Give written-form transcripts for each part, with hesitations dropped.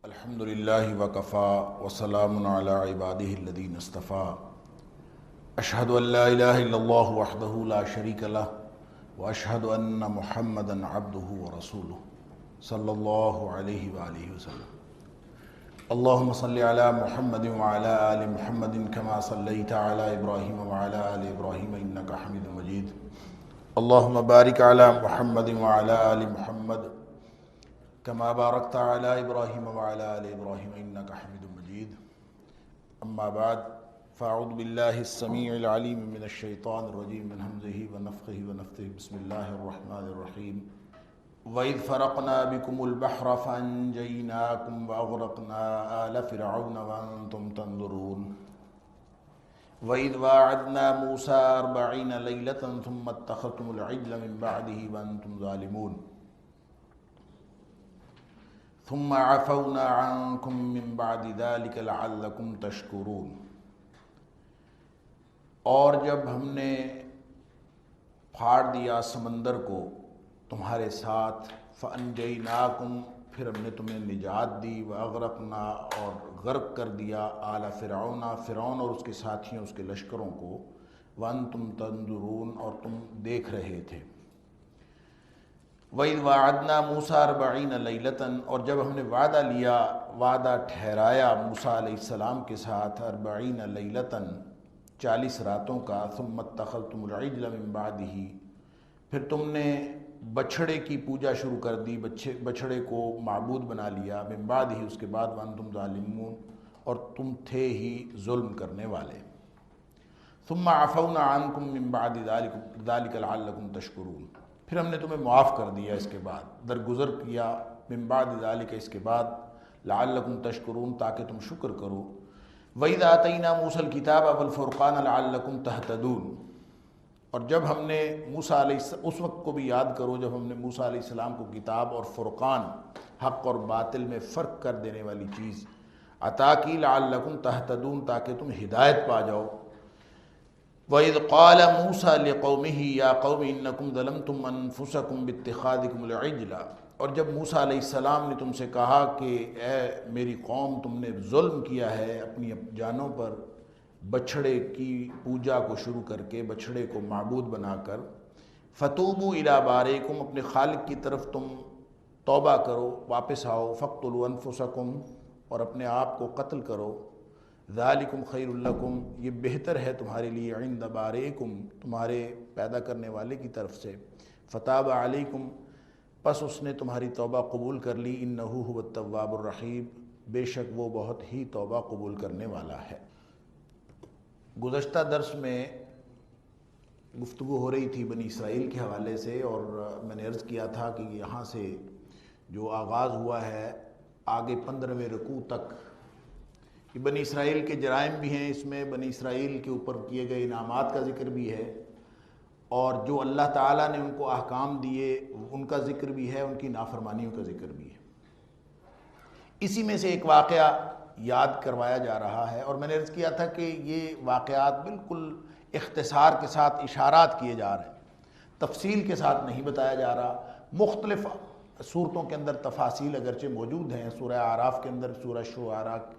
الحمد للہ وکفا وسلام علی عبادہ الذین اصطفیٰ اشہد ان لا الہ الا اللہ وحدہ لا شریک لہ واشہد ان محمدا عبدہ ورسولہ صلی اللہ علیہ وآلہ وسلم اللہم صلی علی محمد وعلی آل محمد کما صلیت علی ابراہیم وعلی آل ابراہیم انکا حمید مجید اللہم بارک علی محمد وعلی آل محمد كما باركت على إبراهيم وعلى آل إبراهيم إنك حميد مجيد أما بعد فأعوذ بالله السميع العليم من الشيطان الرجيم من همزه ونفخه ونفثه بسم الله الرحمن الرحيم وإذ فرقنا بكم البحر فأنجيناكم وأغرقنا آل فرعون وأنتم تنظرون وإذ واعدنا موسى 40 ليلة ثم اتخذتم العجل من بعده وأنتم ظالمون ثم عفونا عنكم من بعد ذلك لعلكم تشكرون۔ اور جب ہم نے پھاڑ دیا سمندر کو تمہارے ساتھ فانجیناکم، پھر ہم نے تمہیں نجات دی، واغرقنا، اور غرق کر دیا آل فرعون، فرعون اور اس کے ساتھیوں، اس کے لشکروں کو، وانتم تنظرون، اور تم دیکھ رہے تھے۔ وَإِذْ وَعَدْنَا مُوسَىٰ 40 لَيْلَةً، اور جب ہم نے وعدہ لیا، وعدہ ٹھہرایا موسیٰ علیہ السلام کے ساتھ 40 لَيْلَةً 40 راتوں کا، ثُمَّ اتَّخَذْتُمُ الْعِجْلَ مِن بَعْدِهِ، پھر تم نے بچھڑے کی پوجا شروع کر دی، بچھڑے کو معبود بنا لیا، من بعدہ، اس کے بعد، وانتم ظالمون، اور تم تھے ہی ظلم کرنے والے۔ ثم عفونا عنکم من بعد ذلک لعلکم تشکرون، پھر ہم نے تمہیں معاف کر دیا اس کے بعد، درگزر کیا، من بعد ذالک، اس کے بعد، لعلکم تشکرون، تاکہ تم شکر کرو۔ وَإِذْ آتَيْنَا مُوسَى الْكِتَابَ وَالْفُرْقَانَ لَعَلَّكُمْ تَهْتَدُونَ، اور جب ہم نے موسیٰ علیہ السلام، اس وقت کو بھی یاد کرو جب ہم نے موسیٰ علیہ السلام کو کتاب اور فرقان، حق اور باطل میں فرق کر دینے والی چیز عطا کی، لعلکم تہتدون، تاکہ تم ہدایت پا جاؤ۔ وَإِذْ قَالَ مُوسَىٰ لِقَوْمِهِ يَا قَوْمِ إِنَّكُمْ ظَلَمْتُمْ أَنفُسَكُمْ بِاتِّخَاذِكُمُ الْعِجْلَ، اور جب موسیٰ علیہ السلام نے تم سے کہا کہ اے میری قوم، تم نے ظلم کیا ہے اپنی جانوں پر بچھڑے کی پوجا کو شروع کر کے، بچھڑے کو معبود بنا کر، فَتُوبُوا إِلَىٰ بَارِئِكُمْ، اپنے خالق کی طرف تم توبہ کرو، واپس آؤ، فَاقْتُلُوا أَنفُسَكُمْ، اور اپنے آپ کو قتل کرو، ذالکم خیر لکم، یہ بہتر ہے تمہارے لیے، عند بارئکم، تمہارے پیدا کرنے والے کی طرف سے، فتاب علیکم، پس اس نے تمہاری توبہ قبول کر لی، انہ هو التواب الرحیم، بے شک وہ بہت ہی توبہ قبول کرنے والا ہے۔ گزشتہ درس میں گفتگو ہو رہی تھی بنی اسرائیل کے حوالے سے، اور میں نے عرض کیا تھا کہ یہاں سے جو آغاز ہوا ہے آگے 15ویں رکوع تک، کہ بنی اسرائیل کے جرائم بھی ہیں اس میں، بنی اسرائیل کے اوپر کیے گئے انعامات کا ذکر بھی ہے، اور جو اللہ تعالیٰ نے ان کو احکام دیے ان کا ذکر بھی ہے، ان کی نافرمانیوں کا ذکر بھی ہے۔ اسی میں سے ایک واقعہ یاد کروایا جا رہا ہے، اور میں نے عرض کیا تھا کہ یہ واقعات بالکل اختصار کے ساتھ اشارات کیے جا رہے ہیں، تفصیل کے ساتھ نہیں بتایا جا رہا۔ مختلف صورتوں کے اندر تفاصیل اگرچہ موجود ہیں، سورہ اعراف کے اندر، سورہ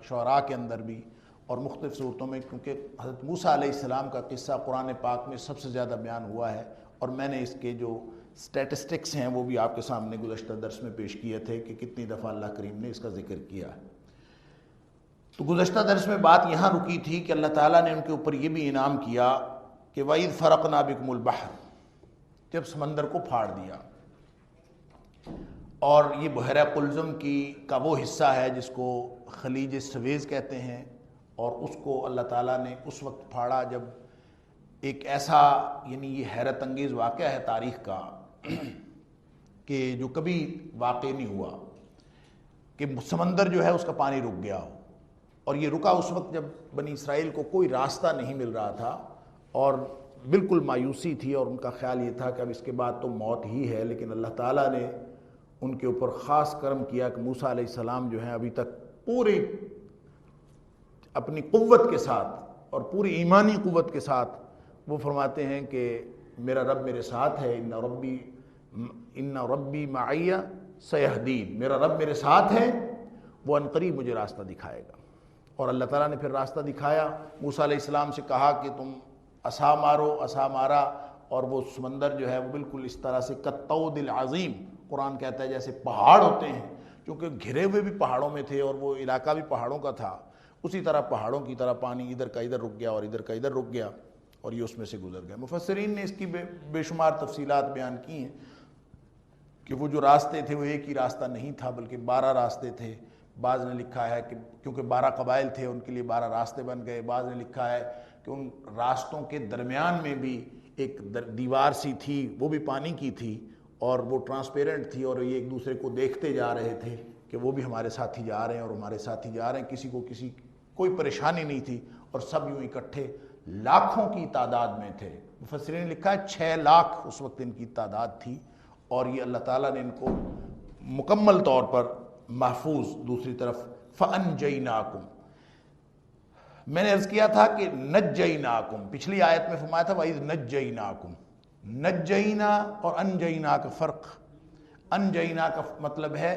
شعراء کے اندر بھی، اور مختلف صورتوں میں، کیونکہ حضرت موسیٰ علیہ السلام کا قصہ قرآن پاک میں سب سے زیادہ بیان ہوا ہے، اور میں نے اس کے جو سٹیٹسٹکس ہیں وہ بھی آپ کے سامنے گزشتہ درس میں پیش کیے تھے کہ کتنی دفعہ اللہ کریم نے اس کا ذکر کیا ہے۔ تو گزشتہ درس میں بات یہاں رکی تھی کہ اللہ تعالیٰ نے ان کے اوپر یہ بھی انعام کیا کہ وَإِذْ فَرَقْنَا بِكُمُ الْبَحْرَ، جب سمندر کو پھاڑ دیا، اور یہ بحیرہ قلزم کا وہ حصہ ہے جس کو خلیج سویز کہتے ہیں، اور اس کو اللہ تعالیٰ نے اس وقت پھاڑا جب ایک ایسا، یعنی یہ حیرت انگیز واقعہ ہے تاریخ کا کہ جو کبھی واقع نہیں ہوا، کہ سمندر جو ہے اس کا پانی رک گیا ہو، اور یہ رکا اس وقت جب بنی اسرائیل کو کوئی راستہ نہیں مل رہا تھا اور بالکل مایوسی تھی، اور ان کا خیال یہ تھا کہ اب اس کے بعد تو موت ہی ہے، لیکن اللہ تعالیٰ نے ان کے اوپر خاص کرم کیا کہ موسیٰ علیہ السلام جو ہیں ابھی تک پوری اپنی قوت کے ساتھ اور پوری ایمانی قوت کے ساتھ وہ فرماتے ہیں کہ میرا رب میرے ساتھ ہے، ان ربی معی سیہدین، میرا رب میرے ساتھ ہے، وہ عنقریب مجھے راستہ دکھائے گا۔ اور اللہ تعالیٰ نے پھر راستہ دکھایا۔ موسیٰ علیہ السلام سے کہا کہ تم عصا مارو، عصا مارا، اور وہ سمندر جو ہے وہ بالکل اس طرح سے کالطود العظیم، قرآن کہتا ہے جیسے پہاڑ ہوتے ہیں، چونکہ گھرے ہوئے بھی پہاڑوں میں تھے اور وہ علاقہ بھی پہاڑوں کا تھا، اسی طرح پہاڑوں کی طرح پانی ادھر کا ادھر رک گیا اور ادھر کا ادھر رک گیا، اور یہ اس میں سے گزر گیا۔ مفسرین نے اس کی بے شمار تفصیلات بیان کی ہیں کہ وہ جو راستے تھے وہ ایک ہی راستہ نہیں تھا بلکہ 12 راستے تھے۔ بعض نے لکھا ہے کہ کیونکہ 12 قبائل تھے ان کے لیے 12 راستے بن گئے، بعض نے لکھا ہے کہ ان راستوں کے درمیان میں بھی ایک دیوار سی تھی، وہ بھی پانی کی تھی اور وہ ٹرانسپیرنٹ تھی، اور یہ ایک دوسرے کو دیکھتے جا رہے تھے کہ وہ بھی ہمارے ساتھی جا رہے ہیں اور ہمارے ساتھی جا رہے ہیں، کسی کو کوئی پریشانی نہیں تھی، اور سب یوں اکٹھے لاکھوں کی تعداد میں تھے۔ مفسرین نے لکھا ہے 6 لاکھ اس وقت ان کی تعداد تھی، اور یہ اللہ تعالیٰ نے ان کو مکمل طور پر محفوظ۔ دوسری طرف فَأَنْجَيْنَاكُمْ، میں نے عرض کیا تھا کہ نَجَّيْنَاكُمْ، پچھلی آیت میں فرمایا تھا وَإِذْ نَجَّيْنَاكُمْ، نَجَّيْنا اور انجینا کا فرق۔ انجینا کا مطلب ہے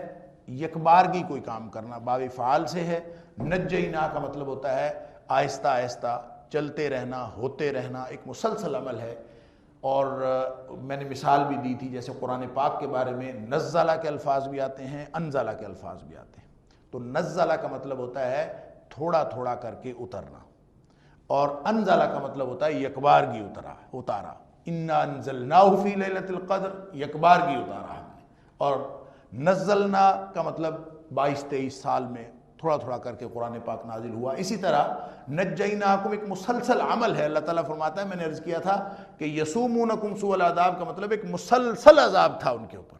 یکبارگی کوئی کام کرنا، باب فعال سے ہے۔ نجینا کا مطلب ہوتا ہے آہستہ آہستہ چلتے رہنا، ہوتے رہنا، ایک مسلسل عمل ہے۔ اور میں نے مثال بھی دی تھی، جیسے قرآن پاک کے بارے میں نزلہ کے الفاظ بھی آتے ہیں، انزلہ کے الفاظ بھی آتے ہیں۔ تو نزلہ کا مطلب ہوتا ہے تھوڑا تھوڑا کر کے اترنا، اور انزلہ کا مطلب ہوتا ہے یکبارگی اتارا۔ انا انزلناہ فی لیلۃ القدر، یکبارگی اتارا ہم نے۔ اور نزلنا کا مطلب 22-23 سال میں تھوڑا تھوڑا کر کے قرآن پاک نازل ہوا۔ اسی طرح نجیناکم ایک مسلسل عمل ہے۔ اللہ تعالیٰ فرماتا ہے، میں نے عرض کیا تھا کہ یسومونکم سوء العذاب کا مطلب ایک مسلسل عذاب تھا ان کے اوپر،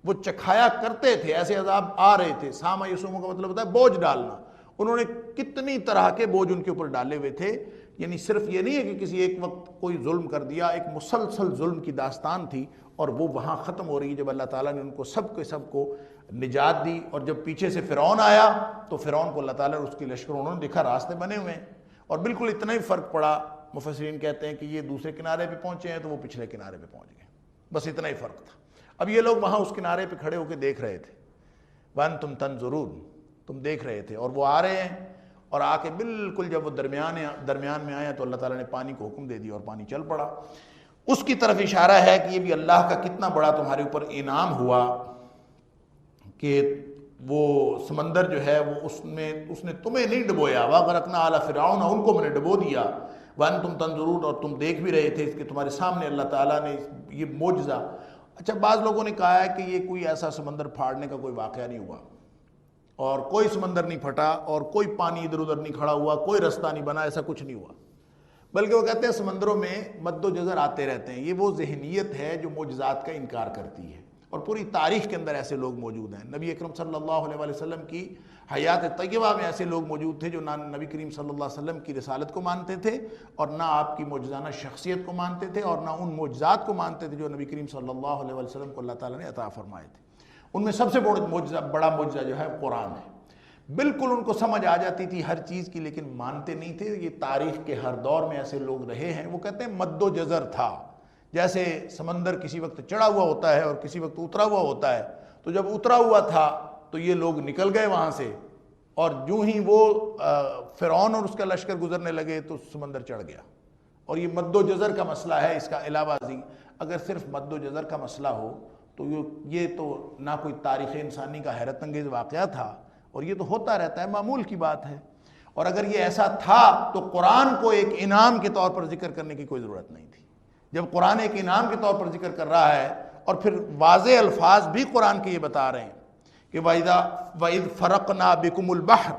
وہ چکھایا کرتے تھے، ایسے عذاب آ رہے تھے۔ سامہ یسومو کا مطلب ہوتا ہے بوجھ ڈالنا، انہوں نے کتنی طرح کے بوجھ ان کے اوپر ڈالے ہوئے تھے۔ یعنی صرف یہ نہیں ہے کہ کسی ایک وقت کوئی ظلم کر دیا، ایک مسلسل ظلم کی داستان تھی، اور وہ وہاں ختم ہو رہی ہے جب اللہ تعالیٰ نے ان کو سب کو نجات دی۔ اور جب پیچھے سے فرعون آیا تو فرعون کو اللہ تعالیٰ اور اس کی لشکر، انہوں نے دیکھا راستے بنے ہوئے ہیں، اور بالکل اتنا ہی فرق پڑا۔ مفسرین کہتے ہیں کہ یہ دوسرے کنارے پہ پہنچے ہیں تو وہ پچھلے کنارے پہ پہنچ گئے، بس اتنا ہی فرق تھا۔ اب یہ لوگ وہاں اس کنارے پہ کھڑے ہو کے دیکھ رہے تھے، وَأَنْتُمْ تَنْظُرُونَ، تم دیکھ رہے تھے، اور وہ آ رہے ہیں، اور آ کے بالکل جب وہ درمیان میں آیا تو اللہ تعالیٰ نے پانی کو حکم دے دیا اور پانی چل پڑا۔ اس کی طرف اشارہ ہے کہ یہ بھی اللہ کا کتنا بڑا تمہارے اوپر انعام ہوا کہ وہ سمندر جو ہے وہ اس نے تمہیں نہیں ڈبویا۔ وَأَغْرَقْنَا آلَ فِرْعَوْنَ، ان کو میں نے ڈبو دیا۔ وَأَنْتُمْ تَنْظُرُونَ، اور تم دیکھ بھی رہے تھے اس کے، تمہارے سامنے اللہ تعالیٰ نے یہ معجزہ۔ اچھا، بعض لوگوں نے کہا ہے کہ یہ کوئی ایسا سمندر پھاڑنے کا کوئی واقعہ نہیں ہوا، اور کوئی سمندر نہیں پھٹا، اور کوئی پانی ادھر ادھر نہیں کھڑا ہوا، کوئی رستہ نہیں بنا، ایسا کچھ نہیں ہوا۔ بلکہ وہ کہتے ہیں سمندروں میں مد و جزر آتے رہتے ہیں۔ یہ وہ ذہنیت ہے جو معجزات کا انکار کرتی ہے، اور پوری تاریخ کے اندر ایسے لوگ موجود ہیں۔ نبی اکرم صلی اللہ علیہ وسلم کی حیات طیبہ میں ایسے لوگ موجود تھے جو نہ نبی کریم صلی اللہ علیہ وسلم کی رسالت کو مانتے تھے، اور نہ آپ کی معجزانہ شخصیت کو مانتے تھے، اور نہ ان معجزات کو مانتے تھے جو نبی کریم صلی اللہ علیہ وسلم کو اللہ تعالیٰ نے عطا فرمائے تھے۔ ان میں سب سے بڑا معجزہ جو ہے قرآن ہے۔ بالکل ان کو سمجھ آ جاتی تھی ہر چیز کی، لیکن مانتے نہیں تھے۔ یہ تاریخ کے ہر دور میں ایسے لوگ رہے ہیں۔ وہ کہتے ہیں مد و جزر تھا، جیسے سمندر کسی وقت چڑھا ہوا ہوتا ہے اور کسی وقت اترا ہوا ہوتا ہے، تو جب اترا ہوا تھا تو یہ لوگ نکل گئے وہاں سے، اور جو ہی وہ فرعون اور اس کا لشکر گزرنے لگے تو سمندر چڑھ گیا۔ اور یہ مد و جزر کا مسئلہ ہے۔ اس کا علاوہ ازیں اگر صرف مد و جزر کا مسئلہ ہو تو یہ تو نہ کوئی تاریخ انسانی کا حیرت انگیز واقعہ تھا، اور یہ تو ہوتا رہتا ہے، معمول کی بات ہے۔ اور اگر یہ ایسا تھا تو قرآن کو ایک انعام کے طور پر ذکر کرنے کی کوئی ضرورت نہیں تھی۔ جب قرآن ایک انعام کے طور پر ذکر کر رہا ہے، اور پھر واضح الفاظ بھی قرآن کے یہ بتا رہے ہیں کہ وَإِذْ فَرَقْنَا بِكُمُ الْبَحْرَ،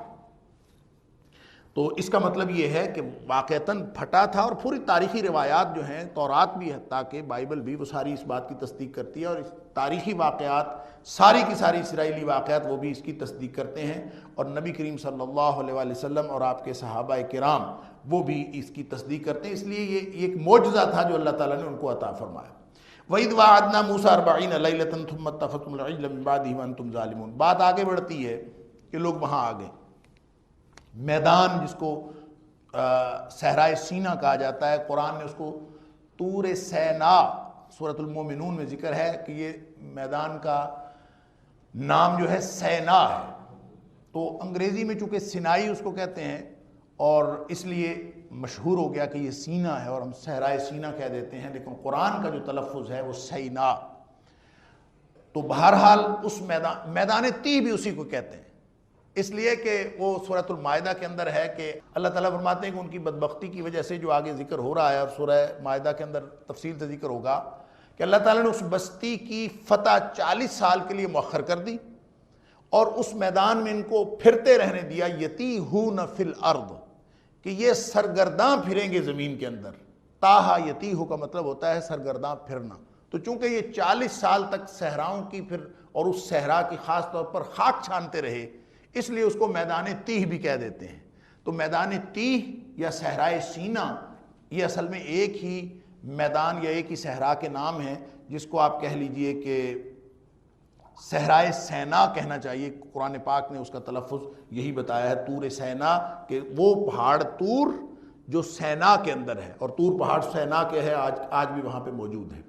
تو اس کا مطلب یہ ہے کہ واقعتاً پھٹا تھا، اور پوری تاریخی روایات جو ہیں، تورات بھی حتیٰ کہ بائبل بھی، وہ ساری اس بات کی تصدیق کرتی ہے، اور اس تاریخی واقعات ساری کی ساری اسرائیلی واقعات وہ بھی اس کی تصدیق کرتے ہیں، اور نبی کریم صلی اللہ علیہ وآلہ وسلم اور آپ کے صحابہ کرام وہ بھی اس کی تصدیق کرتے ہیں۔ اس لیے یہ ایک معجزہ تھا جو اللہ تعالیٰ نے ان کو عطا فرمایا۔ وَإِذْ وَعَدْنَا مُوسَىٰ 40 لَيْلَةً ثُمَّ اتَّخَذْتُمُ الْعِجْلَ مِن بَعْدِهِ وَأَنْتُمْ ظَالِمُونَ۔ بات آگے بڑھتی ہے کہ لوگ وہاں آ گئے، میدان جس کو صحرائے سینا کہا جاتا ہے، قرآن نے اس کو طور سینا، سورۃ المومنون میں ذکر ہے کہ یہ میدان کا نام جو ہے سینا ہے، تو انگریزی میں چونکہ سینائی اس کو کہتے ہیں، اور اس لیے مشہور ہو گیا کہ یہ سینا ہے، اور ہم صحرائے سینا کہہ دیتے ہیں، لیکن قرآن کا جو تلفظ ہے وہ سینا۔ تو بہرحال اس میدان تیہ بھی اسی کو کہتے ہیں، اس لیے کہ وہ سورۃ المائدہ کے اندر ہے کہ اللہ تعالیٰ فرماتے ہیں کہ ان کی بدبختی کی وجہ سے، جو آگے ذکر ہو رہا ہے اور سورہ مائدہ کے اندر تفصیل سے ذکر ہوگا، کہ اللہ تعالیٰ نے اس بستی کی فتح 40 سال کے لیے مؤخر کر دی، اور اس میدان میں ان کو پھرتے رہنے دیا، یتیہون فی الارض، کہ یہ سرگرداں پھریں گے زمین کے اندر۔ تاہا یتیہو کا مطلب ہوتا ہے سرگرداں پھرنا، تو چونکہ یہ 40 سال تک صحراؤں کی پھر اور اس صحرا کی خاص طور پر خاک چھانتے رہے، اس لیے اس کو میدان تیہ بھی کہہ دیتے ہیں۔ تو میدان تیہ یا صحرائے سینا یہ اصل میں ایک ہی میدان یا ایک ہی صحرا کے نام ہیں، جس کو آپ کہہ لیجئے کہ صحرائے سینا کہنا چاہیے۔ قرآن پاک نے اس کا تلفظ یہی بتایا ہے، طور سینا، کہ وہ پہاڑ طور جو سینا کے اندر ہے، اور طور پہاڑ سینا کے ہے، آج بھی وہاں پہ موجود ہے۔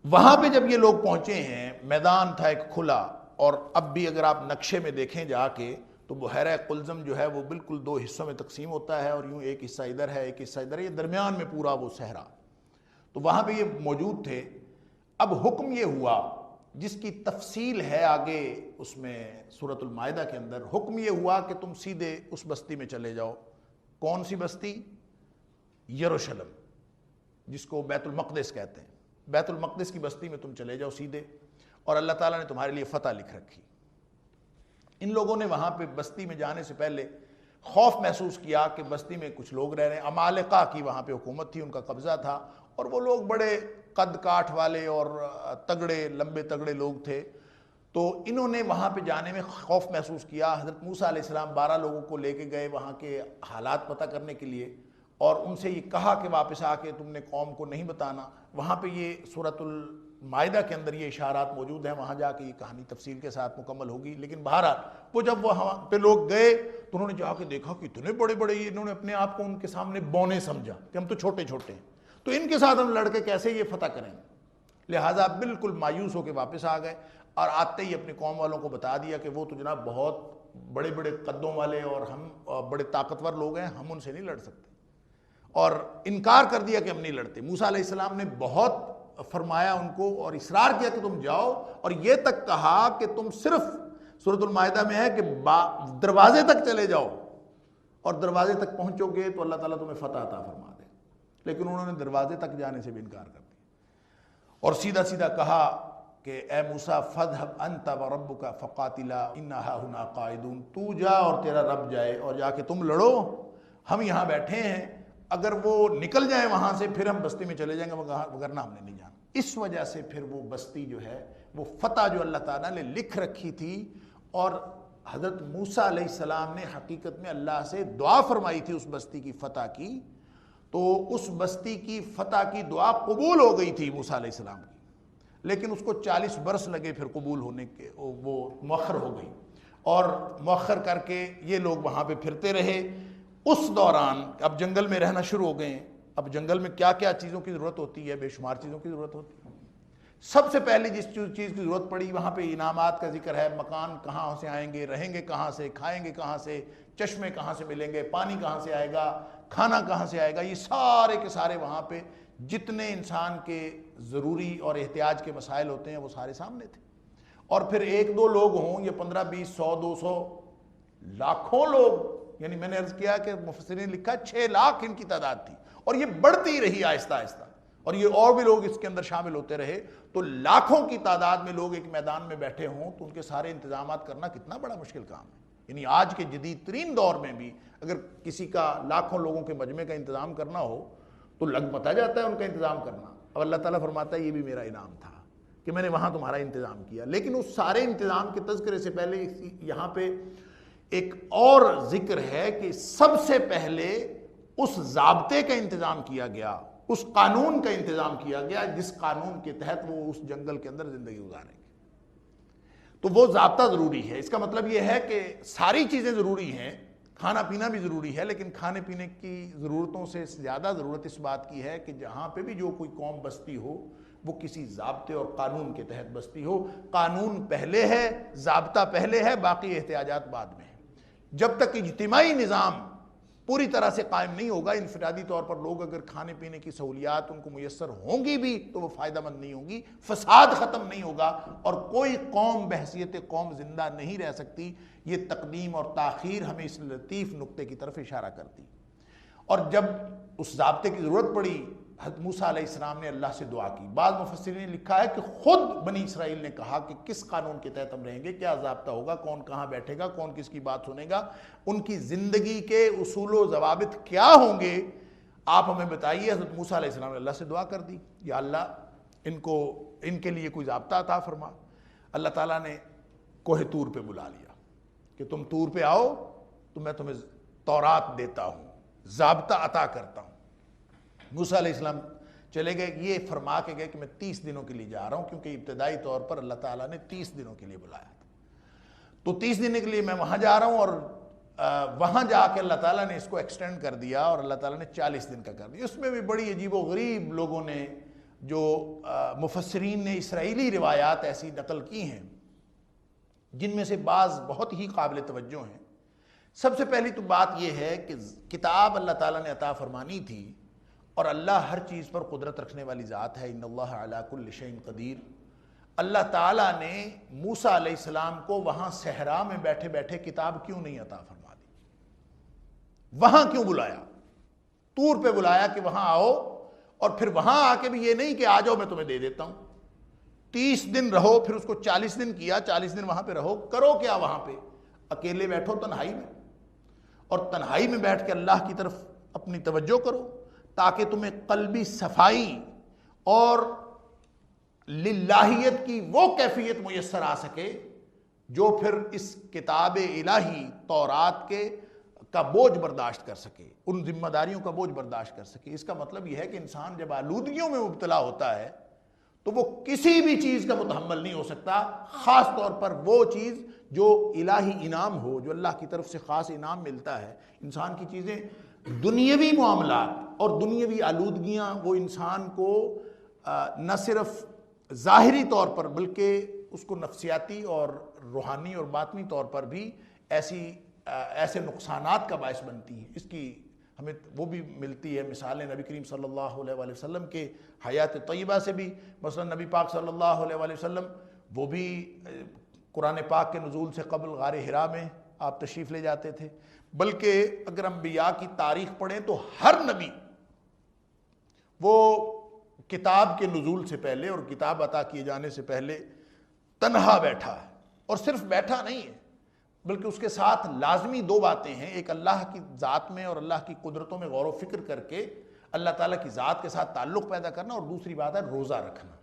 وہاں پہ جب یہ لوگ پہنچے ہیں، میدان تھا ایک کھلا، اور اب بھی اگر آپ نقشے میں دیکھیں جا کے تو بحیرہ قلزم جو ہے وہ بالکل 2 حصوں میں تقسیم ہوتا ہے، اور یوں ایک حصہ ادھر ہے ایک حصہ ادھر ہے، یہ درمیان میں پورا وہ صحرا، تو وہاں پہ یہ موجود تھے۔ اب حکم یہ ہوا، جس کی تفصیل ہے آگے اس میں سورۃ المائدہ کے اندر، حکم یہ ہوا کہ تم سیدھے اس بستی میں چلے جاؤ۔ کون سی بستی؟ یروشلم، جس کو بیت المقدس کہتے ہیں، بیت المقدس کی بستی میں تم چلے جاؤ سیدھے، اور اللہ تعالیٰ نے تمہارے لیے فتح لکھ رکھی۔ ان لوگوں نے وہاں پہ بستی میں جانے سے پہلے خوف محسوس کیا کہ بستی میں کچھ لوگ رہ رہے ہیں، عمالقہ کی وہاں پہ حکومت تھی، ان کا قبضہ تھا، اور وہ لوگ بڑے قد کاٹھ والے اور تگڑے لمبے تگڑے لوگ تھے، تو انہوں نے وہاں پہ جانے میں خوف محسوس کیا۔ حضرت موسیٰ علیہ السلام 12 لوگوں کو لے کے گئے وہاں کے حالات پتہ کرنے کے لیے، اور ان سے یہ کہا کہ واپس آ کے تم نے قوم کو نہیں بتانا۔ وہاں پہ یہ سورۃ المائدہ کے اندر یہ اشارات موجود ہیں، وہاں جا کے یہ کہانی تفصیل کے ساتھ مکمل ہوگی، لیکن بہرحال وہ جب وہاں پہ لوگ گئے تو انہوں نے جا کے دیکھا کہ اتنے بڑے بڑے، انہوں نے اپنے آپ کو ان کے سامنے بونے سمجھا کہ ہم تو چھوٹے چھوٹے ہیں، تو ان کے ساتھ ہم لڑ کے کیسے یہ فتح کریں گے، لہٰذا بالکل مایوس ہو کے واپس آ گئے، اور آتے ہی اپنی قوم والوں کو بتا دیا کہ وہ تو جناب بہت بڑے بڑے قدوں والے اور ہم بڑے طاقتور لوگ ہیں، ہم ان سے نہیں لڑ سکتے، اور انکار کر دیا کہ ہم نہیں لڑتے۔ موسیٰ علیہ السلام نے بہت فرمایا ان کو اور اصرار کیا کہ تم جاؤ، اور یہ تک کہا کہ تم صرف سورۃ المائدہ میں ہے کہ دروازے تک چلے جاؤ، اور دروازے تک پہنچو گے تو اللہ تعالیٰ تمہیں فتح عطا فرما دے، لیکن انہوں نے دروازے تک جانے سے بھی انکار کر دیا، اور سیدھا سیدھا کہا کہ اے موسیٰ فاذهب انت وربك فقاتلا انا هاهنا قاعدون، تو جا اور تیرا رب جائے اور جا کے تم لڑو، ہم یہاں بیٹھے ہیں، اگر وہ نکل جائیں وہاں سے پھر ہم بستی میں چلے جائیں گے، وگرنہ ہم نے نہیں جانا۔ اس وجہ سے پھر وہ بستی جو ہے وہ فتح جو اللہ تعالیٰ نے لکھ رکھی تھی، اور حضرت موسیٰ علیہ السلام نے حقیقت میں اللہ سے دعا فرمائی تھی اس بستی کی فتح کی، تو اس بستی کی فتح کی دعا قبول ہو گئی تھی موسیٰ علیہ السلام کی، لیکن اس کو 40 برس لگے پھر قبول ہونے کے، وہ مؤخر ہو گئی، اور مؤخر کر کے یہ لوگ وہاں پہ پھرتے رہے۔ اس دوران اب جنگل میں رہنا شروع ہو گئے ہیں، اب جنگل میں کیا کیا چیزوں کی ضرورت ہوتی ہے، بے شمار چیزوں کی ضرورت ہوتی ہے۔ سب سے پہلی جس چیز کی ضرورت پڑی، وہاں پہ انعامات کا ذکر ہے، مکان کہاں سے آئیں گے، رہیں گے کہاں سے، کھائیں گے کہاں سے، چشمے کہاں سے ملیں گے، پانی کہاں سے آئے گا، کھانا کہاں سے آئے گا، یہ سارے کے سارے وہاں پہ جتنے انسان کے ضروری اور احتیاج کے مسائل ہوتے ہیں وہ سارے سامنے تھے۔ اور پھر 1-2 لوگ ہوں، یہ 15 20 100 200 لاکھوں لوگ، یعنی میں نے عرض کیا کہ مفسرین نے لکھا 6 لاکھ ان کی تعداد تھی، اور یہ بڑھتی رہی آہستہ آہستہ، اور یہ اور بھی لوگ اس کے اندر شامل ہوتے رہے، تو لاکھوں کی تعداد میں لوگ ایک میدان میں بیٹھے ہوں تو ان کے سارے انتظامات کرنا کتنا بڑا مشکل کام ہے۔ یعنی آج کے جدید ترین دور میں بھی اگر کسی کا لاکھوں لوگوں کے مجمع کا انتظام کرنا ہو تو لگ پتا جاتا ہے ان کا انتظام کرنا. اب اللہ تعالیٰ فرماتا ہے یہ بھی میرا انعام تھا کہ میں نے وہاں تمہارا انتظام کیا. لیکن اس سارے انتظام کے تذکرے سے پہلے یہاں پہ ایک اور ذکر ہے کہ سب سے پہلے اس ضابطے کا انتظام کیا گیا, اس قانون کا انتظام کیا گیا جس قانون کے تحت وہ اس جنگل کے اندر زندگی گزاریں گے. تو وہ ضابطہ ضروری ہے. اس کا مطلب یہ ہے کہ ساری چیزیں ضروری ہیں, کھانا پینا بھی ضروری ہے, لیکن کھانے پینے کی ضرورتوں سے زیادہ ضرورت اس بات کی ہے کہ جہاں پہ بھی جو کوئی قوم بستی ہو وہ کسی ضابطے اور قانون کے تحت بستی ہو. قانون پہلے ہے, ضابطہ پہلے ہے, باقی احتیاجات بعد میں ہیں. جب تک اجتماعی نظام پوری طرح سے قائم نہیں ہوگا, انفرادی طور پر لوگ اگر کھانے پینے کی سہولیات ان کو میسر ہوں گی بھی تو وہ فائدہ مند نہیں ہوں گی, فساد ختم نہیں ہوگا, اور کوئی قوم بحیثیت قوم زندہ نہیں رہ سکتی. یہ تقدیم اور تاخیر ہمیں اس لطیف نقطے کی طرف اشارہ کرتی. اور جب اس ضابطے کی ضرورت پڑی, حضرت موسیٰ علیہ السلام نے اللہ سے دعا کی. بعض مفسرین نے لکھا ہے کہ خود بنی اسرائیل نے کہا کہ کس قانون کے تحت ہم رہیں گے, کیا ضابطہ ہوگا, کون کہاں بیٹھے گا, کون کس کی بات سنے گا, ان کی زندگی کے اصول و ضوابط کیا ہوں گے, آپ ہمیں بتائیے. حضرت موسیٰ علیہ السلام نے اللہ سے دعا کر دی, یا اللہ ان کے لیے کوئی ضابطہ عطا فرما. اللہ تعالیٰ نے کوہ طور پہ بلا لیا کہ تم طور پہ آؤ تو میں تمہیں تورات دیتا ہوں, ضابطہ عطا کرتا ہوں. موسیٰ علیہ السلام چلے گئے, یہ فرما کے گئے کہ میں 30 دنوں کے لیے جا رہا ہوں, کیونکہ ابتدائی طور پر اللہ تعالیٰ نے 30 دنوں کے لیے بلایا تھا. تو 30 دنوں کے لیے میں وہاں جا رہا ہوں, اور وہاں جا کے اللہ تعالیٰ نے اس کو ایکسٹینڈ کر دیا, اور اللہ تعالیٰ نے 40 دن کا کر دیا. اس میں بھی بڑی عجیب و غریب لوگوں نے, جو مفسرین نے اسرائیلی روایات ایسی نقل کی ہیں جن میں سے بعض بہت ہی قابل توجہ ہیں. سب سے پہلی تو بات یہ ہے کہ کتاب اللہ تعالیٰ نے عطا فرمانی تھی, اور اللہ ہر چیز پر قدرت رکھنے والی ذات ہے. ان اللہ علی کل شیء قدیر. اللہ تعالیٰ نے موسیٰ علیہ السلام کو وہاں صحرا میں بیٹھے بیٹھے کتاب کیوں نہیں عطا فرما دی؟ وہاں کیوں بلایا؟ طور پہ بلایا کہ وہاں آؤ, اور پھر وہاں آ کے بھی یہ نہیں کہ آ جاؤ میں تمہیں دے دیتا ہوں. 30 دن رہو, پھر اس کو 40 دن کیا, 40 دن وہاں پہ رہو. کرو کیا وہاں پہ؟ اکیلے بیٹھو تنہائی میں, اور تنہائی میں بیٹھ کے اللہ کی طرف اپنی توجہ کرو, تاکہ تمہیں قلبی صفائی اور للہیت کی وہ کیفیت میسر آ سکے جو پھر اس کتاب الہی تورات کا بوجھ برداشت کر سکے, ان ذمہ داریوں کا بوجھ برداشت کر سکے. اس کا مطلب یہ ہے کہ انسان جب آلودگیوں میں مبتلا ہوتا ہے تو وہ کسی بھی چیز کا متحمل نہیں ہو سکتا, خاص طور پر وہ چیز جو الہی انعام ہو, جو اللہ کی طرف سے خاص انعام ملتا ہے. انسان کی چیزیں, دنیاوی معاملات اور دنیاوی آلودگیاں, وہ انسان کو نہ صرف ظاہری طور پر بلکہ اس کو نفسیاتی اور روحانی اور باطنی طور پر بھی ایسے نقصانات کا باعث بنتی ہیں. اس کی ہمیں وہ بھی ملتی ہے مثالیں نبی کریم صلی اللہ علیہ وآلہ وسلم کے حیات طیبہ سے بھی. مثلا نبی پاک صلی اللہ علیہ وآلہ وسلم وہ بھی قرآن پاک کے نزول سے قبل غار حرا میں آپ تشریف لے جاتے تھے. بلکہ اگر انبیاء کی تاریخ پڑھیں تو ہر نبی وہ کتاب کے نزول سے پہلے اور کتاب عطا کیے جانے سے پہلے تنہا بیٹھا ہے. اور صرف بیٹھا نہیں ہے بلکہ اس کے ساتھ لازمی 2 باتیں ہیں. ایک اللہ کی ذات میں اور اللہ کی قدرتوں میں غور و فکر کر کے اللہ تعالیٰ کی ذات کے ساتھ تعلق پیدا کرنا, اور دوسری بات ہے روزہ رکھنا.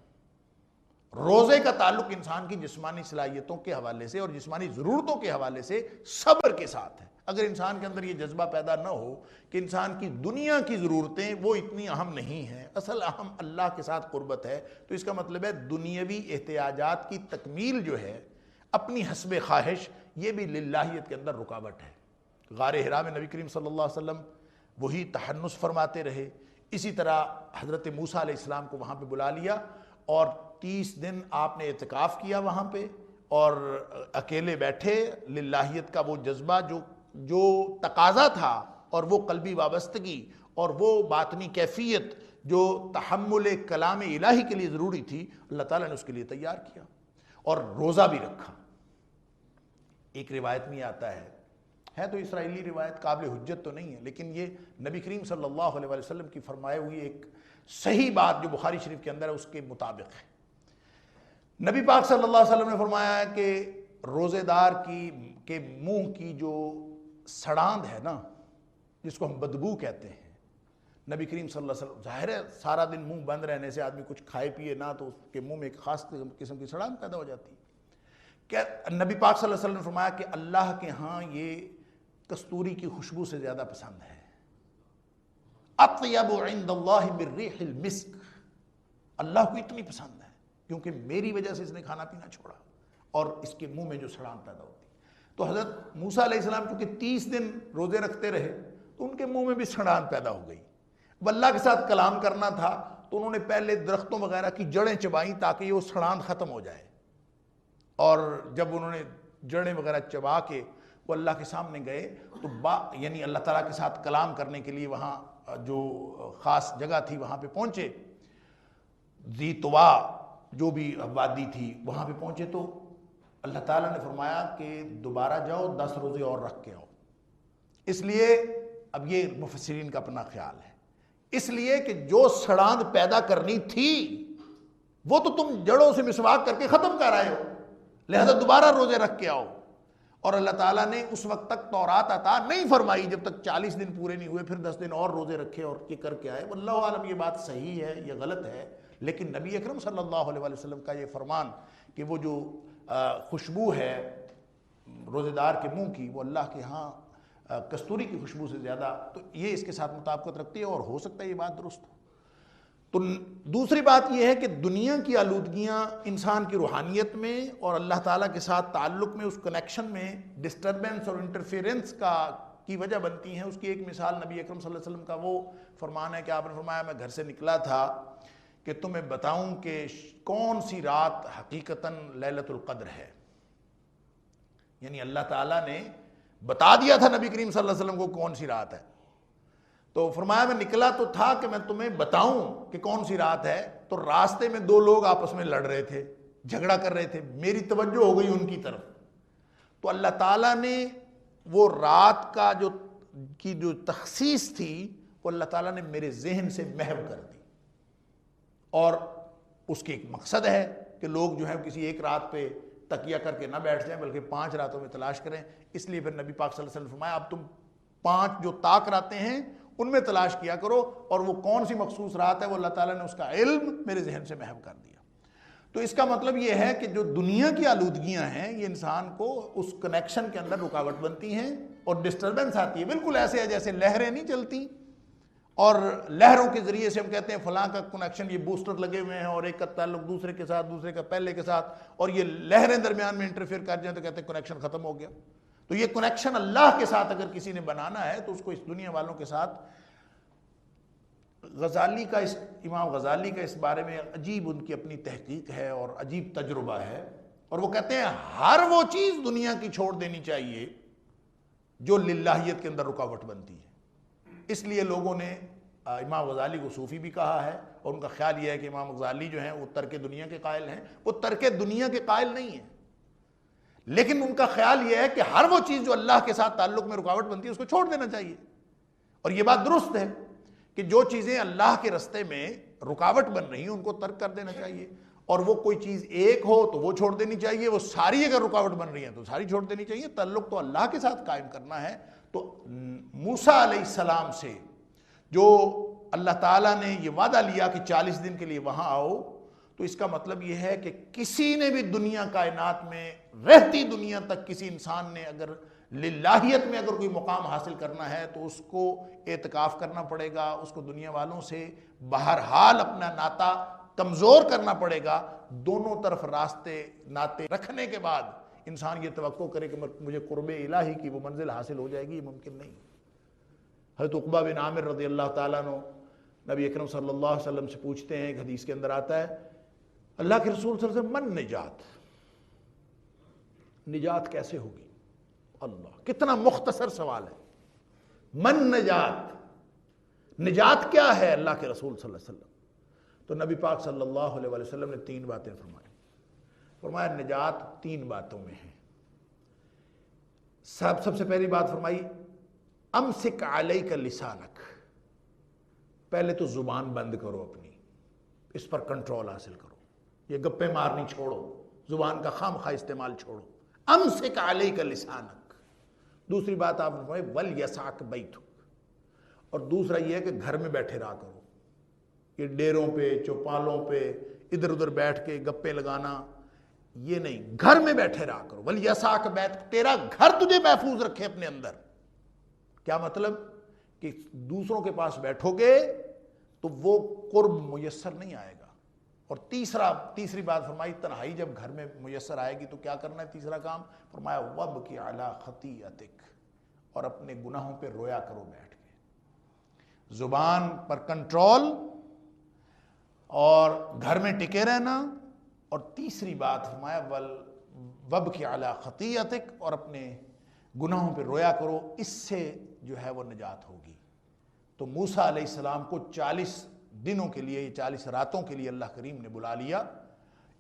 روزے کا تعلق انسان کی جسمانی صلاحیتوں کے حوالے سے اور جسمانی ضرورتوں کے حوالے سے صبر کے ساتھ ہے. اگر انسان کے اندر یہ جذبہ پیدا نہ ہو کہ انسان کی دنیا کی ضرورتیں وہ اتنی اہم نہیں ہیں, اصل اہم اللہ کے ساتھ قربت ہے, تو اس کا مطلب ہے دنیاوی احتیاجات کی تکمیل جو ہے اپنی حسب خواہش, یہ بھی للہیت کے اندر رکاوٹ ہے. غار حرا میں نبی کریم صلی اللہ علیہ وسلم وہی تحنس فرماتے رہے. اسی طرح حضرت موسیٰ علیہ السلام کو وہاں پہ بلا لیا, اور 30 دن آپ نے اعتکاف کیا وہاں پہ, اور اکیلے بیٹھے. للہیت کا وہ جذبہ جو تقاضا تھا, اور وہ قلبی وابستگی, اور وہ باطنی کیفیت جو تحمل کلام الہی کے لیے ضروری تھی, اللہ تعالیٰ نے اس کے لیے تیار کیا. اور روزہ بھی رکھا. ایک روایت میں آتا ہے تو اسرائیلی روایت, قابل حجت تو نہیں ہے, لیکن یہ نبی کریم صلی اللہ علیہ وسلم کی فرمائے ہوئی ایک صحیح بات جو بخاری شریف کے اندر ہے اس کے مطابق ہے. نبی پاک صلی اللہ علیہ وسلم نے فرمایا ہے کہ روزے دار کے منہ کی جو سڑاند ہے نا، جس کو ہم بدبو کہتے ہیں، نبی کریم صلی اللہ علیہ وسلم، ظاہر ہے سارا دن منہ بند رہنے سے آدمی کچھ کھائے پیے نہ تو اس کے منہ میں ایک خاص قسم کی سڑاند پیدا ہو جاتی ہے. کہ نبی پاک صلی اللہ علیہ وسلم نے فرمایا کہ اللہ کے ہاں یہ کستوری کی خوشبو سے زیادہ پسند ہے. اطیب عند اللہ من ریح المسک، اللہ کو اتنی پسند ہے کیونکہ میری وجہ سے اس نے کھانا پینا چھوڑا اور اس کے منہ میں جو سڑان پیدا ہوتی. تو حضرت موسیٰ علیہ السلام چونکہ 30 دن روزے رکھتے رہے تو ان کے منہ میں بھی سڑان پیدا ہو گئی. اب اللہ کے ساتھ کلام کرنا تھا تو انہوں نے پہلے درختوں وغیرہ کی جڑیں چبائیں تاکہ یہ وہ سڑان ختم ہو جائے. اور جب انہوں نے جڑیں وغیرہ چبا کے وہ اللہ کے سامنے گئے تو یعنی اللہ تعالیٰ کے ساتھ کلام کرنے کے لیے وہاں جو خاص جگہ تھی وہاں پہ پہنچے، ذی طوا جو بھی وادی تھی وہاں پہ پہنچے تو اللہ تعالیٰ نے فرمایا کہ دوبارہ جاؤ 10 روزے اور رکھ کے آؤ. اس لیے اب یہ مفسرین کا اپنا خیال ہے، اس لیے کہ جو سڑاند پیدا کرنی تھی وہ تو تم جڑوں سے مسواک کر کے ختم کر آئے ہو، لہذا دوبارہ روزے رکھ کے آؤ. اور اللہ تعالیٰ نے اس وقت تک تورات عطا نہیں فرمائی جب تک 40 دن پورے نہیں ہوئے، پھر 10 دن اور روزے رکھے اور یہ کر کے آئے. واللہ عالم یہ بات صحیح ہے یا غلط ہے، لیکن نبی اکرم صلی اللہ علیہ وسلم کا یہ فرمان کہ وہ جو خوشبو ہے روزے دار کے منہ کی وہ اللہ کے ہاں کستوری کی خوشبو سے زیادہ، تو یہ اس کے ساتھ مطابقت رکھتی ہے اور ہو سکتا ہے یہ بات درست ہو. تو دوسری بات یہ ہے کہ دنیا کی آلودگیاں انسان کی روحانیت میں اور اللہ تعالیٰ کے ساتھ تعلق میں، اس کنیکشن میں ڈسٹربنس اور انٹرفیرنس کی وجہ بنتی ہیں. اس کی ایک مثال نبی اکرم صلی اللہ علیہ وسلم کا وہ فرمان ہے کہ آپ نے فرمایا میں گھر سے نکلا تھا کہ تمہیں بتاؤں کہ کون سی رات حقیقتاً لیلۃ القدر ہے. یعنی اللہ تعالیٰ نے بتا دیا تھا نبی کریم صلی اللہ علیہ وسلم کو کون سی رات ہے. تو فرمایا میں نکلا تو تھا کہ میں تمہیں بتاؤں کہ کون سی رات ہے. تو راستے میں 2 لوگ آپس میں لڑ رہے تھے، جھگڑا کر رہے تھے، میری توجہ ہو گئی ان کی طرف. تو اللہ تعالیٰ نے وہ رات کا جو تخصیص تھی وہ اللہ تعالیٰ نے میرے ذہن سے محو کر دی. اور اس کے ایک مقصد ہے کہ لوگ جو ہے کسی ایک رات پہ تکیہ کر کے نہ بیٹھ جائیں بلکہ 5 راتوں میں تلاش کریں. اس لیے پھر نبی پاک صلی اللہ علیہ وسلم نے فرمایا اب تم 5 جو طاق راتیں ہیں ان میں تلاش کیا کرو، اور وہ کون سی مخصوص رات ہے وہ اللہ تعالیٰ نے اس کا علم میرے ذہن سے محو کر دیا. تو اس کا مطلب یہ ہے کہ جو دنیا کی آلودگیاں ہیں یہ انسان کو اس کنیکشن کے اندر رکاوٹ بنتی ہیں اور ڈسٹربنس آتی ہے. بالکل ایسے ہے جیسے لہریں نہیں چلتی اور لہروں کے ذریعے سے ہم کہتے ہیں فلاں کا کنیکشن، یہ بوسٹر لگے ہوئے ہیں اور ایک کا تعلق دوسرے کے ساتھ، دوسرے کا پہلے کے ساتھ، اور یہ لہریں درمیان میں انٹرفیئر کر جائیں تو کہتے ہیں کنیکشن ختم ہو گیا. تو یہ کنیکشن اللہ کے ساتھ اگر کسی نے بنانا ہے تو اس کو اس دنیا والوں کے ساتھ. امام غزالی کا اس بارے میں عجیب ان کی اپنی تحقیق ہے اور عجیب تجربہ ہے، اور وہ کہتے ہیں ہر وہ چیز دنیا کی چھوڑ دینی چاہیے جو للہیت کے اندر رکاوٹ بنتی ہے. اس لیے لوگوں نے امام غزالی کو صوفی بھی کہا ہے، اور ان کا خیال یہ ہے کہ امام غزالی جو ہیں وہ ترک دنیا کے قائل ہیں. وہ ترک دنیا کے قائل نہیں ہیں، لیکن ان کا خیال یہ ہے کہ ہر وہ چیز جو اللہ کے ساتھ تعلق میں رکاوٹ بنتی ہے اس کو چھوڑ دینا چاہیے. اور یہ بات درست ہے کہ جو چیزیں اللہ کے رستے میں رکاوٹ بن رہی ہیں ان کو ترک کر دینا چاہیے، اور وہ کوئی چیز ایک ہو تو وہ چھوڑ دینی چاہیے، وہ ساری اگر رکاوٹ بن رہی ہیں تو ساری چھوڑ دینی چاہیے. تعلق تو اللہ کے ساتھ قائم کرنا ہے. تو موسیٰ علیہ السلام سے جو اللہ تعالیٰ نے یہ وعدہ لیا کہ 40 دن کے لیے وہاں آؤ، تو اس کا مطلب یہ ہے کہ کسی نے بھی دنیا کائنات میں رہتی دنیا تک کسی انسان نے اگر للہیت میں اگر کوئی مقام حاصل کرنا ہے تو اس کو اعتکاف کرنا پڑے گا، اس کو دنیا والوں سے بہرحال اپنا ناطہ کمزور کرنا پڑے گا. دونوں طرف راستے ناطے رکھنے کے بعد انسان یہ توقع کرے کہ مجھے قرب الہی کی وہ منزل حاصل ہو جائے گی، یہ ممکن نہیں. حضرت عقبہ بن عامر رضی اللہ تعالیٰ عنہ نبی اکرم صلی اللہ علیہ وسلم سے پوچھتے ہیں، ایک حدیث کے اندر آتا ہے اللہ کے رسول صلی اللہ علیہ وسلم من نجات کیسے ہوگی؟ اللہ کتنا مختصر سوال ہے. من نجات کیا ہے اللہ کے رسول صلی اللہ علیہ وسلم؟ تو نبی پاک صلی اللہ علیہ وسلم نے 3 باتیں فرمائی. فرمایا نجات 3 باتوں میں ہے. سب سے پہلی بات فرمائی امسک علیک لسانک، پہلے تو زبان بند کرو اپنی، اس پر کنٹرول حاصل کرو. یہ گپے مارنی چھوڑو، زبان کا خام خواہ استعمال چھوڑو. امسک علیک لسانک، دوسری بات آپ فرمائے ولیسعک بیتک، اور دوسرا یہ ہے کہ گھر میں بیٹھے رہا کرو. یہ ڈیروں پہ چوپالوں پہ ادھر ادھر بیٹھ کے گپے لگانا یہ نہیں، گھر میں بیٹھے رہا کرو. ولیسعک بیتک، تیرا گھر تجھے محفوظ رکھے اپنے اندر. کیا مطلب؟ کہ دوسروں کے پاس بیٹھو گے تو وہ قرب میسر نہیں آئے گا. اور تیسری بات فرمائی تنہائی جب گھر میں میسر آئے گی تو کیا کرنا ہے؟ تیسرا کام فرمایا وابکی علی خطیئتک، اور اپنے گناہوں پہ رویا کرو بیٹھ کے. زبان پر کنٹرول اور گھر میں ٹکے رہنا. اور تیسری بات فرمایا وابکی علی خطیئتک، اور اپنے گناہوں پہ رویا کرو، اس سے جو ہے وہ نجات ہوگی. تو موسیٰ علیہ السلام کو 40 دنوں کے لیے، 40 راتوں کے لیے اللہ کریم نے بلا لیا.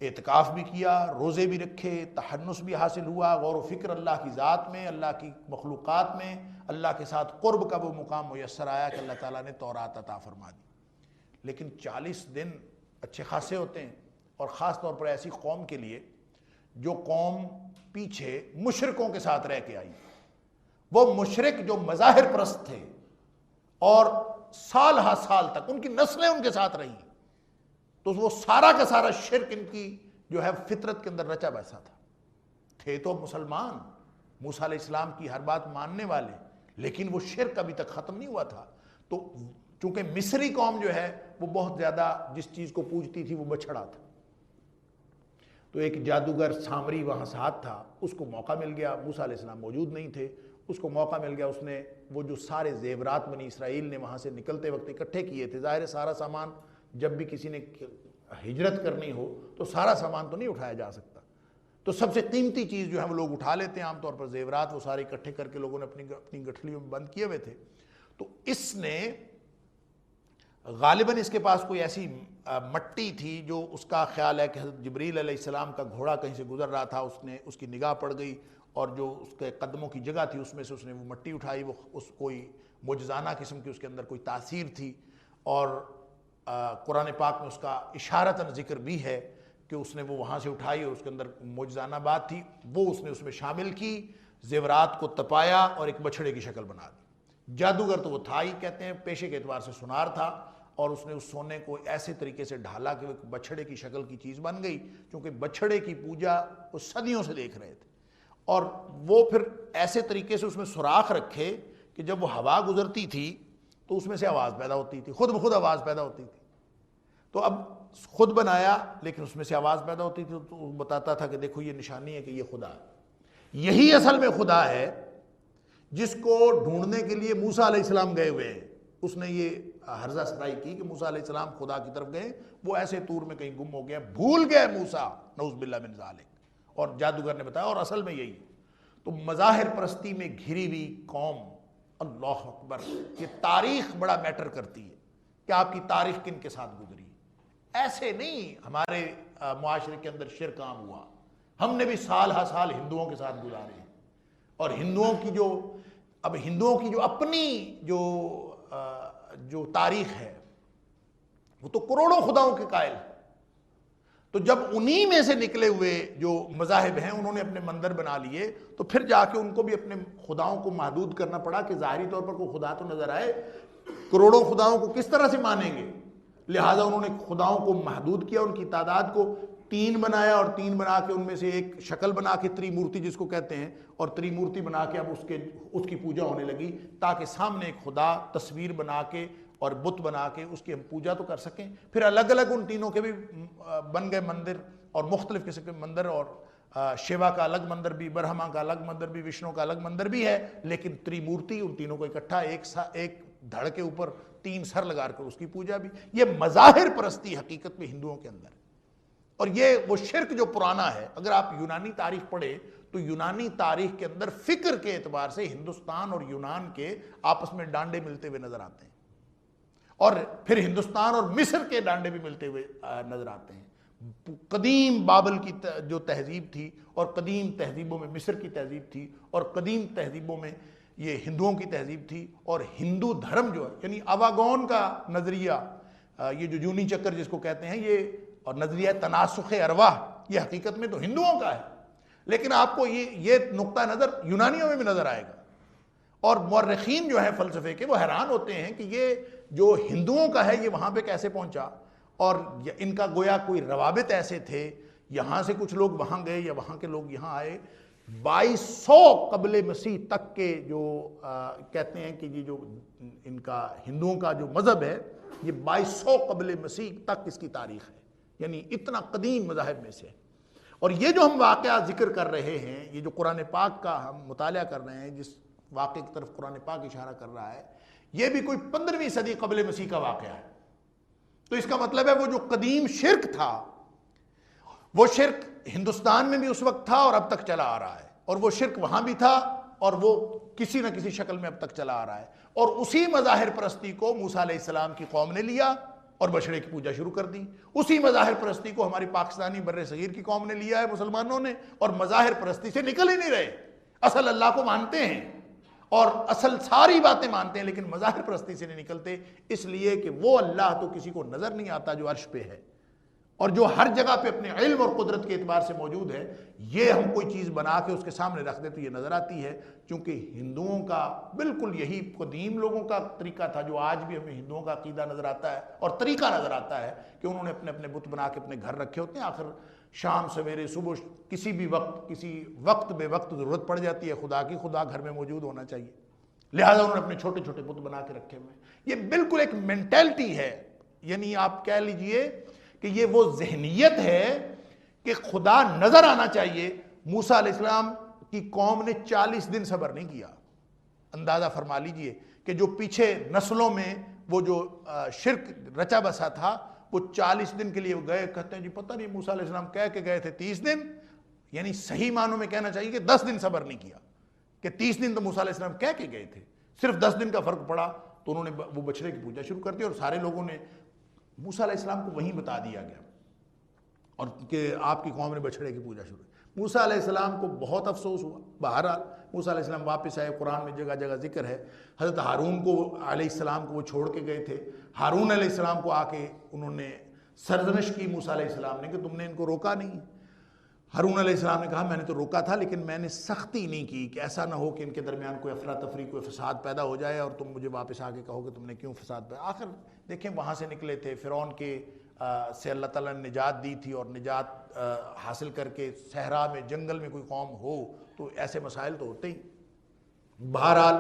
اعتکاف بھی کیا، روزے بھی رکھے، تحنس بھی حاصل ہوا، غور و فکر اللہ کی ذات میں، اللہ کی مخلوقات میں، اللہ کے ساتھ قرب کا وہ مقام میسر آیا کہ اللہ تعالیٰ نے تورات عطا فرما دی. لیکن 40 دن اچھے خاصے ہوتے ہیں، اور خاص طور پر ایسی قوم کے لیے جو قوم پیچھے مشرکوں کے ساتھ رہ کے آئی. وہ مشرک جو مظاہر پرست تھے اور سال ہا سال تک ان کی نسلیں ان کے ساتھ رہی، تو وہ سارا کا سارا شرک ان کی جو ہے فطرت کے اندر رچا بسا تھا. تھے تو مسلمان، موسیٰ علیہ السلام کی ہر بات ماننے والے، لیکن وہ شرک ابھی تک ختم نہیں ہوا تھا. تو چونکہ مصری قوم جو ہے وہ بہت زیادہ جس چیز کو پوجتی تھی وہ بچھڑا تھا، تو ایک جادوگر سامری وہاں ساتھ تھا، اس کو موقع مل گیا. موسیٰ علیہ السلام موجود نہیں تھے، اس کو موقع مل گیا. اس نے وہ جو سارے زیورات بنی اسرائیل نے وہاں سے نکلتے وقت اکٹھے کیے تھے، ظاہر ہے سارا سامان جب بھی کسی نے ہجرت کرنی ہو تو سارا سامان تو نہیں اٹھایا جا سکتا، تو سب سے قیمتی چیز جو ہے وہ لوگ اٹھا لیتے ہیں. عام طور پر زیورات وہ سارے اکٹھے کر کے لوگوں نے اپنی گٹھلیوں میں بند کیے ہوئے تھے. تو اس نے غالباً اس کے پاس کوئی ایسی مٹی تھی جو اس کا خیال ہے کہ حضرت جبریل علیہ السلام کا گھوڑا کہیں سے گزر رہا تھا، اس کی نگاہ پڑ گئی اور جو اس کے قدموں کی جگہ تھی اس میں سے اس نے وہ مٹی اٹھائی. وہ اس کوئی معجزانہ قسم کی اس کے اندر کوئی تاثیر تھی، اور قرآن پاک میں اس کا اشارتاً ذکر بھی ہے کہ اس نے وہ وہاں سے اٹھائی اور اس کے اندر معجزانہ بات تھی، وہ اس نے اس میں شامل کی، زیورات کو تپایا اور ایک بچھڑے کی شکل بنا دی. جادوگر تو وہ تھا ہی، کہتے ہیں پیشے کے اعتبار سے سنار تھا، اور اس نے اس سونے کو ایسے طریقے سے ڈھالا کہ وہ ایک بچھڑے کی شکل کی چیز بن گئی. کیونکہ بچھڑے کی پوجا وہ صدیوں سے دیکھ رہے تھے، اور وہ پھر ایسے طریقے سے اس میں سوراخ رکھے کہ جب وہ ہوا گزرتی تھی تو اس میں سے آواز پیدا ہوتی تھی، خود بخود آواز پیدا ہوتی تھی. تو اب خود بنایا لیکن اس میں سے آواز پیدا ہوتی تھی، تو وہ بتاتا تھا کہ دیکھو یہ نشانی ہے کہ یہ خدا ہے. یہی اصل میں خدا ہے جس کو ڈھونڈنے کے لیے موسیٰ علیہ السلام گئے ہوئے ہیں. اس نے یہ ہرزہ سرائی کی کہ موسیٰ علیہ السلام خدا کی طرف گئے، وہ ایسے طور میں کہیں گم ہو گئے، بھول گئے موسیٰ، نعوذ باللہ من ذالک. اور جادوگر نے بتایا، اور اصل میں یہی. تو مظاہر پرستی میں گھری ہوئی قوم، اللہ اکبر، یہ تاریخ بڑا میٹر کرتی ہے کہ آپ کی تاریخ کن کے ساتھ گزری. ایسے نہیں ہمارے معاشرے کے اندر شرک عام ہوا، ہم نے بھی سال ہا سال ہندوؤں کے ساتھ گزارے ہیں. اور ہندوؤں کی جو اپنی جو تاریخ ہے وہ تو کروڑوں خداؤں کے قائل ہے. تو جب انہی میں سے نکلے ہوئے جو مذاہب ہیں انہوں نے اپنے مندر بنا لیے، تو پھر جا کے ان کو بھی اپنے خداؤں کو محدود کرنا پڑا کہ ظاہری طور پر کوئی خدا تو نظر آئے، کروڑوں خداؤں کو کس طرح سے مانیں گے. لہٰذا انہوں نے خداؤں کو محدود کیا، ان کی تعداد کو 3 بنایا، اور 3 بنا کے ان میں سے ایک شکل بنا کے تریمورتی جس کو کہتے ہیں، اور تریمورتی بنا کے اب اس کی پوجا ہونے لگی، تاکہ سامنے ایک خدا تصویر بنا کے اور بت بنا کے اس کی ہم پوجا تو کر سکیں. پھر الگ الگ ان تینوں کے بھی بن گئے مندر، اور مختلف قسم کے مندر، اور شیوا کا الگ مندر بھی، برہما کا الگ مندر بھی، وشنو کا الگ مندر بھی ہے، لیکن تریمورتی ان تینوں کو اکٹھا ایک دھڑ کے اوپر 3 سر لگا کر اس کی پوجا بھی. یہ مظاہر پرستی حقیقت میں ہندوؤں کے اندر. اور یہ وہ شرک جو پرانا ہے. اگر آپ یونانی تاریخ پڑھیں تو یونانی تاریخ کے اندر فکر کے اعتبار سے ہندوستان اور یونان کے آپس میں ڈانڈے ملتے ہوئے نظر آتے ہیں، اور پھر ہندوستان اور مصر کے ڈانڈے بھی ملتے ہوئے نظر آتے ہیں. قدیم بابل کی جو تہذیب تھی، اور قدیم تہذیبوں میں مصر کی تہذیب تھی، اور قدیم تہذیبوں میں یہ ہندوؤں کی تہذیب تھی. اور ہندو دھرم جو ہے، یعنی آواگون کا نظریہ، یہ جو جونی چکر جس کو کہتے ہیں، یہ اور نظریہ تناسخ ارواح، یہ حقیقت میں تو ہندوؤں کا ہے. لیکن آپ کو یہ نقطہ نظر یونانیوں میں بھی نظر آئے گا، اور مورخین جو ہیں فلسفے کے وہ حیران ہوتے ہیں کہ یہ جو ہندوؤں کا ہے یہ وہاں پہ کیسے پہنچا، اور ان کا گویا کوئی روابط ایسے تھے، یہاں سے کچھ لوگ وہاں گئے یا وہاں کے لوگ یہاں آئے۔ 2200 قبل مسیح تک کے جو کہتے ہیں کہ یہ جو ان کا ہندوؤں کا جو مذہب ہے یہ 2200 قبل مسیح تک اس کی تاریخ ہے، یعنی اتنا قدیم مذاہب میں سے۔ اور یہ جو ہم واقعہ ذکر کر رہے ہیں، یہ جو قرآن پاک کا ہم مطالعہ کر رہے ہیں، جس واقعے کی طرف قرآن پاک اشارہ کر رہا ہے، یہ بھی کوئی 15ویں صدی قبل مسیح کا واقعہ ہے۔ تو اس کا مطلب ہے وہ جو قدیم شرک تھا، وہ شرک ہندوستان میں بھی اس وقت تھا اور اب تک چلا آ رہا ہے، اور وہ شرک وہاں بھی تھا اور وہ کسی نہ کسی شکل میں اب تک چلا آ رہا ہے، اور اسی مظاہر پرستی کو موسیٰ علیہ السلام کی قوم نے لیا اور بچڑے کی پوجا شروع کر دی۔ اسی مظاہر پرستی کو ہماری پاکستانی بر صغیر کی قوم نے لیا ہے، مسلمانوں نے، اور مظاہر پرستی سے نکل ہی نہیں رہے۔ اصل اللہ کو مانتے ہیں اور اصل ساری باتیں مانتے ہیں، لیکن مظاہر پرستی سے نہیں نکلتے، اس لیے کہ وہ اللہ تو کسی کو نظر نہیں آتا جو عرش پہ ہے اور جو ہر جگہ پہ اپنے علم اور قدرت کے اعتبار سے موجود ہے۔ یہ ہم کوئی چیز بنا کے اس کے سامنے رکھ دیں تو یہ نظر آتی ہے، چونکہ ہندوؤں کا بالکل یہی قدیم لوگوں کا طریقہ تھا جو آج بھی ہمیں ہندوؤں کا عقیدہ نظر آتا ہے اور طریقہ نظر آتا ہے کہ انہوں نے اپنے اپنے بت بنا کے اپنے گھر رکھے ہوتے ہیں۔ آخر شام سویرے صبح کسی بھی وقت کسی وقت بے وقت ضرورت پڑ جاتی ہے خدا کی، خدا گھر میں موجود ہونا چاہیے، لہٰذا انہوں نے اپنے چھوٹے چھوٹے بت بنا کے رکھے ہوئے ہیں۔ یہ بالکل ایک مینٹلٹی ہے، یعنی آپ کہہ لیجئے کہ یہ وہ ذہنیت ہے کہ خدا نظر آنا چاہیے۔ موسیٰ علیہ السلام کی قوم نے 40 دن صبر نہیں کیا۔ اندازہ فرما لیجئے کہ جو پیچھے نسلوں میں وہ جو شرک رچا بسا تھا، وہ 40 دن کے لیے گئے، کہتے ہیں جی پتہ نہیں موسیٰ علیہ السلام کہہ کے گئے تھے 30 دن، یعنی صحیح معنوں میں کہنا چاہیے کہ 10 دن صبر نہیں کیا، کہ 30 دن تو موسیٰ علیہ السلام کہہ کے گئے تھے، صرف 10 دن کا فرق پڑا تو انہوں نے وہ بچڑے کی پوجا شروع کر دی، اور سارے لوگوں نے موسیٰ علیہ السلام کو وہیں بتا دیا گیا اور کہ آپ کی قوم نے بچڑے کی پوجا شروع کی۔ موسیٰ علیہ السلام کو بہت افسوس ہوا۔ بہرحال موسیٰ علیہ السلام واپس آئے، قرآن میں جگہ جگہ ذکر ہے۔ حضرت ہارون کو علیہ السلام کو وہ چھوڑ کے گئے تھے، ہارون علیہ السلام کو آ کے انہوں نے سرزنش کی موسیٰ علیہ السلام نے کہ تم نے ان کو روکا نہیں۔ ہارون علیہ السلام نے کہا میں نے تو روکا تھا لیکن میں نے سختی نہیں کی کہ ایسا نہ ہو کہ ان کے درمیان کوئی افراتفری کوئی فساد پیدا ہو جائے اور تم مجھے واپس آ کے کہو کہ تم نے کیوں فساد پیدا۔ آخر دیکھیں وہاں سے نکلے تھے، فرعون کے سے اللہ تعالیٰ نے نجات دی تھی، اور نجات حاصل کر کے صحرا میں جنگل میں کوئی قوم ہو تو ایسے مسائل تو ہوتے ہی۔ بہرحال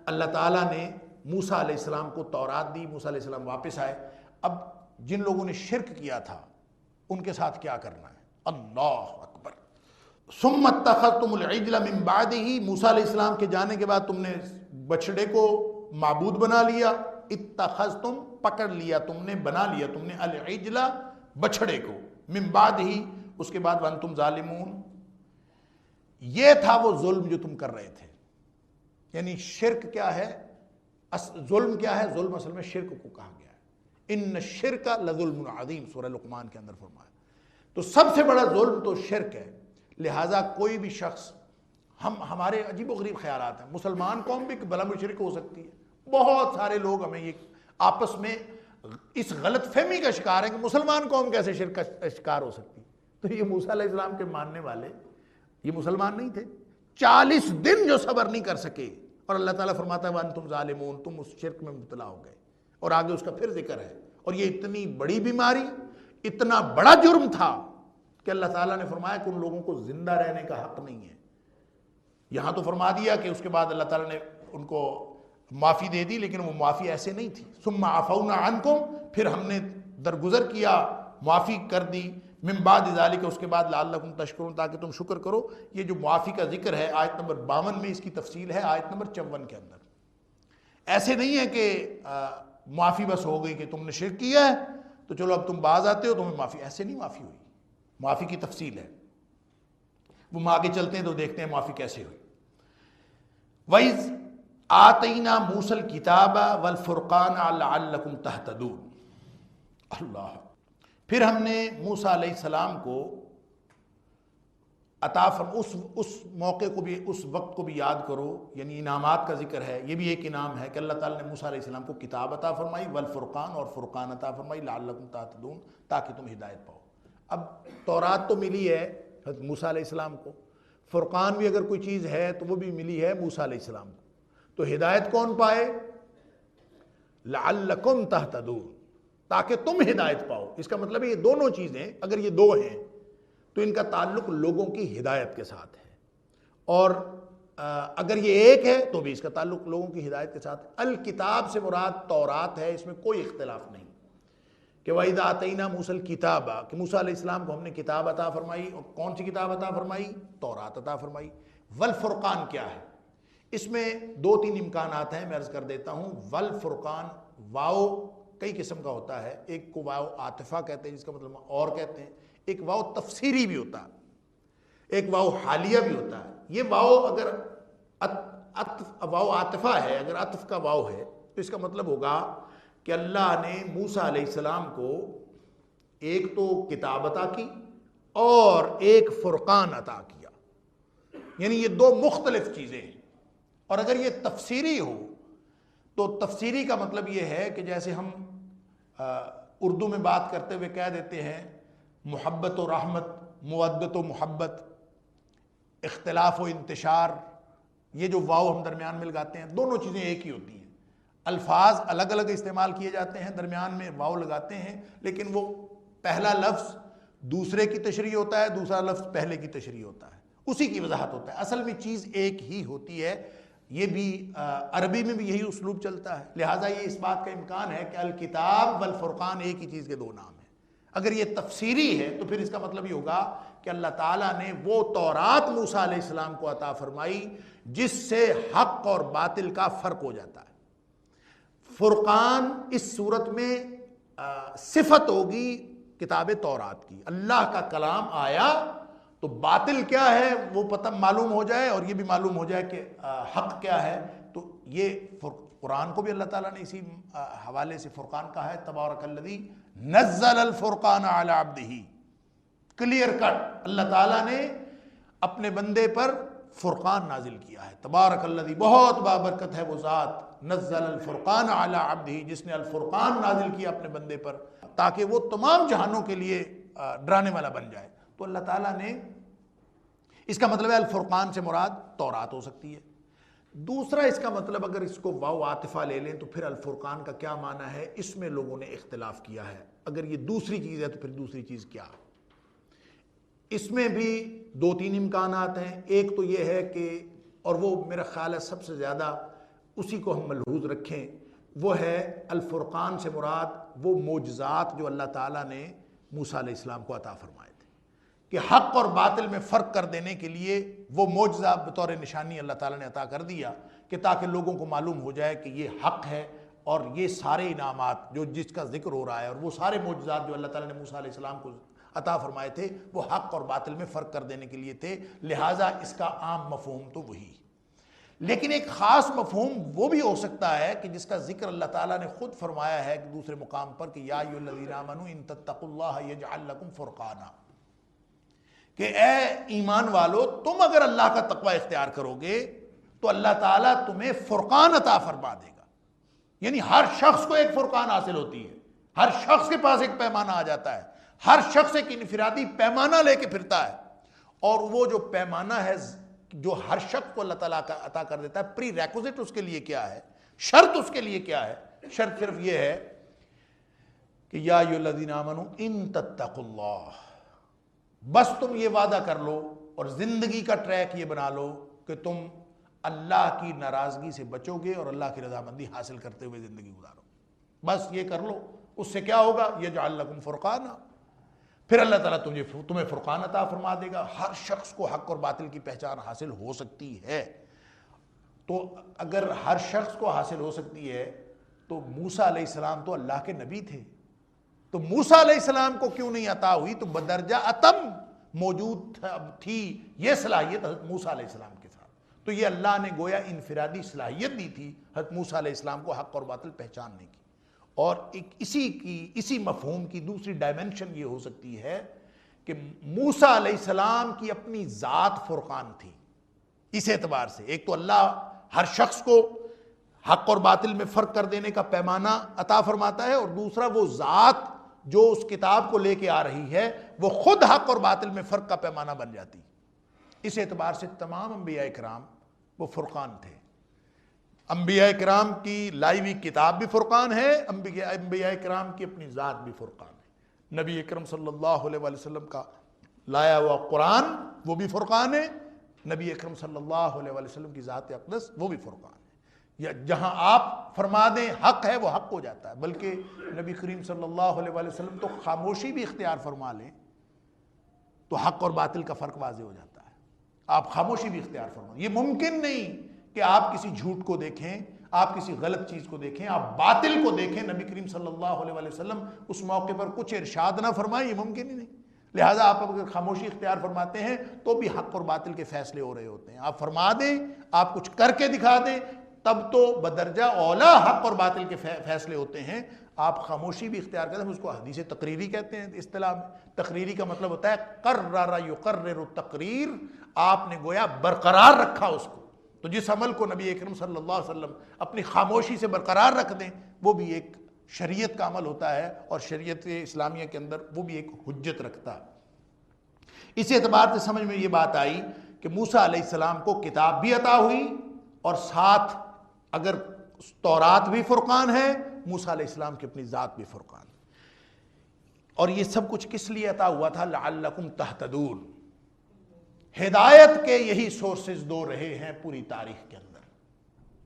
اللہ تعالیٰ نے موسیٰ علیہ السلام کو تورات دی، موسیٰ علیہ السلام واپس آئے۔ اب جن لوگوں نے شرک کیا تھا ان کے ساتھ کیا کرنا ہے؟ اللہ اکبر۔ ثم اتخذتم العجل من بعدہ، موسیٰ علیہ السلام کے جانے کے بعد تم نے بچڑے کو معبود بنا لیا۔ اتخذتم پکڑ لیا تم نے، بنا لیا تم نے، العجل بچڑے کو، من بعدہ اس کے بعد وانتم ظالمون، یہ تھا وہ ظلم جو تم کر رہے تھے۔ یعنی شرک کیا ہے، ظلم کیا ہے؟ ظلم اصل میں شرک کو کہا گیا ہے، ان الشرک لظلم عظیم، سورہ لقمان کے اندر فرمایا۔ تو سب سے بڑا ظلم تو شرک ہے، لہٰذا کوئی بھی شخص، ہمارے عجیب و غریب خیالات ہیں، مسلمان قوم بھی بلا مشرک ہو سکتی ہے۔ بہت سارے لوگ ہمیں یہ آپس میں اس غلط فہمی کا شکار ہیں کہ مسلمان قوم کیسے شرک کا شکار ہو سکتی ہے۔ تو یہ موسیٰ علیہ السلام کے ماننے والے یہ مسلمان نہیں تھے، 40 دن جو صبر نہیں کر سکے، اور اللہ تعالیٰ فرماتا ہے وَأَنْتُمْ ظَالِمُونَ، تم اس شرک میں مبتلا ہو گئے، اور آگے اس کا پھر ذکر ہے۔ اور یہ اتنی بڑی بیماری، اتنا بڑا جرم تھا کہ اللہ تعالیٰ نے فرمایا کہ ان لوگوں کو زندہ رہنے کا حق نہیں ہے۔ یہاں تو فرما دیا کہ اس کے بعد اللہ تعالیٰ نے ان کو معافی دے دی، لیکن وہ معافی ایسے نہیں تھی۔ ثم عفونا عنکم، پھر ہم نے درگزر کیا، معافی کر دی، من بعد ذالک، اس کے بعد لعلکم تشکرون، تاکہ تم شکر کرو۔ یہ جو معافی کا ذکر ہے آیت نمبر 52 میں، اس کی تفصیل ہے آیت نمبر 54 کے اندر۔ ایسے نہیں ہے کہ معافی بس ہو گئی کہ تم نے شرک کیا ہے تو چلو اب تم باز آتے ہو تمہیں معافی، ایسے نہیں معافی ہوئی، معافی کی تفصیل ہے، وہ آگے چلتے ہیں تو دیکھتے ہیں معافی کیسے ہوئی۔ وَإِذْ آتَيْنَا مُوسَى الْكِتَابَ وَالْفُرْقَانَ لَعَلَّكُمْ تَهْتَدُونَ۔ اللہ، پھر ہم نے موسیٰ علیہ السلام کو عطا اس موقع کو بھی، اس وقت کو بھی یاد کرو، یعنی انعامات کا ذکر ہے۔ یہ بھی ایک انعام ہے کہ اللہ تعالیٰ نے موسیٰ علیہ السلام کو کتاب عطا فرمائی، والفرقان، اور فرقان عطا فرمائی، لعلکم تہتدون، تاکہ تم ہدایت پاؤ۔ اب تورات تو ملی ہے حضرت موسیٰ علیہ السلام کو، فرقان بھی اگر کوئی چیز ہے تو وہ بھی ملی ہے موسیٰ علیہ السلام کو. تو ہدایت کون پائے؟ لعلکم تہتدون، تاکہ تم ہدایت پاؤ. اس کا مطلب ہے یہ دونوں چیزیں اگر یہ دو ہیں تو ان کا تعلق لوگوں کی ہدایت کے ساتھ ہے، اور اگر یہ ایک ہے تو بھی اس کا تعلق لوگوں کی ہدایت کے ساتھ. الکتاب سے مراد تورات ہے، اس میں کوئی اختلاف نہیں کہ وَإِذَا آتَيْنَا مُوسَى الْكِتَابَ، کہ موسیٰ علیہ السلام کو ہم نے کتاب عطا فرمائی. اور کون سی کتاب عطا فرمائی؟ تورات عطا فرمائی. والفرقان کیا ہے؟ اس میں دو تین امکانات ہیں، میں عرض کر دیتا ہوں. والفرقان واو کئی قسم کا ہوتا ہے. ایک کو واو عاطفہ کہتے ہیں جس کا مطلب اور کہتے ہیں، ایک واو تفسیری بھی ہوتا ہے، ایک واو حالیہ بھی ہوتا ہے. یہ واو اگر واو عاطفہ ہے، اگر عطف کا واو ہے تو اس کا مطلب ہوگا کہ اللہ نے موسیٰ علیہ السلام کو ایک تو کتاب عطا کی اور ایک فرقان عطا کیا، یعنی یہ دو مختلف چیزیں ہیں. اور اگر یہ تفسیری ہو تو تفسیری کا مطلب یہ ہے کہ جیسے ہم اردو میں بات کرتے ہوئے کہہ دیتے ہیں محبت و رحمت، مودت و محبت، اختلاف و انتشار، یہ جو واو ہم درمیان میں لگاتے ہیں دونوں چیزیں ایک ہی ہوتی ہیں. الفاظ الگ الگ استعمال کیے جاتے ہیں، درمیان میں واو لگاتے ہیں، لیکن وہ پہلا لفظ دوسرے کی تشریح ہوتا ہے، دوسرا لفظ پہلے کی تشریح ہوتا ہے، اسی کی وضاحت ہوتا ہے. اصل میں چیز ایک ہی ہوتی ہے. یہ بھی عربی میں بھی یہی اسلوب چلتا ہے. لہٰذا یہ اس بات کا امکان ہے کہ الکتاب والفرقان ایک ہی چیز کے دو نام ہیں. اگر یہ تفسیری ہے تو پھر اس کا مطلب یہ ہوگا کہ اللہ تعالیٰ نے وہ تورات موسیٰ علیہ السلام کو عطا فرمائی جس سے حق اور باطل کا فرق ہو جاتا ہے. فرقان اس صورت میں صفت ہوگی کتاب تورات کی. اللہ کا کلام آیا تو باطل کیا ہے وہ پتہ معلوم ہو جائے اور یہ بھی معلوم ہو جائے کہ حق کیا ہے. تو یہ قرآن کو بھی اللہ تعالیٰ نے اسی حوالے سے فرقان کہا ہے. تبارک الذی نزل الفرقان علی عبدہ، کلیئر کٹ اللہ تعالیٰ نے اپنے بندے پر فرقان نازل کیا ہے. تبارک الذی، بہت بابرکت ہے وہ ذات، نزل الفرقان علی عبدہ، جس نے الفرقان نازل کیا اپنے بندے پر تاکہ وہ تمام جہانوں کے لیے ڈرانے والا بن جائے. تو اللہ تعالیٰ نے، اس کا مطلب ہے الفرقان سے مراد تورات ہو سکتی ہے. دوسرا اس کا مطلب اگر اس کو واو عاطفہ لے لیں تو پھر الفرقان کا کیا معنی ہے، اس میں لوگوں نے اختلاف کیا ہے. اگر یہ دوسری چیز ہے تو پھر دوسری چیز کیا؟ اس میں بھی دو تین امکانات ہیں. ایک تو یہ ہے کہ، اور وہ میرا خیال ہے سب سے زیادہ اسی کو ہم ملحوظ رکھیں، وہ ہے الفرقان سے مراد وہ معجزات جو اللہ تعالیٰ نے موسیٰ علیہ السلام کو عطا فرمائے تھے، کہ حق اور باطل میں فرق کر دینے کے لیے وہ معجزہ بطور نشانی اللہ تعالیٰ نے عطا کر دیا کہ تاکہ لوگوں کو معلوم ہو جائے کہ یہ حق ہے. اور یہ سارے انعامات جو جس کا ذکر ہو رہا ہے اور وہ سارے معجزات جو اللہ تعالیٰ نے موسیٰ علیہ السلام کو عطا فرمائے تھے وہ حق اور باطل میں فرق کر دینے کے لیے تھے. لہٰذا اس کا عام مفہوم تو وہی. لیکن ایک خاص مفہوم وہ بھی ہو سکتا ہے کہ جس کا ذکر اللہ تعالیٰ نے خود فرمایا ہے دوسرے مقام پر کہ یا ایھا الذین آمنوا ان تتقوا اللہ یجعل لکم فرقانا، کہ اے ایمان والو تم اگر اللہ کا تقوی اختیار کرو گے تو اللہ تعالیٰ تمہیں فرقان عطا فرما دے گا. یعنی ہر شخص کو ایک فرقان حاصل ہوتی ہے، ہر شخص کے پاس ایک پیمانہ آ جاتا ہے، ہر شخص ایک انفرادی پیمانہ لے کے پھرتا ہے. اور وہ جو پیمانہ ہے جو ہر شخص کو اللہ تعالیٰ کا عطا کر دیتا ہے، پری ریکوزٹ اس کے لیے کیا ہے، شرط اس کے لیے کیا ہے؟ شرط صرف یہ ہے کہ یا ایھا الذین آمنوا ان تتقوا اللہ. بس تم یہ وعدہ کر لو اور زندگی کا ٹریک یہ بنا لو کہ تم اللہ کی ناراضگی سے بچو گے اور اللہ کی رضامندی حاصل کرتے ہوئے زندگی گزارو. بس یہ کر لو. اس سے کیا ہوگا؟ یجعل لکم فرقانا، پھر اللہ تعالیٰ تمہیں فرقان عطا فرما دے گا. ہر شخص کو حق اور باطل کی پہچان حاصل ہو سکتی ہے. تو اگر ہر شخص کو حاصل ہو سکتی ہے تو موسیٰ علیہ السلام تو اللہ کے نبی تھے، تو موسیٰ علیہ السلام کو کیوں نہیں عطا ہوئی؟ تو بدرجہ اتم موجود تھی یہ صلاحیت حضرت موسیٰ علیہ السلام کے ساتھ. تو یہ اللہ نے گویا انفرادی صلاحیت دی تھی حضرت موسیٰ علیہ السلام کو حق اور باطل پہچاننے کی. اور اسی مفہوم کی دوسری ڈائمنشن یہ ہو سکتی ہے کہ موسیٰ علیہ السلام کی اپنی ذات فرقان تھی. اس اعتبار سے ایک تو اللہ ہر شخص کو حق اور باطل میں فرق کر دینے کا پیمانہ عطا فرماتا ہے، اور دوسرا وہ ذات جو اس کتاب کو لے کے آ رہی ہے وہ خود حق اور باطل میں فرق کا پیمانہ بن جاتی. اس اعتبار سے تمام انبیاء کرام وہ فرقان تھے. انبیاء کرام کی لائی ہوئی کتاب بھی فرقان ہے، انبیاء کرام کی اپنی ذات بھی فرقان ہے. نبی اکرم صلی اللہ علیہ وآلہ وسلم کا لایا ہوا قرآن وہ بھی فرقان ہے، نبی اکرم صلی اللہ علیہ وآلہ وسلم کی ذات اقدس وہ بھی فرقان ہے. یا جہاں آپ فرما دیں حق ہے وہ حق ہو جاتا ہے، بلکہ نبی کریم صلی اللہ علیہ وآلہ وسلم تو خاموشی بھی اختیار فرما لیں تو حق اور باطل کا فرق واضح ہو جاتا ہے. آپ خاموشی بھی اختیار فرما، یہ ممکن نہیں کہ آپ کسی جھوٹ کو دیکھیں، آپ کسی غلط چیز کو دیکھیں، آپ باطل کو دیکھیں، نبی کریم صلی اللہ علیہ وآلہ وسلم اس موقع پر کچھ ارشاد نہ فرمائیں، یہ ممکن ہی نہیں. لہٰذا آپ اگر خاموشی اختیار فرماتے ہیں تو بھی حق اور باطل کے فیصلے ہو رہے ہوتے ہیں. آپ فرما دیں، آپ کچھ کر کے دکھا دیں، تب تو بدرجہ اولا حق اور باطل کے فیصلے ہوتے ہیں. آپ خاموشی بھی اختیار کرتے ہیں، اس کو حدیث تقریری کہتے ہیں اصطلاح میں. تقریری کا مطلب ہوتا ہے قرر یقرر تقریر، آپ نے گویا برقرار رکھا اس کو. تو جس عمل کو نبی اکرم صلی اللہ علیہ وسلم اپنی خاموشی سے برقرار رکھ دیں وہ بھی ایک شریعت کا عمل ہوتا ہے، اور شریعت اسلامیہ کے اندر وہ بھی ایک حجت رکھتا ہے. اس اعتبار سے سمجھ میں یہ بات آئی کہ موسیٰ علیہ السلام کو کتاب بھی عطا ہوئی، اور ساتھ اگر تورات بھی فرقان ہے، موسیٰ علیہ السلام کی اپنی ذات بھی فرقان. اور یہ سب کچھ کس لیے عطا ہوا تھا؟ لعلکم تہتدون. ہدایت کے یہی سورسز دو رہے ہیں پوری تاریخ کے اندر.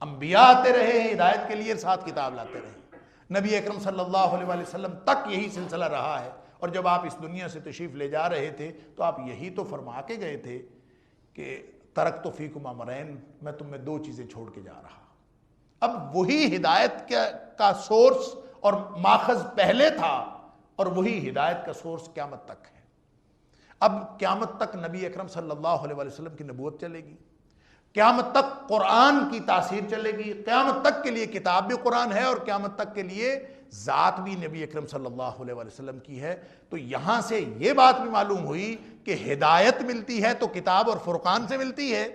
انبیاء آتے رہے ہیں ہدایت کے لیے، ساتھ کتاب لاتے رہے. نبی اکرم صلی اللہ علیہ وآلہ وسلم تک یہی سلسلہ رہا ہے. اور جب آپ اس دنیا سے تشریف لے جا رہے تھے تو آپ یہی تو فرما کے گئے تھے کہ ترکت فیکم امرین، میں تم میں دو چیزیں چھوڑ کے جا رہا. اب وہی ہدایت کا سورس اور ماخذ پہلے تھا، اور وہی ہدایت کا سورس قیامت تک ہے. اب قیامت تک نبی اکرم صلی اللہ علیہ وآلہ وسلم کی نبوت چلے گی، قیامت تک قرآن کی تاثیر چلے گی، قیامت تک کے لیے کتاب بھی قرآن ہے، اور قیامت تک کے لیے ذات بھی نبی اکرم صلی اللہ علیہ وآلہ وسلم کی ہے. تو یہاں سے یہ بات بھی معلوم ہوئی کہ ہدایت ملتی ہے تو کتاب اور فرقان سے ملتی ہے.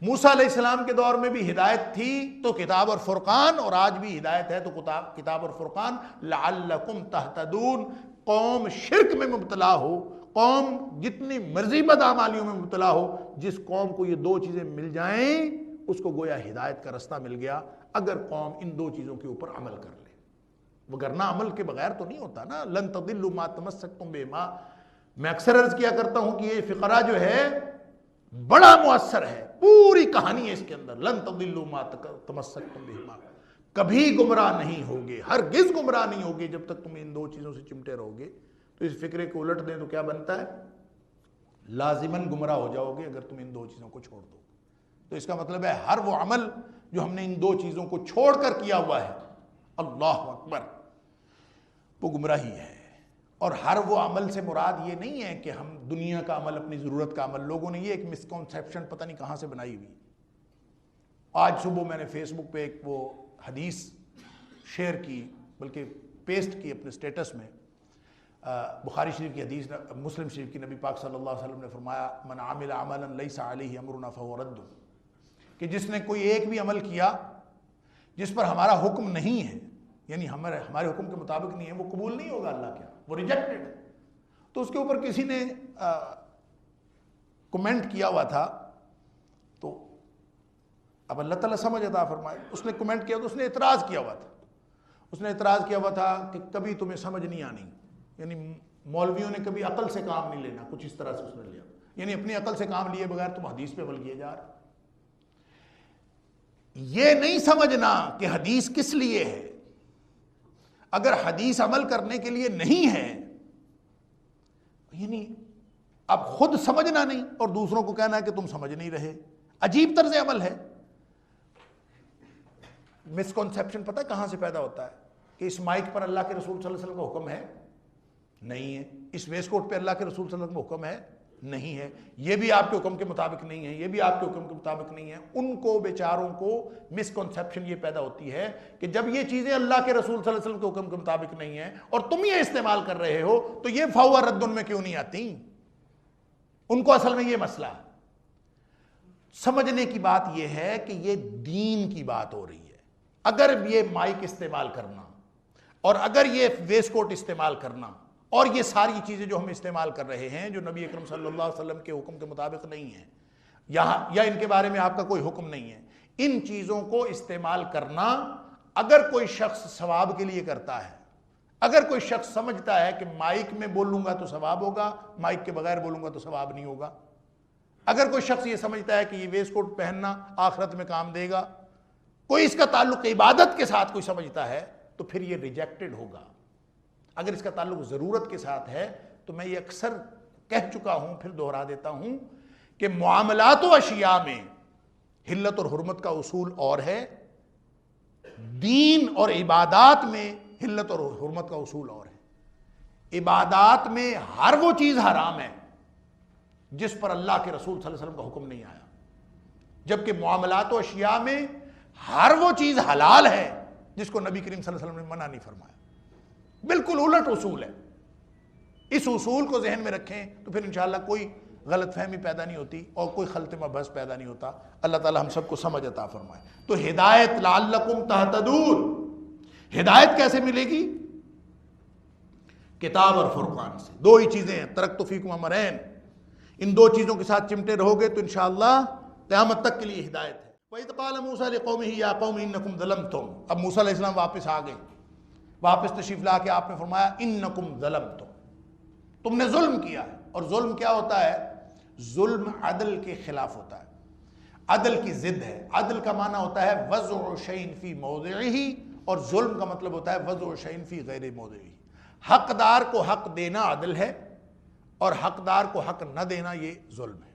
موسیٰ علیہ السلام کے دور میں بھی ہدایت تھی تو کتاب اور فرقان، اور آج بھی ہدایت ہے تو کتاب اور فرقان. لعلکم تہتدون. قوم شرک میں مبتلا ہو، قوم جتنی مرضی بدعمالیوں میں مبتلا ہو، جس قوم کو یہ دو چیزیں مل جائیں اس کو گویا ہدایت کا رستہ مل گیا، اگر قوم ان دو چیزوں کے اوپر عمل کر لے. وگرنہ عمل کے بغیر تو نہیں ہوتا نا. لن تضلوا ما تمسکتم بہما. میں اکثر عرض کیا کرتا ہوں کہ یہ فقرہ جو ہے بڑا مؤثر ہے، پوری کہانی ہے اس کے اندر. لن تضلوا ما تمسکتم بہما. کبھی گمراہ نہیں ہوگے، ہرگز گمراہ نہیں ہوگے جب تک تم ان دو چیزوں سے چمٹے رہو گے. تو اس فکرے کو الٹ دیں تو کیا بنتا ہے؟ لازماً گمراہ ہو جاؤ گے اگر تم ان دو چیزوں کو چھوڑ دو. تو اس کا مطلب ہے ہر وہ عمل جو ہم نے ان دو چیزوں کو چھوڑ کر کیا ہوا ہے، اللہ اکبر، وہ گمراہی ہے. اور ہر وہ عمل سے مراد یہ نہیں ہے کہ ہم دنیا کا عمل، اپنی ضرورت کا عمل. لوگوں نے یہ ایک مسکنسیپشن پتہ نہیں کہاں سے بنائی ہوئی. آج صبح میں نے فیس بک پہ ایک وہ حدیث شیئر کی، بلکہ پیسٹ کی اپنے سٹیٹس میں. بخاری شریف کی حدیث، مسلم شریف کی، نبی پاک صلی اللہ علیہ وسلم نے فرمایا من عمل عملا لیس علیہ امرنا فہو رد. کہ جس نے کوئی ایک بھی عمل کیا جس پر ہمارا حکم نہیں ہے، یعنی ہمارے حکم کے مطابق نہیں ہے، وہ قبول نہیں ہوگا اللہ کے، وہ ریجیکٹڈ ہے. تو اس کے اوپر کسی نے کمنٹ کیا ہوا تھا، تو اب اللہ تعالیٰ سمجھ عطا فرمائے، اس نے کمنٹ کیا تو اس نے اعتراض کیا ہوا تھا. اس نے اعتراض کیا ہوا تھا کہ کبھی تمہیں سمجھ نہیں آنی، یعنی مولویوں نے کبھی عقل سے کام نہیں لینا، کچھ اس طرح سے اس نے لیا، یعنی اپنی عقل سے کام لیے بغیر تم حدیث پہ عمل کیے جا رہے. یہ نہیں سمجھنا کہ حدیث کس لیے ہے. اگر حدیث عمل کرنے کے لیے نہیں ہے، یعنی اب خود سمجھنا نہیں اور دوسروں کو کہنا ہے کہ تم سمجھ نہیں رہے، عجیب طرز عمل ہے. مسکنسیپشن پتہ کہاں سے پیدا ہوتا ہے؟ کہ اس مائک پر اللہ کے رسول صلی اللہ علیہ وسلم کا حکم ہے؟ نہیں ہے. اس ویسٹ کوٹ پہ اللہ کے رسول صلی اللہ علیہ وسلم کا حکم ہے؟ نہیں ہے. یہ بھی آپ کے حکم کے مطابق نہیں ہے، یہ بھی آپ کے حکم کے مطابق نہیں ہے. ان کو بیچاروں کو مسکنسیپشن یہ پیدا ہوتی ہے کہ جب یہ چیزیں اللہ کے رسول صلی اللہ علیہ وسلم کے حکم کے مطابق نہیں ہیں اور تم یہ استعمال کر رہے ہو تو یہ فہو رد ان میں کیوں نہیں آتی؟ ان کو اصل میں یہ مسئلہ سمجھنے کی بات یہ ہے کہ یہ دین کی بات ہو رہی ہے. اگر یہ مائک استعمال کرنا اور اگر یہ ویسٹ کوٹ استعمال کرنا اور یہ ساری چیزیں جو ہم استعمال کر رہے ہیں جو نبی اکرم صلی اللہ علیہ وسلم کے حکم کے مطابق نہیں ہیں، یا ان کے بارے میں آپ کا کوئی حکم نہیں ہے۔ ان چیزوں کو استعمال کرنا اگر کوئی شخص ثواب کے لیے کرتا ہے، اگر کوئی شخص سمجھتا ہے کہ مائک میں بولوں گا تو ثواب ہوگا، مائک کے بغیر بولوں گا تو ثواب نہیں ہوگا، اگر کوئی شخص یہ سمجھتا ہے کہ یہ ویسٹ کوٹ پہننا آخرت میں کام دے گا، کوئی اس کا تعلق عبادت کے ساتھ کوئی سمجھتا ہے تو پھر یہ ریجیکٹڈ ہوگا۔ اگر اس کا تعلق ضرورت کے ساتھ ہے تو میں یہ اکثر کہہ چکا ہوں، پھر دوہرا دیتا ہوں کہ معاملات و اشیاء میں حلت اور حرمت کا اصول اور ہے، دین اور عبادات میں حلت اور حرمت کا اصول اور ہے۔ عبادات میں ہر وہ چیز حرام ہے جس پر اللہ کے رسول صلی اللہ علیہ وسلم کا حکم نہیں آیا، جبکہ معاملات و اشیاء میں ہر وہ چیز حلال ہے جس کو نبی کریم صلی اللہ علیہ وسلم نے منع نہیں فرمایا۔ بالکل الٹ اصول ہے۔ اس اصول کو ذہن میں رکھیں تو پھر انشاءاللہ کوئی غلط فہمی پیدا نہیں ہوتی اور کوئی خلط مبحث پیدا نہیں ہوتا۔ اللہ تعالی ہم سب کو سمجھ عطا فرمائے۔ تو ہدایت لعلکم تہتدون، ہدایت کیسے ملے گی؟ کتاب اور فرقان سے۔ دو ہی چیزیں ہیں، ترکت فیکم امرین، ان دو چیزوں کے ساتھ چمٹے رہو گے تو انشاءاللہ قیامت تک کے لیے ہدایت ہے۔ وَإِذْ قَالَ مُوسَىٰ لِقَوْمِهِ يَا قَوْمِ إِنَّكُمْ ظَلَمْتُمْ، اب موسیٰ علیہ السلام واپس آ گئے، واپس تشریف لا کے آپ نے فرمایا إِنَّكُمْ ظَلَمْتُمْ، تم نے ظلم کیا ہے۔ اور ظلم کیا ہوتا ہے؟ ظلم عدل کے خلاف ہوتا ہے، عدل کی ضد ہے۔ عدل کا معنی ہوتا ہے وضع شیء فی موضعہ، اور ظلم کا مطلب ہوتا ہے وضع شیء فی غیر موضعہ۔ حقدار کو حق دینا عدل ہے اور حقدار کو حق نہ دینا یہ ظلم ہے۔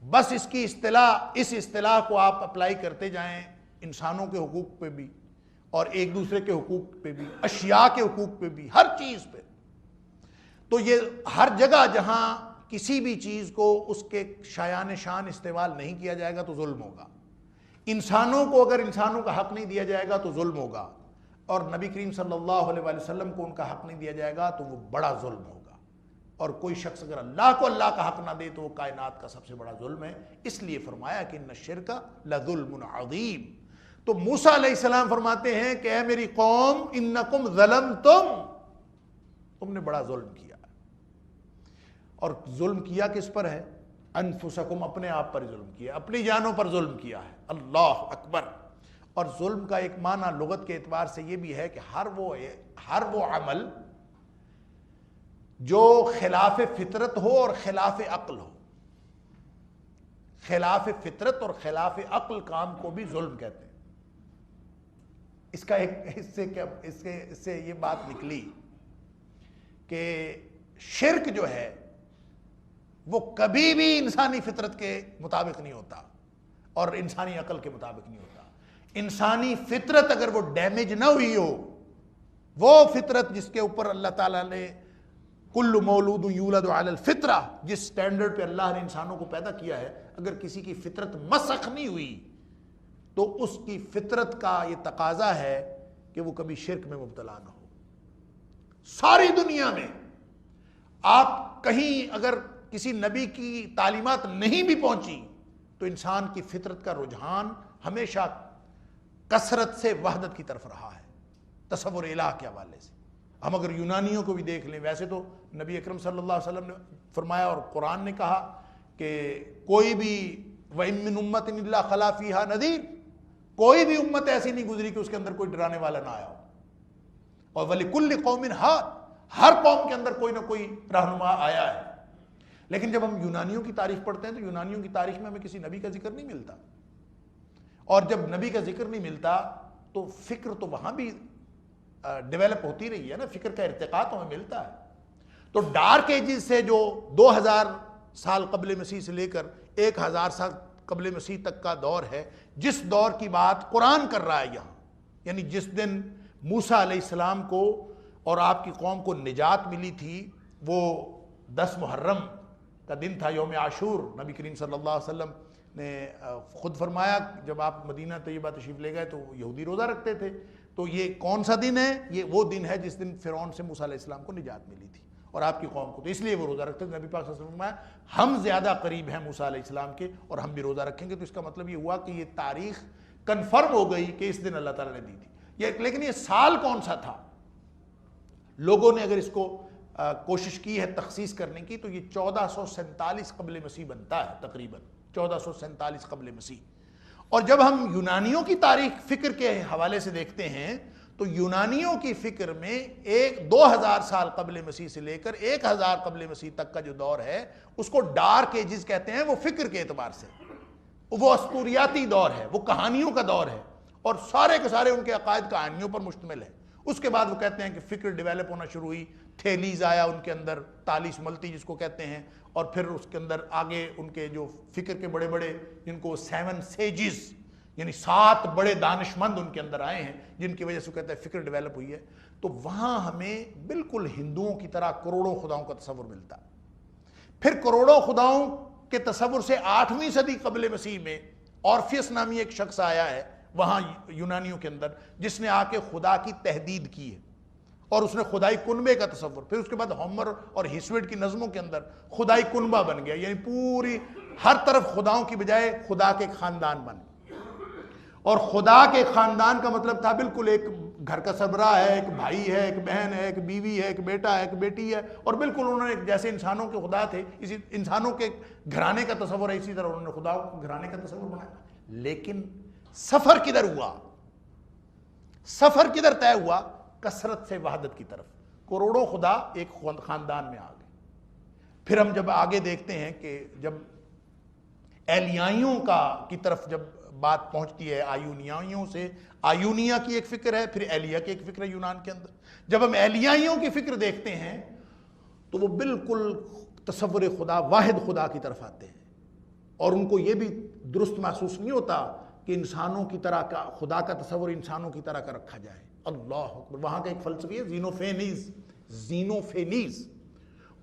بس اس کی اس اصطلاح کو آپ اپلائی کرتے جائیں انسانوں کے حقوق پہ بھی اور ایک دوسرے کے حقوق پہ بھی، اشیاء کے حقوق پہ بھی، ہر چیز پہ، تو یہ ہر جگہ جہاں کسی بھی چیز کو اس کے شایان شان استعمال نہیں کیا جائے گا تو ظلم ہوگا۔ انسانوں کو اگر انسانوں کا حق نہیں دیا جائے گا تو ظلم ہوگا، اور نبی کریم صلی اللہ علیہ وآلہ وسلم کو ان کا حق نہیں دیا جائے گا تو وہ بڑا ظلم ہوگا۔ اور کوئی شخص اگر اللہ کو اللہ کا حق نہ دے تو وہ کائنات کا سب سے بڑا ظلم ہے۔ اس لیے فرمایا کہ ان الشرک لظلم عظیم۔ تو موسیٰ علیہ السلام فرماتے ہیں کہ اے میری قوم انکم ظلمتم، تم نے بڑا ظلم کیا۔ اور ظلم کیا کس پر ہے؟ انفسکم، اپنے آپ پر ظلم کیا، اپنی جانوں پر ظلم کیا ہے۔ اللہ اکبر۔ اور ظلم کا ایک معنی لغت کے اعتبار سے یہ بھی ہے کہ ہر وہ عمل جو خلاف فطرت ہو اور خلاف عقل ہو، خلاف فطرت اور خلاف عقل کام کو بھی ظلم کہتے ہیں۔ اس کا اس سے یہ بات نکلی کہ شرک جو ہے وہ کبھی بھی انسانی فطرت کے مطابق نہیں ہوتا اور انسانی عقل کے مطابق نہیں ہوتا۔ انسانی فطرت اگر وہ ڈیمیج نہ ہوئی ہو، وہ فطرت جس کے اوپر اللہ تعالیٰ نے کل مولود یولد علی الفطرہ، جس سٹینڈرڈ پہ اللہ نے انسانوں کو پیدا کیا ہے، اگر کسی کی فطرت مسخ نہیں ہوئی تو اس کی فطرت کا یہ تقاضا ہے کہ وہ کبھی شرک میں مبتلا نہ ہو۔ ساری دنیا میں آپ کہیں اگر کسی نبی کی تعلیمات نہیں بھی پہنچی تو انسان کی فطرت کا رجحان ہمیشہ کثرت سے وحدت کی طرف رہا ہے، تصور الہ کے حوالے سے۔ ہم اگر یونانیوں کو بھی دیکھ لیں، ویسے تو نبی اکرم صلی اللہ علیہ وسلم نے فرمایا اور قرآن نے کہا کہ کوئی بھی وَإِن مِّنْ أُمَّةٍ إِلَّا خَلَا فِيهَا نَذِيرٌ، کوئی بھی امت ایسی نہیں گزری کہ اس کے اندر کوئی ڈرانے والا نہ آیا ہو۔ اور وَلِكُلِّ قَوْمٍ هَادٍ، ہر قوم کے اندر کوئی نہ کوئی رہنما آیا ہے۔ لیکن جب ہم یونانیوں کی تاریخ پڑھتے ہیں تو یونانیوں کی تاریخ میں ہمیں کسی نبی کا ذکر نہیں ملتا، اور جب نبی کا ذکر نہیں ملتا تو فکر تو وہاں بھی ڈیولپ ہوتی رہی ہے نا، فکر کا ارتقاء تو ہمیں ملتا ہے۔ تو ڈارک ایجز سے جو 2000 سال قبل مسیح سے لے کر 1000 سال قبل مسیح تک کا دور ہے، جس دور کی بات قرآن کر رہا ہے یہاں، یعنی جس دن موسیٰ علیہ السلام کو اور آپ کی قوم کو نجات ملی تھی، وہ 10 محرم کا دن تھا، یوم عاشور۔ نبی کریم صلی اللہ علیہ وسلم نے خود فرمایا جب آپ مدینہ طیبہ تشریف لے گئے تو یہودی روزہ رکھتے تھے، تو یہ کون سا دن ہے؟ یہ وہ دن ہے جس دن فرعون سے موسیٰ علیہ السلام کو نجات ملی تھی اور آپ کی قوم کو، تو اس لیے وہ روزہ رکھتے تھے۔ نبی پاک صلی اللہ علیہ وسلم نے فرمایا ہم زیادہ قریب ہیں موسیٰ علیہ السلام کے اور ہم بھی روزہ رکھیں گے، تو اس کا مطلب یہ ہوا کہ یہ تاریخ کنفرم ہو گئی کہ اس دن اللہ تعالیٰ نے دی تھی۔ لیکن یہ سال کون سا تھا؟ لوگوں نے اگر اس کو کوشش کی ہے تخصیص کرنے کی تو یہ 1447 قبل مسیح بنتا ہے تقریباً، 1447 قبل مسیح۔ اور جب ہم یونانیوں کی تاریخ فکر کے حوالے سے دیکھتے ہیں تو یونانیوں کی فکر میں 2000 سال قبل مسیح سے لے کر 1000 قبل مسیح تک کا جو دور ہے اس کو ڈارک ایجز کہتے ہیں۔ وہ فکر کے اعتبار سے وہ اسطوریاتی دور ہے، وہ کہانیوں کا دور ہے، اور سارے کے سارے ان کے عقائد کہانیوں پر مشتمل ہے۔ اس کے بعد وہ کہتے ہیں کہ فکر ڈیولپ ہونا شروع ہوئی، تھیلیز آیا ان کے اندر، تالیس ملتی جس کو کہتے ہیں، اور پھر اس کے اندر آگے ان کے جو فکر کے بڑے بڑے جن کو 7 سیجز یعنی 7 بڑے دانش مند ان کے اندر آئے ہیں، جن کی وجہ سے وہ کہتے ہیں فکر ڈیولپ ہوئی ہے۔ تو وہاں ہمیں بالکل ہندوؤں کی طرح کروڑوں خداؤں کا تصور ملتا۔ پھر کروڑوں خداؤں کے تصور سے 8ویں صدی قبل مسیح میں اورفیس نامی ایک شخص آیا ہے وہاں یونانیوں کے اندر، جس نے آ کے خدا کی تحدید کی ہے، اور اس نے خدائی کنبے کا تصور، پھر اس کے بعد ہومر اور ہیسویڈ کی نظموں کے اندر خدائی کنبہ بن گیا، یعنی پوری ہر طرف خداؤں کی بجائے خدا کے خاندان بن گئے۔ اور خدا کے خاندان کا مطلب تھا بالکل ایک گھر کا سربراہ ہے، ایک بھائی ہے، ایک بہن ہے، ایک بیوی ہے، ایک بیٹا ہے، ایک بیٹی ہے، اور بالکل انہوں نے جیسے انسانوں کے خدا تھے، اسی انسانوں کے گھرانے کا تصور ہے، اسی طرح انہوں نے خدا کے گھرانے کا تصور بنایا۔ لیکن سفر کدھر ہوا؟ سفر کدھر طے ہوا؟ کثرت سے وحدت کی طرف۔ کروڑوں خدا ایک خاندان میں آ گئے۔ پھر ہم جب آگے دیکھتے ہیں کہ جب ایلیائیوں کی طرف جب بات پہنچتی ہے، آیونیائیوں سے، آیونیا کی ایک فکر ہے، پھر ایلیا کی ایک فکر ہے یونان کے اندر۔ جب ہم ایلیائیوں کی فکر دیکھتے ہیں تو وہ بالکل تصور خدا، واحد خدا کی طرف آتے ہیں، اور ان کو یہ بھی درست محسوس نہیں ہوتا کہ انسانوں کی طرح کا خدا کا تصور انسانوں کی طرح کا رکھا جائے۔ اللہ اکبر۔ وہاں کا ایک فلسفی ہے زینوفینیز،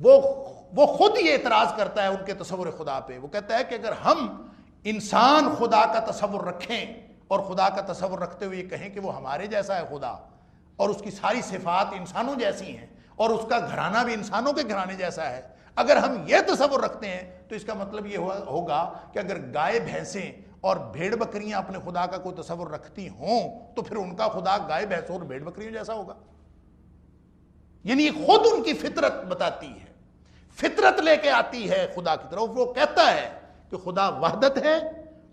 وہ خود یہ اعتراض کرتا ہے ان کے تصور خدا پہ۔ وہ کہتا ہے کہ اگر ہم انسان خدا کا تصور رکھیں اور خدا کا تصور رکھتے ہوئے یہ کہیں کہ وہ ہمارے جیسا ہے خدا، اور اس کی ساری صفات انسانوں جیسی ہیں، اور اس کا گھرانہ بھی انسانوں کے گھرانے جیسا ہے، اگر ہم یہ تصور رکھتے ہیں تو اس کا مطلب یہ ہوگا کہ اگر گائے بھینسیں اور بھیڑ بکریاں اپنے خدا کا کوئی تصور رکھتی ہوں تو پھر ان کا خدا گائے بھینسوں اور بھیڑ بکریوں جیسا ہوگا۔ یعنی خود ان کی فطرت بتاتی ہے، فطرت لے کے آتی ہے خدا کی طرف۔ وہ کہتا ہے کہ خدا وحدت ہے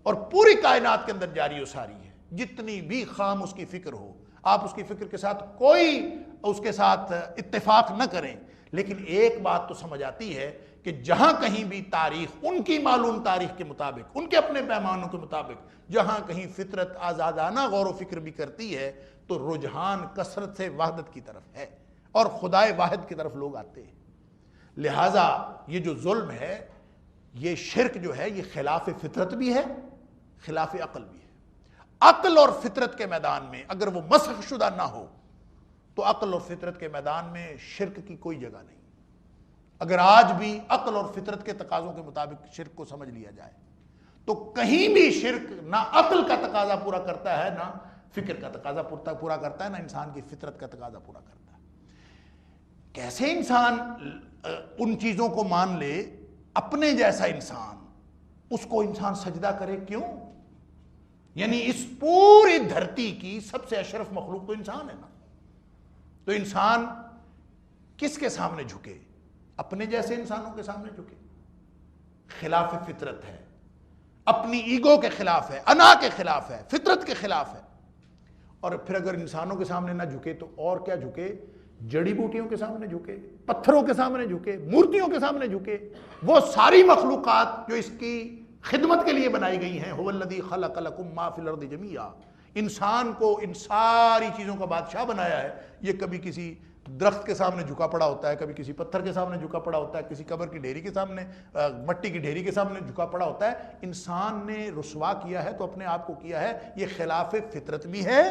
اور پوری کائنات کے اندر جاری و ساری ہے، جتنی بھی خام اس کی فکر ہو، آپ اس کی فکر کے ساتھ کوئی اس کے ساتھ اتفاق نہ کریں، لیکن ایک بات تو سمجھ آتی ہے کہ جہاں کہیں بھی تاریخ ان کی معلوم تاریخ کے مطابق، ان کے اپنے پیمانوں کے مطابق جہاں کہیں فطرت آزادانہ غور و فکر بھی کرتی ہے تو رجحان کثرت سے وحدت کی طرف ہے، اور خدائے واحد کی طرف لوگ آتے ہیں۔ لہٰذا یہ جو ظلم ہے، یہ شرک جو ہے، یہ خلاف فطرت بھی ہے، خلاف عقل بھی ہے۔ عقل اور فطرت کے میدان میں اگر وہ مسخ شدہ نہ ہو تو عقل اور فطرت کے میدان میں شرک کی کوئی جگہ نہیں۔ اگر آج بھی عقل اور فطرت کے تقاضوں کے مطابق شرک کو سمجھ لیا جائے تو کہیں بھی شرک نہ عقل کا تقاضا پورا کرتا ہے، نہ فکر کا تقاضا پورا کرتا ہے، نہ انسان کی فطرت کا تقاضا پورا کرتا ہے۔ کیسے انسان ان چیزوں کو مان لے؟ اپنے جیسا انسان، اس کو انسان سجدہ کرے، کیوں؟ یعنی اس پوری دھرتی کی سب سے اشرف مخلوق تو انسان ہے نا، تو انسان کس کے سامنے جھکے؟ اپنے جیسے انسانوں کے سامنے جھکے؟ خلاف فطرت ہے، اپنی ایگو کے خلاف ہے، انا کے خلاف ہے، فطرت کے خلاف ہے۔ اور پھر اگر انسانوں کے سامنے نہ جھکے تو اور کیا جھکے؟ جڑی بوٹیوں کے سامنے جھکے، پتھروں کے سامنے جھکے، مورتیوں کے سامنے جھکے، وہ ساری مخلوقات جو اس کی خدمت کے لیے بنائی گئی ہیں۔ هو الذی خلق لکم ما فی الارض جمیعا، انسان کو ان ساری چیزوں کا بادشاہ بنایا ہے۔ یہ کبھی کسی درخت کے سامنے جھکا پڑا ہوتا ہے، کبھی کسی پتھر کے سامنے جھکا پڑا ہوتا ہے، کسی قبر کی ڈھیری کے سامنے، مٹی کی ڈھیری کے سامنے جھکا پڑا ہوتا ہے۔ انسان نے رسوا کیا ہے تو اپنے آپ کو کیا ہے، یہ خلاف فطرت بھی ہے،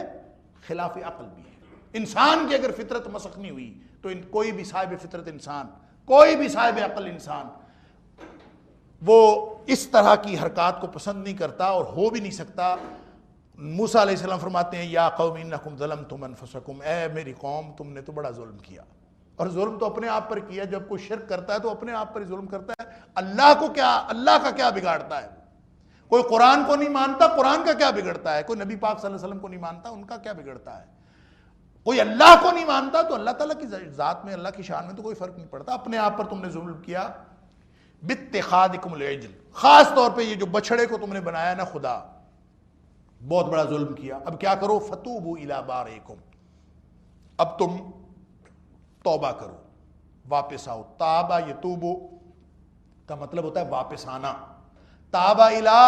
خلاف عقل بھی ہے۔ انسان کی اگر فطرت مسخ نہیں ہوئی تو کوئی بھی صاحب فطرت انسان، کوئی بھی صاحب عقل انسان وہ اس طرح کی حرکات کو پسند نہیں کرتا اور ہو بھی نہیں سکتا۔ موسیٰ علیہ السلام فرماتے ہیں یا قوم انکم ظلمتم انفسکم، اے میری قوم تم نے تو بڑا ظلم کیا، اور ظلم تو اپنے آپ پر کیا۔ جب کوئی شرک کرتا ہے تو اپنے آپ پر ہی ظلم کرتا ہے۔ اللہ کو کیا، اللہ کا کیا بگاڑتا ہے؟ کوئی قرآن کو نہیں مانتا، قرآن کا کیا بگڑتا ہے؟ کوئی نبی پاک صلی اللہ علیہ وسلم کو نہیں مانتا، ان کا کیا بگڑتا ہے؟ کوئی اللہ کو نہیں مانتا تو اللہ تعالیٰ کی ذات میں، اللہ کی شان میں تو کوئی فرق نہیں پڑتا۔ اپنے آپ پر تم نے ظلم کیا۔ باتخاذکم العجل، خاص طور پہ یہ جو بچڑے کو تم نے بنایا نا خدا، بہت بڑا ظلم کیا. اب کیا کرو؟ فتوبوا الی بارئکم، اب تم توبہ کرو، واپس آؤ. تابا یتوبو کا مطلب ہوتا ہے واپس آنا. تابا الی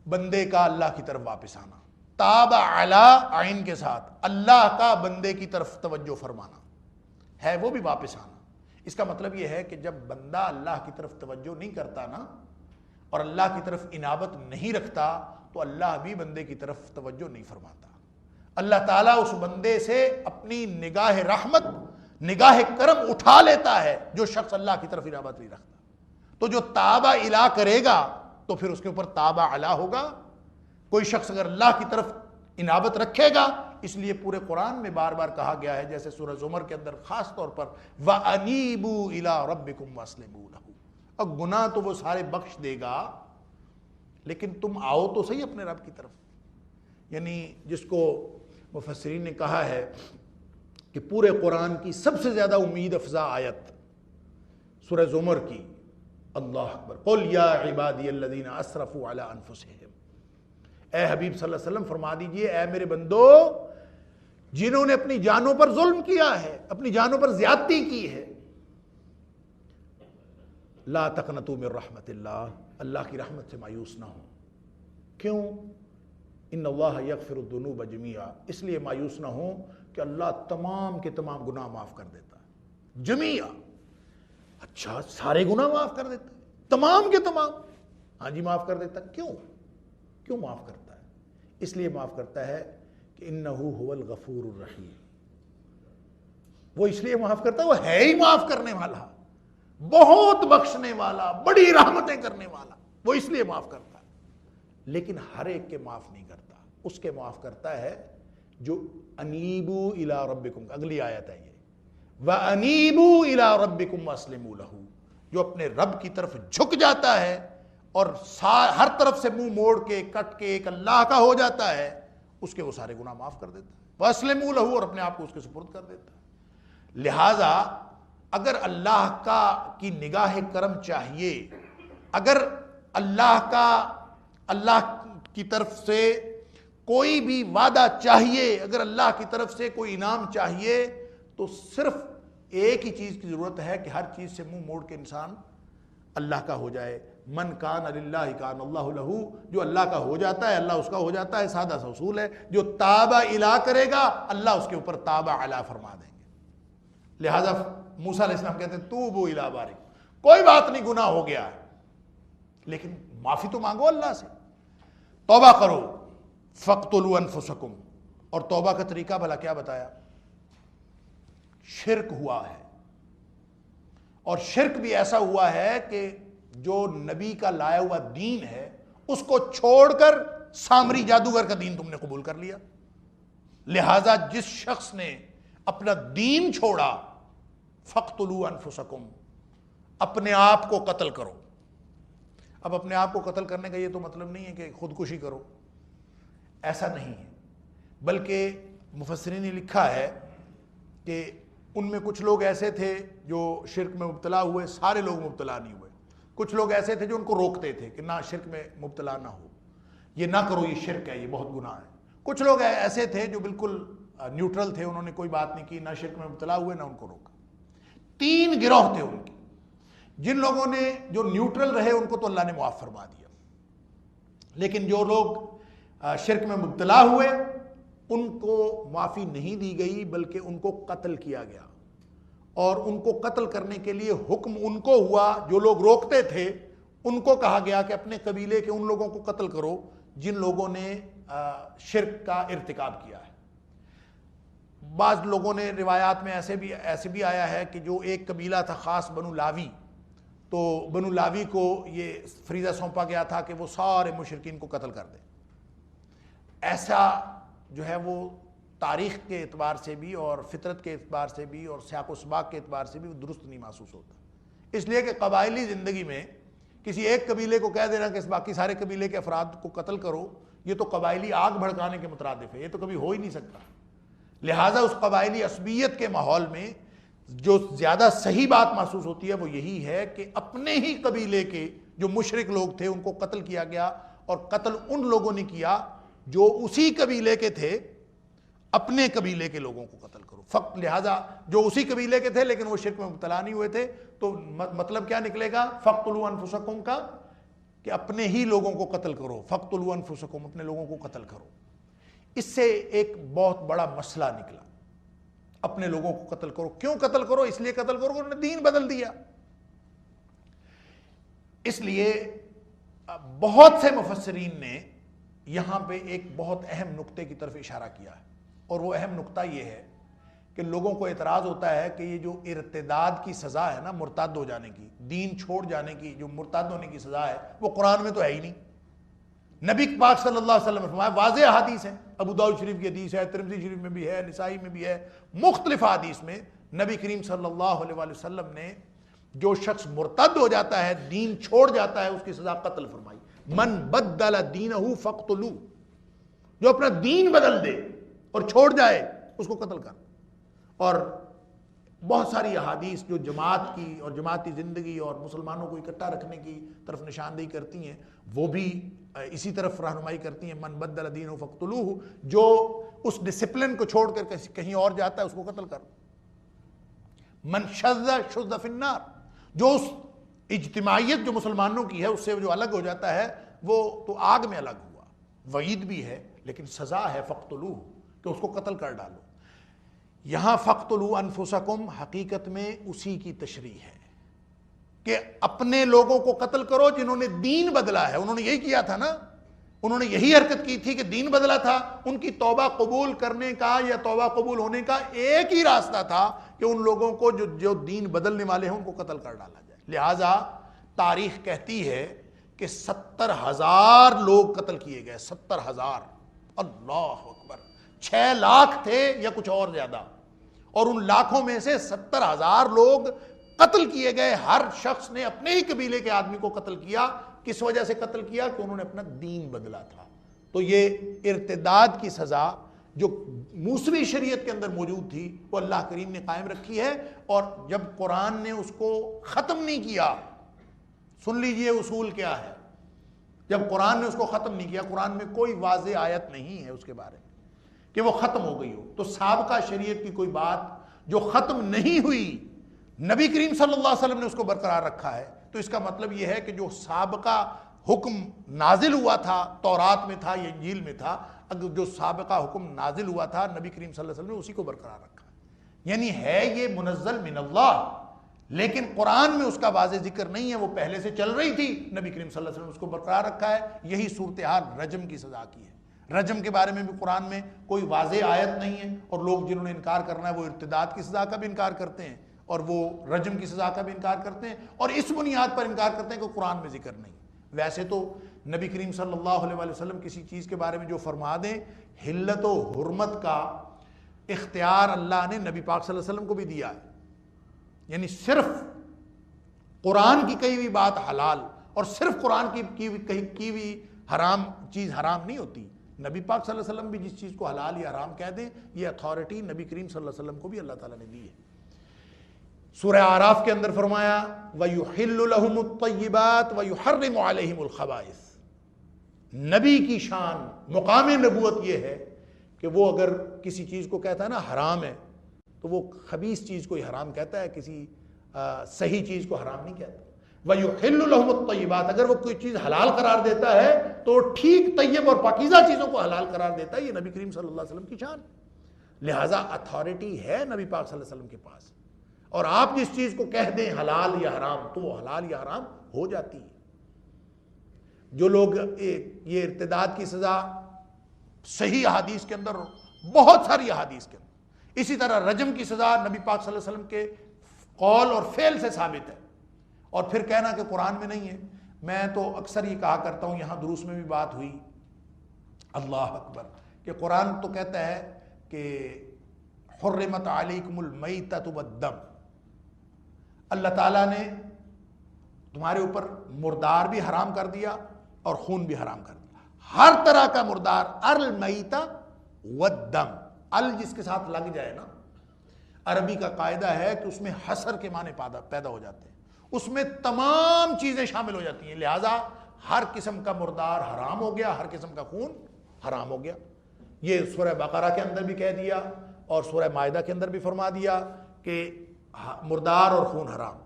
بندے کا اللہ کی طرف واپس آنا، تابا علی عین کے ساتھ اللہ کا بندے کی طرف توجہ فرمانا ہے، وہ بھی واپس آنا. اس کا مطلب یہ ہے کہ جب بندہ اللہ کی طرف توجہ نہیں کرتا نا اور اللہ کی طرف انابت نہیں رکھتا تو اللہ بھی بندے کی طرف توجہ نہیں فرماتا. اللہ تعالیٰ اس بندے سے اپنی نگاہ رحمت، نگاہ کرم اٹھا لیتا ہے جو شخص اللہ کی طرف انابت نہیں رکھتا. تو جو تابا الی کرے گا تو پھر اس کے اوپر تابا علی ہوگا. کوئی شخص اگر اللہ کی طرف انابت رکھے گا، اس لیے پورے قرآن میں بار بار کہا گیا ہے، جیسے سورہ زمر کے اندر خاص طور پر وَأَنِيبُوا إِلَىٰ رَبِّكُمْ وَأَسْلِمُوا لَهُ. اب گناہ تو وہ سارے بخش دے گا لیکن تم آؤ تو صحیح اپنے رب کی طرف. یعنی جس کو مفسرین نے کہا ہے کہ پورے قرآن کی سب سے زیادہ امید افزا آیت سورہ زمر کی، اللہ اکبر، قُلْ يَا عِبَادِيَ الَّذِينَ أَسْرَفُوا عَلَىٰ أَنفُسِهِمْ. اے حبیب صلی اللہ علیہ وسلم فرما دیجئے، اے میرے بندو جنہوں نے اپنی جانوں پر ظلم کیا ہے، اپنی جانوں پر زیادتی کی ہے، لا تقنطوا من رحمت اللہ، اللہ کی رحمت سے مایوس نہ ہو. کیوں؟ ان اللہ یغفر الذنوب جميعا، اس لیے مایوس نہ ہو کہ اللہ تمام کے تمام گناہ معاف کر دیتا ہے. جميعا، اچھا سارے گناہ معاف کر دیتا ہے، تمام کے تمام؟ ہاں جی معاف کر دیتا. کیوں معاف کرتا ہے؟ اس لیے معاف کرتا ہے کہ انہ هو الغفور الرحیم. وہ اس لیے معاف کرتا ہے، وہ ہے ہی معاف کرنے والا، بہت بخشنے والا، بڑی رحمتیں کرنے والا، وہ اس لیے معاف کرتا ہے. لیکن ہر ایک کے معاف نہیں کرتا، اس کے معاف کرتا ہے جو انیبوا الی ربکم. اگلی آیت ہے یہ، وانیبوا الی ربکم واسلموا لہ، جو اپنے رب کی طرف جھک جاتا ہے اور ہر طرف سے منہ موڑ کے کٹ کے ایک اللہ کا ہو جاتا ہے، اس کے وہ سارے گناہ معاف کر دیتا ہے. واسلموا لہ، اور اپنے آپ کو اس کے سپرد کر دیتا ہے. لہذا اگر اللہ کی نگاہ کرم چاہیے، اگر اللہ کی طرف سے کوئی بھی وعدہ چاہیے، اگر اللہ کی طرف سے کوئی انعام چاہیے، تو صرف ایک ہی چیز کی ضرورت ہے کہ ہر چیز سے منہ موڑ کے انسان اللہ کا ہو جائے. من کان للہ کان اللہ لہ، جو اللہ کا ہو جاتا ہے اللہ اس کا ہو جاتا ہے. سادہ سا اصول ہے. جو تابا الی کرے گا اللہ اس کے اوپر تابا علی فرما دیں گے. لہذا موسیٰ علیہ السلام کہتے ہیں توبوا الی بارئکم، کوئی بات نہیں گناہ ہو گیا ہے لیکن معافی تو مانگو اللہ سے، توبہ کرو. فاقتلوا انفسکم، اور توبہ کا طریقہ بھلا کیا بتایا؟ شرک ہوا ہے، اور شرک بھی ایسا ہوا ہے کہ جو نبی کا لایا ہوا دین ہے اس کو چھوڑ کر سامری جادوگر کا دین تم نے قبول کر لیا. لہذا جس شخص نے اپنا دین چھوڑا، فاقتلوا انفسکم، اپنے آپ کو قتل کرو. اب اپنے آپ کو قتل کرنے کا یہ تو مطلب نہیں ہے کہ خودکشی کرو، ایسا نہیں ہے، بلکہ مفسرین نے لکھا ہے کہ ان میں کچھ لوگ ایسے تھے جو شرک میں مبتلا ہوئے، سارے لوگ مبتلا نہیں ہوئے. کچھ لوگ ایسے تھے جو ان کو روکتے تھے کہ نہ شرک میں مبتلا نہ ہو، یہ نہ کرو، یہ شرک ہے، یہ بہت گناہ ہے. کچھ لوگ ایسے تھے جو بالکل نیوٹرل تھے، انہوں نے کوئی بات نہیں کی، نہ شرک میں مبتلا ہوئے نہ ان کو روکا. 3 گروہ تھے ان کے. جن لوگوں نے جو نیوٹرل رہے ان کو تو اللہ نے معاف فرما دیا، لیکن جو لوگ شرک میں مبتلا ہوئے ان کو معافی نہیں دی گئی بلکہ ان کو قتل کیا گیا. اور ان کو قتل کرنے کے لیے حکم ان کو ہوا، جو لوگ روکتے تھے ان کو کہا گیا کہ اپنے قبیلے کے ان لوگوں کو قتل کرو جن لوگوں نے شرک کا ارتکاب کیا ہے. بعض لوگوں نے روایات میں ایسے بھی آیا ہے کہ جو ایک قبیلہ تھا خاص بنو لاوی، تو بنو لاوی کو یہ فریضہ سونپا گیا تھا کہ وہ سارے مشرکین کو قتل کر دیں. ایسا جو ہے وہ تاریخ کے اعتبار سے بھی اور فطرت کے اعتبار سے بھی اور سیاق و سباق کے اعتبار سے بھی وہ درست نہیں محسوس ہوتا. اس لیے کہ قبائلی زندگی میں کسی ایک قبیلے کو کہہ دینا کہ باقی سارے قبیلے کے افراد کو قتل کرو، یہ تو قبائلی آگ بھڑکانے کے مترادف ہے، یہ تو کبھی ہو ہی نہیں سکتا. لہٰذا اس قبائلی عصبیت کے ماحول میں جو زیادہ صحیح بات محسوس ہوتی ہے وہ یہی ہے کہ اپنے ہی قبیلے کے جو مشرک لوگ تھے ان کو قتل کیا گیا، اور قتل ان لوگوں نے کیا جو اسی قبیلے کے تھے، اپنے قبیلے کے لوگوں کو قتل کرو. لہذا جو اسی قبیلے کے تھے لیکن وہ شرک میں مبتلا نہیں ہوئے تھے، تو مطلب کیا نکلے گا فَقْتُلُوا أَنفُسَكُمْ کا، کہ اپنے ہی لوگوں کو قتل کرو. فَقْتُلُوا أَنفُسَكُمْ، اپنے لوگوں کو قتل کرو. اس سے ایک بہت بڑا مسئلہ نکلا، اپنے لوگوں کو قتل کرو. کیوں قتل کرو؟ اس لیے قتل کرو کہ انہوں نے دین بدل دیا. اس لیے بہت سے مفسرین نے یہاں پہ ایک بہت اہم نقطے کی طرف اشارہ کیا ہے، اور وہ اہم نقطہ یہ ہے کہ لوگوں کو اعتراض ہوتا ہے کہ یہ جو ارتداد کی سزا ہے نا، مرتد ہو جانے کی، دین چھوڑ جانے کی، جو مرتد ہونے کی سزا ہے، وہ قرآن میں تو ہے ہی نہیں. نبی پاک صلی اللہ علیہ وسلم نے فرمایا، واضح حدیث ہے، ابو داؤد شریف کی حدیث ہے، ترمذی شریف میں بھی ہے، نسائی میں بھی ہے، مختلف حدیث میں نبی کریم صلی اللہ علیہ وسلم نے جو شخص مرتد ہو جاتا ہے، دین چھوڑ جاتا ہے، اس کی سزا قتل فرمائی. من بدل دینہ فاقتلوہ، جو اپنا دین بدل دے اور چھوڑ جائے اس کو قتل کر. اور بہت ساری احادیث جو جماعت کی اور جماعتی زندگی اور مسلمانوں کو اکٹھا رکھنے کی طرف نشاندہی کرتی ہیں، وہ بھی اسی طرف رہنمائی کرتی ہیں. من بدل دینہ فاقتلوہ، جو اس ڈسپلن کو چھوڑ کر کہیں اور جاتا ہے اس کو قتل کر. من شذ شذ فی النار، جو اس اجتماعیت جو مسلمانوں کی ہے اس سے جو الگ ہو جاتا ہے وہ تو آگ میں الگ ہوا. وعید بھی ہے لیکن سزا ہے فاقتلوہ، کہ اس کو قتل کر ڈالو. یہاں فاقتلوا انفسکم حقیقت میں اسی کی تشریح ہے کہ اپنے لوگوں کو قتل کرو جنہوں نے دین بدلا ہے. انہوں نے یہی کیا تھا نا، انہوں نے یہی حرکت کی تھی کہ دین بدلا تھا. ان کی توبہ قبول کرنے کا یا توبہ قبول ہونے کا ایک ہی راستہ تھا کہ ان لوگوں کو جو دین بدلنے والے ہیں ان کو قتل کر ڈالا جائے. لہٰذا تاریخ کہتی ہے کہ 70,000 لوگ قتل کیے گئے. 70,000، اللہ اکبر. 6 لاکھ تھے یا کچھ اور زیادہ، اور ان لاکھوں میں سے 70,000 لوگ قتل کیے گئے. ہر شخص نے اپنے ہی قبیلے کے آدمی کو قتل کیا. کس وجہ سے قتل کیا؟ کہ انہوں نے اپنا دین بدلا تھا. تو یہ ارتداد کی سزا جو موسوی شریعت کے اندر موجود تھی وہ اللہ کریم نے قائم رکھی ہے. اور جب قرآن نے اس کو ختم نہیں کیا، سن لیجئے اصول کیا ہے، جب قرآن نے اس کو ختم نہیں کیا، قرآن میں کوئی واضح آیت نہیں ہے اس کے بارے میں کہ وہ ختم ہو گئی ہو. تو سابقہ شریعت کی کوئی بات جو ختم نہیں ہوئی، نبی کریم صلی اللہ علیہ وسلم نے اس کو برقرار رکھا ہے. تو اس کا مطلب یہ ہے کہ جو سابقہ حکم نازل ہوا تھا، تورات میں تھا یا انجیل میں تھا، اگر جو سابقہ حکم نازل ہوا تھا نبی کریم صلی اللہ علیہ وسلم نے اسی کو برقرار رکھا. یعنی ہے یہ منزل من اللہ، لیکن قرآن میں اس کا واضح ذکر نہیں ہے. وہ پہلے سے چل رہی تھی، نبی کریم صلی اللہ علیہ وسلم نے اس کو برقرار رکھا ہے. یہی صورتحال رجم کی سزا کی ہے. رجم کے بارے میں بھی قرآن میں کوئی واضح آیت نہیں ہے، اور لوگ جنہوں نے انکار کرنا ہے وہ ارتداد کی سزا کا بھی انکار کرتے ہیں اور وہ رجم کی سزا کا بھی انکار کرتے ہیں، اور اس بنیاد پر انکار کرتے ہیں کہ قرآن میں ذکر نہیں. ویسے تو نبی کریم صلی اللہ علیہ وسلم کسی چیز کے بارے میں جو فرما دیں، حلت و حرمت کا اختیار اللہ نے نبی پاک صلی اللہ علیہ وسلم کو بھی دیا ہے. یعنی صرف قرآن کی کہی ہوئی بات حلال اور صرف قرآن کی ہوئی حرام چیز حرام نہیں ہوتی. نبی پاک صلی اللہ علیہ وسلم بھی جس چیز کو حلال یا حرام کہہ دیں، یہ اتھارٹی نبی کریم صلی اللہ علیہ وسلم کو بھی اللہ تعالیٰ نے دی ہے. سورہ اعراف کے اندر فرمایا وَيُحِلُّ لَهُمُ الطَّيِّبَاتِ وَيُحَرِّمُ عَلَيْهِمُ الْخَبَائِثِ. نبی کی شان، مقام نبوت یہ ہے کہ وہ اگر کسی چیز کو کہتا ہے نا حرام ہے، تو وہ خبیث چیز کو ہی حرام کہتا ہے، کسی صحیح چیز کو حرام نہیں کہتا. وَيُحِلُّ لَهُمُ الطَّيِّبَاتِ، اگر وہ کوئی چیز حلال قرار دیتا ہے تو ٹھیک طیب اور پاکیزہ چیزوں کو حلال قرار دیتا ہے. یہ نبی کریم صلی اللہ علیہ وسلم کی شان. لہٰذا اتھارٹی ہے نبی پاک صلی اللہ علیہ وسلم کے پاس، اور آپ جس چیز کو کہہ دیں حلال یا حرام تو وہ حلال یا حرام ہو جاتی ہے. جو لوگ یہ ارتداد کی سزا صحیح احادیث کے اندر، بہت ساری احادیث کے اندر، اسی طرح رجم کی سزا نبی پاک صلی اللہ علیہ وسلم کے قول اور فعل سے ثابت ہے. اور پھر کہنا کہ قرآن میں نہیں ہے. میں تو اکثر یہ کہا کرتا ہوں، یہاں دروس میں بھی بات ہوئی، اللہ اکبر، کہ قرآن تو کہتا ہے کہ حرمت علیکم المیتۃ والدم، اللہ تعالیٰ نے تمہارے اوپر مردار بھی حرام کر دیا اور خون بھی حرام کر دیا. ہر طرح کا مردار، المیتۃ والدم، ال جس کے ساتھ لگ جائے نا، عربی کا قاعدہ ہے کہ اس میں حصر کے معنی پیدا ہو جاتے ہیں، اس میں تمام چیزیں شامل ہو جاتی ہیں، لہٰذا ہر قسم کا مردار حرام ہو گیا، ہر قسم کا خون حرام ہو گیا۔ یہ سورہ بقرہ کے اندر بھی کہہ دیا اور سورہ مائدہ کے اندر بھی فرما دیا کہ مردار اور خون حرام،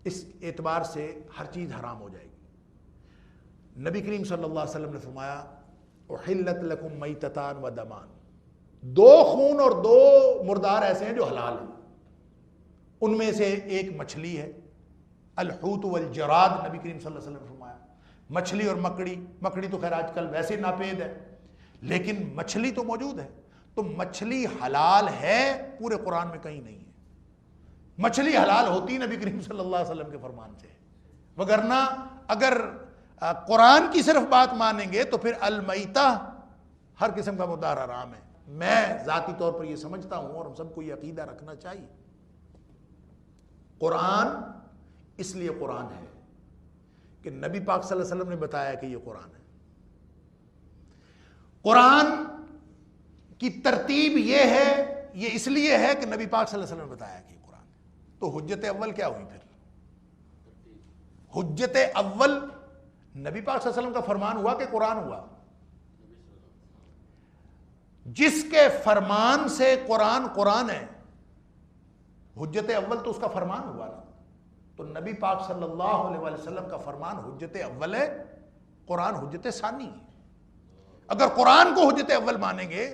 اس اعتبار سے ہر چیز حرام ہو جائے گی۔ نبی کریم صلی اللہ علیہ وسلم نے فرمایا احلت لکم میتتان و دمان، دو خون اور دو مردار ایسے ہیں جو حلال ہیں، ان میں سے ایک مچھلی ہے، الحوت والجراد، نبی کریم صلی اللہ علیہ وسلم نے فرمایا مچھلی اور مکڑی تو خیر آج کل ویسے ناپید ہے، لیکن مچھلی تو موجود ہے، تو مچھلی حلال ہے، پورے قرآن میں کہیں نہیں ہے۔ مچھلی حلال ہوتی نبی کریم صلی اللہ علیہ وسلم کے فرمان سے، وگرنہ اگر قرآن کی صرف بات مانیں گے تو پھر المیتہ ہر قسم کا مردار حرام ہے۔ میں ذاتی طور پر یہ سمجھتا ہوں اور ہم سب کو یہ عقیدہ رکھنا چاہیے، قرآن اس لیے قرآن ہے کہ نبی پاک صلی اللہ علیہ وسلم نے بتایا کہ یہ قرآن ہے۔ قرآن کی ترتیب یہ ہے، یہ اس لیے ہے کہ نبی پاک صلی اللہ علیہ وسلم نے بتایا کہ یہ قرآن ہے۔ تو حجت اول کیا ہوئی؟ پھر حجت اول نبی پاک صلی اللہ علیہ وسلم کا فرمان ہوا کہ قرآن ہوا؟ جس کے فرمان سے قرآن ہے، حجت اول تو اس کا فرمان ہوا نا، تو نبی پاک صلی اللہ علیہ وسلم کا فرمان حجت اول ہے، قرآن حجت ثانی ہے۔ اگر قرآن کو حجت اول مانیں گے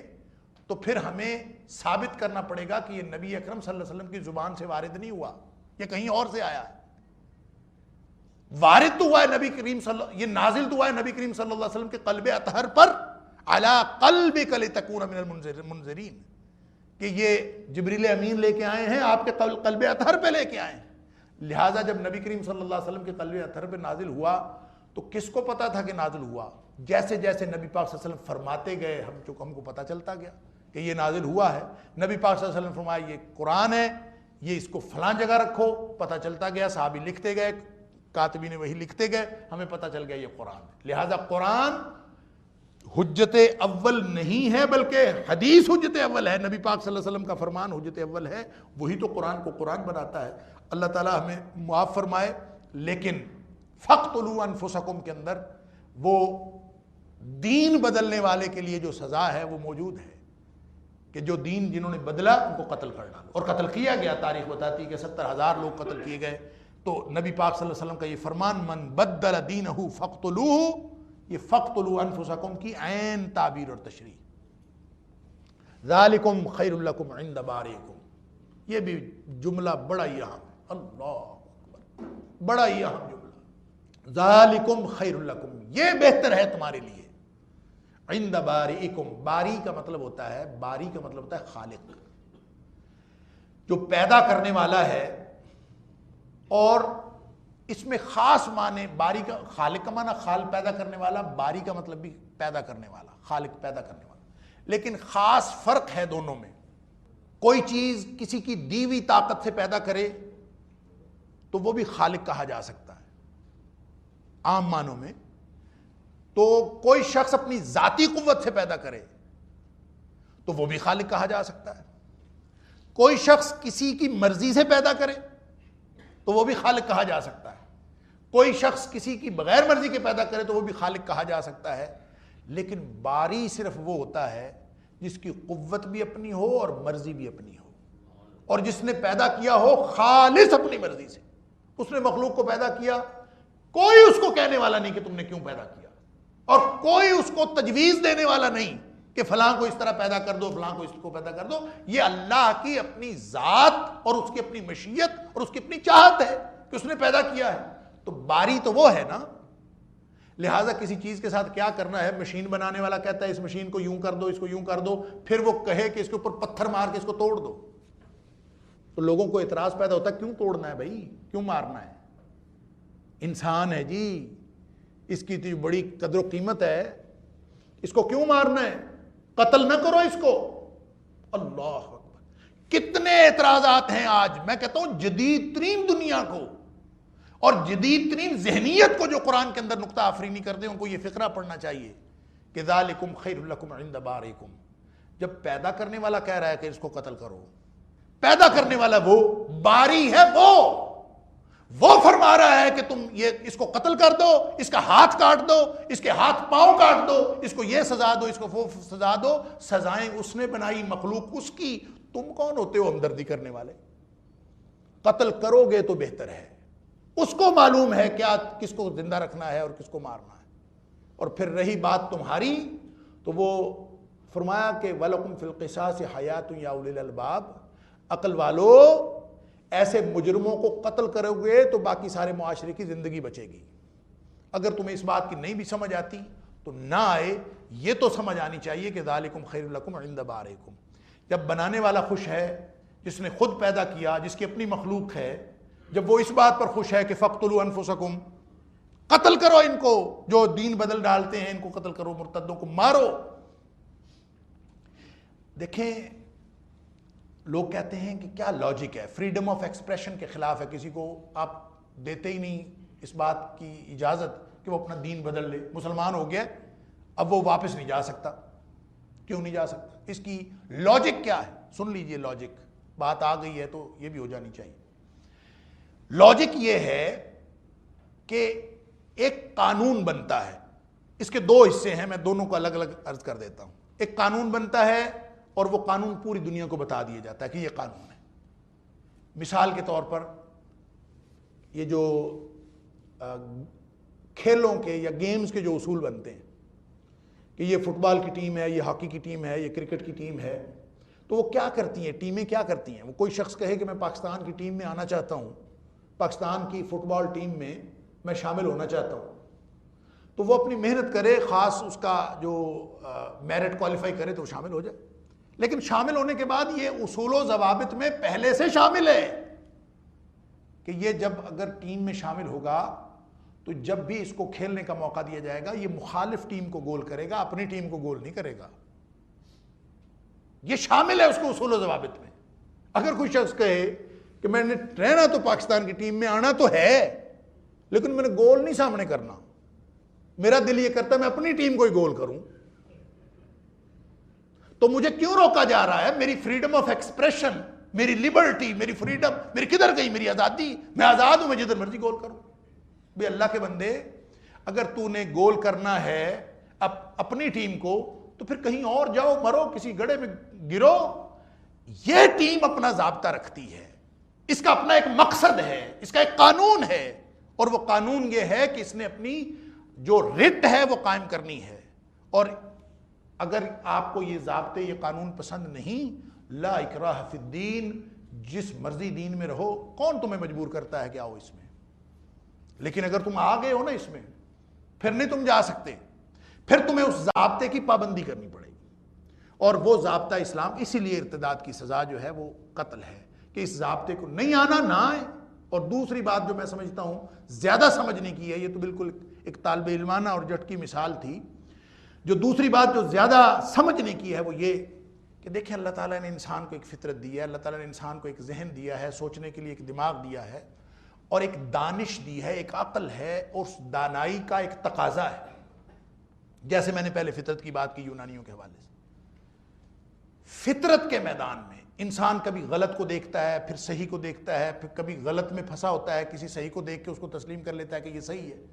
تو پھر ہمیں ثابت کرنا پڑے گا کہ یہ نبی اکرم صلی اللہ علیہ وسلم کی زبان سے وارد نہیں ہوا، یہ کہیں اور سے آیا ہے۔ وارد تو ہوا ہے نبی کریم یہ نازل تو ہوا ہے نبی کریم صلی اللہ علیہ وسلم کے قلب اطہر پر، علی قلبک لتکون من المنذرین، کہ یہ جبریل امین لے کے آئے ہیں، آپ کے قلب اطہر پہ لے کے آئے ہیں۔ لہٰذا جب نبی کریم صلی اللہ علیہ وسلم کے قلب اطہر پہ نازل ہوا تو کس کو پتا تھا کہ نازل ہوا؟ جیسے جیسے نبی پاک صلی اللہ علیہ وسلم فرماتے گئے ہم کو پتا چلتا گیا کہ یہ نازل ہوا ہے۔ نبی پاک صلی اللہ علیہ وسلم فرمایا یہ قرآن ہے، یہ اس کو فلاں جگہ رکھو، پتا چلتا گیا، صحابی لکھتے گئے، کاتبین وہی لکھتے گئے، ہمیں پتا چل گیا یہ قرآن ہے۔ لہٰذا قرآن حجت اول نہیں ہے بلکہ حدیث حجت اول ہے، نبی پاک صلی اللہ علیہ وسلم کا فرمان حجت اول ہے، وہی تو قرآن کو قرآن بناتا ہے۔ اللہ تعالی ہمیں معاف فرمائے۔ لیکن فَاقْتُلُوا أَنفُسَكُمْ کے اندر وہ دین بدلنے والے کے لیے جو سزا ہے وہ موجود ہے کہ جو دین جنہوں نے بدلا ان کو قتل کر ڈالو، اور قتل کیا گیا۔ تاریخ بتاتی ہے کہ 70,000 لوگ قتل کیے گئے۔ تو نبی پاک صلی اللہ علیہ وسلم کا یہ فرمان من بدل دینہ فاقتلوہ، یہ فاقتلوا انفسکم کی عین تعبیر اور تشریح۔ ذالکم خیر لکم عند باریکم، یہ بھی جملہ بڑا ہی اہم ہے، اللہ اکبر، بڑا ہی اہم جملہ۔ ذالکم خیر لکم، یہ بہتر ہے تمہارے لیے، عند باریکم، باری کا مطلب ہوتا ہے، باری کا مطلب ہوتا ہے خالق، جو پیدا کرنے والا ہے، اور اس میں خاص معنی باری کا، خالق کا معنی خال پیدا کرنے والا، باری کا مطلب بھی پیدا کرنے والا، خالق پیدا کرنے والا، لیکن خاص فرق ہے دونوں میں۔ کوئی چیز کسی کی دی ہوئی طاقت سے پیدا کرے تو وہ بھی خالق کہا جا سکتا ہے عام معنوں میں، تو کوئی شخص اپنی ذاتی قوت سے پیدا کرے تو وہ بھی خالق کہا جا سکتا ہے۔ کوئی شخص کسی کی مرضی سے پیدا کرے تو وہ بھی خالق کہا جا سکتا ہے۔ کوئی شخص کسی کی بغیر مرضی کے پیدا کرے تو وہ بھی خالق کہا جا سکتا ہے۔ لیکن باری صرف وہ ہوتا ہے جس کی قوت بھی اپنی ہو اور مرضی بھی اپنی ہو، اور جس نے پیدا کیا ہو خالص اپنی مرضی سے۔ اس نے مخلوق کو پیدا کیا، کوئی اس کو کہنے والا نہیں کہ تم نے کیوں پیدا کیا، اور کوئی اس کو تجویز دینے والا نہیں کہ فلاں کو اس طرح پیدا کر دو، فلاں کو اس کو پیدا کر دو۔ یہ اللہ کی اپنی ذات اور اس کی اپنی مشیت اور اس کی اپنی چاہت ہے کہ اس نے پیدا کیا ہے۔ تو باری تو وہ ہے نا۔ لہٰذا کسی چیز کے ساتھ کیا کرنا ہے، مشین بنانے والا کہتا ہے اس مشین کو یوں کر دو، اس کو یوں کر دو، پھر وہ کہے کہ اس کے اوپر پتھر مار کے اس کو توڑ دو، تو لوگوں کو اعتراض پیدا ہوتا ہے کیوں توڑنا ہے بھائی، کیوں مارنا ہے، انسان ہے جی، اس کی تو بڑی قدر و قیمت ہے، اس کو کیوں مارنا ہے، قتل نہ کرو اس کو۔ اللہ اکبر، کتنے اعتراضات ہیں آج۔ میں کہتا ہوں جدید ترین دنیا کو اور جدید ترین ذہنیت کو جو قرآن کے اندر نقطہ آفرینی کر دیں، ان کو یہ فقرہ پڑھنا چاہیے کہ ذالکم خیر لکم عند باریکم۔ جب پیدا کرنے والا کہہ رہا ہے کہ اس کو قتل کرو، پیدا کرنے والا وہ، باری ہے وہ فرما رہا ہے کہ تم یہ اس کو قتل کر دو، اس کا ہاتھ کاٹ دو، اس کے ہاتھ پاؤں کاٹ دو، اس کو یہ سزا دو، اس کو وہ سزا دو۔ سزائیں اس نے بنائی، مخلوق اس کی، تم کون ہوتے ہو ہمدردی کرنے والے؟ قتل کرو گے تو بہتر ہے، اس کو معلوم ہے کیا کس کو زندہ رکھنا ہے اور کس کو مارنا ہے۔ اور پھر رہی بات تمہاری، تو وہ فرمایا کہ وَلَكُمْ فِي الْقِصَاصِ حَيَاةٌ يَا أُولِي الْأَلْبَابِ، عقل والو ایسے مجرموں کو قتل کرو گے تو باقی سارے معاشرے کی زندگی بچے گی۔ اگر تمہیں اس بات کی نہیں بھی سمجھ آتی تو نہ آئے، یہ تو سمجھ آنی چاہیے کہ ذَلِكُمْ خَيْرٌ لَكُمْ عِنْدَ بَارِئِكُمْ۔ جب بنانے والا خوش ہے، جس نے خود پیدا کیا، جس کی اپنی مخلوق ہے، جب وہ اس بات پر خوش ہے کہ فَاقْتُلُوا أَنفُسَكُمْ، قتل کرو ان کو جو دین بدل ڈالتے ہیں، ان کو قتل کرو، مرتدوں کو مارو۔ دیکھیں لوگ کہتے ہیں کہ کیا لاجک ہے، فریڈم آف ایکسپریشن کے خلاف ہے، کسی کو آپ دیتے ہی نہیں اس بات کی اجازت کہ وہ اپنا دین بدل لے، مسلمان ہو گیا اب وہ واپس نہیں جا سکتا۔ کیوں نہیں جا سکتا؟ اس کی لاجک کیا ہے؟ سن لیجئے لاجک، بات آ گئی ہے تو یہ بھی ہو جانی چاہیے۔ لاجک یہ ہے کہ ایک قانون بنتا ہے، اس کے دو حصے ہیں، میں دونوں کو الگ الگ عرض کر دیتا ہوں۔ ایک قانون بنتا ہے اور وہ قانون پوری دنیا کو بتا دیا جاتا ہے کہ یہ قانون ہے۔ مثال کے طور پر یہ جو کھیلوں کے یا گیمز کے جو اصول بنتے ہیں کہ یہ فٹ بال کی ٹیم ہے، یہ ہاکی کی ٹیم ہے، یہ کرکٹ کی ٹیم ہے، تو وہ کیا کرتی ہیں، ٹیمیں کیا کرتی ہیں؟ وہ کوئی شخص کہے کہ میں پاکستان کی ٹیم میں آنا چاہتا ہوں، پاکستان کی فٹ بال ٹیم میں میں شامل ہونا چاہتا ہوں، تو وہ اپنی محنت کرے، خاص اس کا جو میرٹ کوالیفائی کرے تو وہ شامل ہو جائے۔ لیکن شامل ہونے کے بعد یہ اصول و ضوابط میں پہلے سے شامل ہے کہ یہ جب اگر ٹیم میں شامل ہوگا تو جب بھی اس کو کھیلنے کا موقع دیا جائے گا یہ مخالف ٹیم کو گول کرے گا، اپنی ٹیم کو گول نہیں کرے گا۔ یہ شامل ہے اس کو اصول و ضوابط میں۔ اگر کوئی شخص کہے کہ میں نے رہنا تو پاکستان کی ٹیم میں آنا تو ہے لیکن میں نے گول نہیں سامنے کرنا، میرا دل یہ کرتا ہے میں اپنی ٹیم کو ہی گول کروں، تو مجھے کیوں روکا جا رہا ہے؟ میری فریڈم آف ایکسپریشن، میری لبرٹی، میری فریڈم، میری کدھر گئی؟ میری آزادی، میں آزاد ہوں، میں جدھر مرضی گول کروں۔ بے اللہ کے بندے، اگر تو نے گول کرنا ہے اپنی ٹیم کو تو پھر کہیں اور جاؤ، مرو، کسی گڑھے میں گرو۔ یہ ٹیم اپنا ضابطہ رکھتی ہے، اس کا اپنا ایک مقصد ہے، اس کا ایک قانون ہے، اور وہ قانون یہ ہے کہ اس نے اپنی جو رٹ ہے وہ قائم کرنی ہے۔ اور اگر آپ کو یہ ضابطے، یہ قانون پسند نہیں، لا اکراہ فی الدین، جس مرضی دین میں رہو، کون تمہیں مجبور کرتا ہے کہ آؤ اس میں؟ لیکن اگر تم آ گئے ہو نا اس میں، پھر نہیں تم جا سکتے، پھر تمہیں اس ضابطے کی پابندی کرنی پڑے گی۔ اور وہ ضابطہ اسلام، اسی لیے ارتداد کی سزا جو ہے وہ قتل ہے، کہ اس ضابطے کو نہیں آنا نہ آئے۔ اور دوسری بات جو میں سمجھتا ہوں زیادہ سمجھنے کی ہے، یہ تو بالکل ایک طالب علمانہ اور جٹ کی مثال تھی، جو دوسری بات جو زیادہ سمجھنے کی ہے وہ یہ کہ دیکھیں اللہ تعالیٰ نے انسان کو ایک فطرت دی ہے، اللہ تعالیٰ نے انسان کو ایک ذہن دیا ہے، سوچنے کے لیے ایک دماغ دیا ہے، اور ایک دانش دی ہے، ایک عقل ہے، اور اس دانائی کا ایک تقاضا ہے۔ جیسے میں نے پہلے فطرت کی بات کی یونانیوں کے حوالے سے، فطرت کے میدان میں انسان کبھی غلط کو دیکھتا ہے، پھر صحیح کو دیکھتا ہے، پھر کبھی غلط میں پھنسا ہوتا ہے، کسی صحیح کو دیکھ کے اس کو تسلیم کر لیتا ہے کہ یہ صحیح ہے،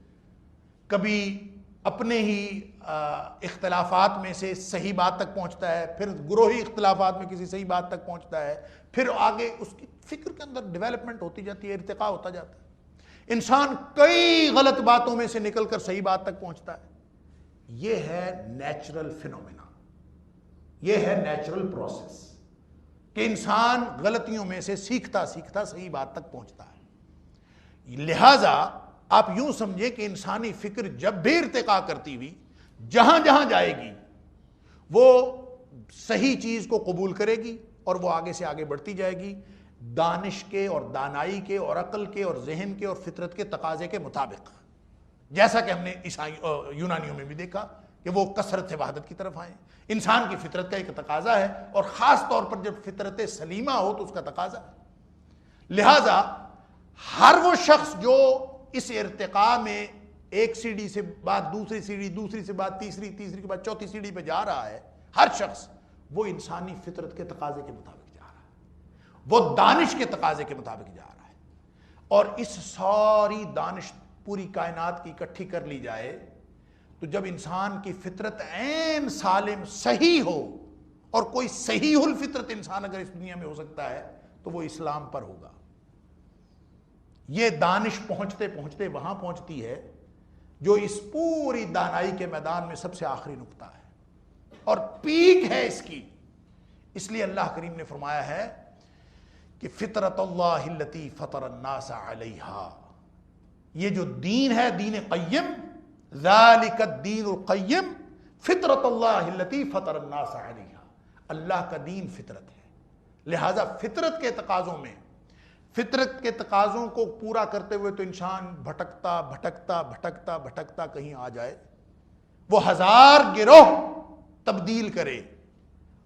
کبھی اپنے ہی اختلافات میں سے صحیح بات تک پہنچتا ہے، پھر گروہی اختلافات میں کسی صحیح بات تک پہنچتا ہے، پھر آگے اس کی فکر کے اندر ڈیولپمنٹ ہوتی جاتی ہے، ارتقاء ہوتا جاتا ہے۔ انسان کئی غلط باتوں میں سے نکل کر صحیح بات تک پہنچتا ہے۔ یہ ہے نیچرل فینومینا، یہ ہے نیچرل پروسیس کہ انسان غلطیوں میں سے سیکھتا سیکھتا صحیح بات تک پہنچتا ہے۔ لہٰذا آپ یوں سمجھیں کہ انسانی فکر جب بھی ارتقاء کرتی ہوئی جہاں جہاں جائے گی وہ صحیح چیز کو قبول کرے گی اور وہ آگے سے آگے بڑھتی جائے گی، دانش کے اور دانائی کے اور عقل کے اور ذہن کے اور فطرت کے تقاضے کے مطابق، جیسا کہ ہم نے یونانیوں میں بھی دیکھا کہ وہ کثرت سے وحدت کی طرف آئے۔ انسان کی فطرت کا ایک تقاضا ہے، اور خاص طور پر جب فطرت سلیمہ ہو تو اس کا تقاضا ہے۔ لہٰذا ہر وہ شخص جو اس ارتقاء میں ایک سیڑھی سے بعد دوسری سیڑھی، دوسری سے بعد تیسری، تیسری کے بعد چوتھی سیڑھی پہ جا رہا ہے، ہر شخص وہ انسانی فطرت کے تقاضے کے مطابق جا رہا ہے، وہ دانش کے تقاضے کے مطابق جا رہا ہے. اور اس ساری دانش پوری کائنات کی اکٹھی کر لی جائے تو جب انسان کی فطرت عین سالم صحیح ہو، اور کوئی صحیح الفطرت انسان اگر اس دنیا میں ہو سکتا ہے تو وہ اسلام پر ہوگا. یہ دانش پہنچتے پہنچتے وہاں پہنچتی ہے جو اس پوری دانائی کے میدان میں سب سے آخری نقطہ ہے اور پیک ہے اس کی. اس لیے اللہ کریم نے فرمایا ہے کہ فطرت اللہ التی فطر الناس علیہا، یہ جو دین ہے دین قیم، ذالک الدین القیم فطرت اللہ التی فطر الناس علیہا، اللہ کا دین فطرت ہے. لہذا فطرت کے تقاضوں میں، فطرت کے تقاضوں کو پورا کرتے ہوئے تو انسان بھٹکتا بھٹکتا بھٹکتا بھٹکتا کہیں آ جائے، وہ 1000 گروہ تبدیل کرے،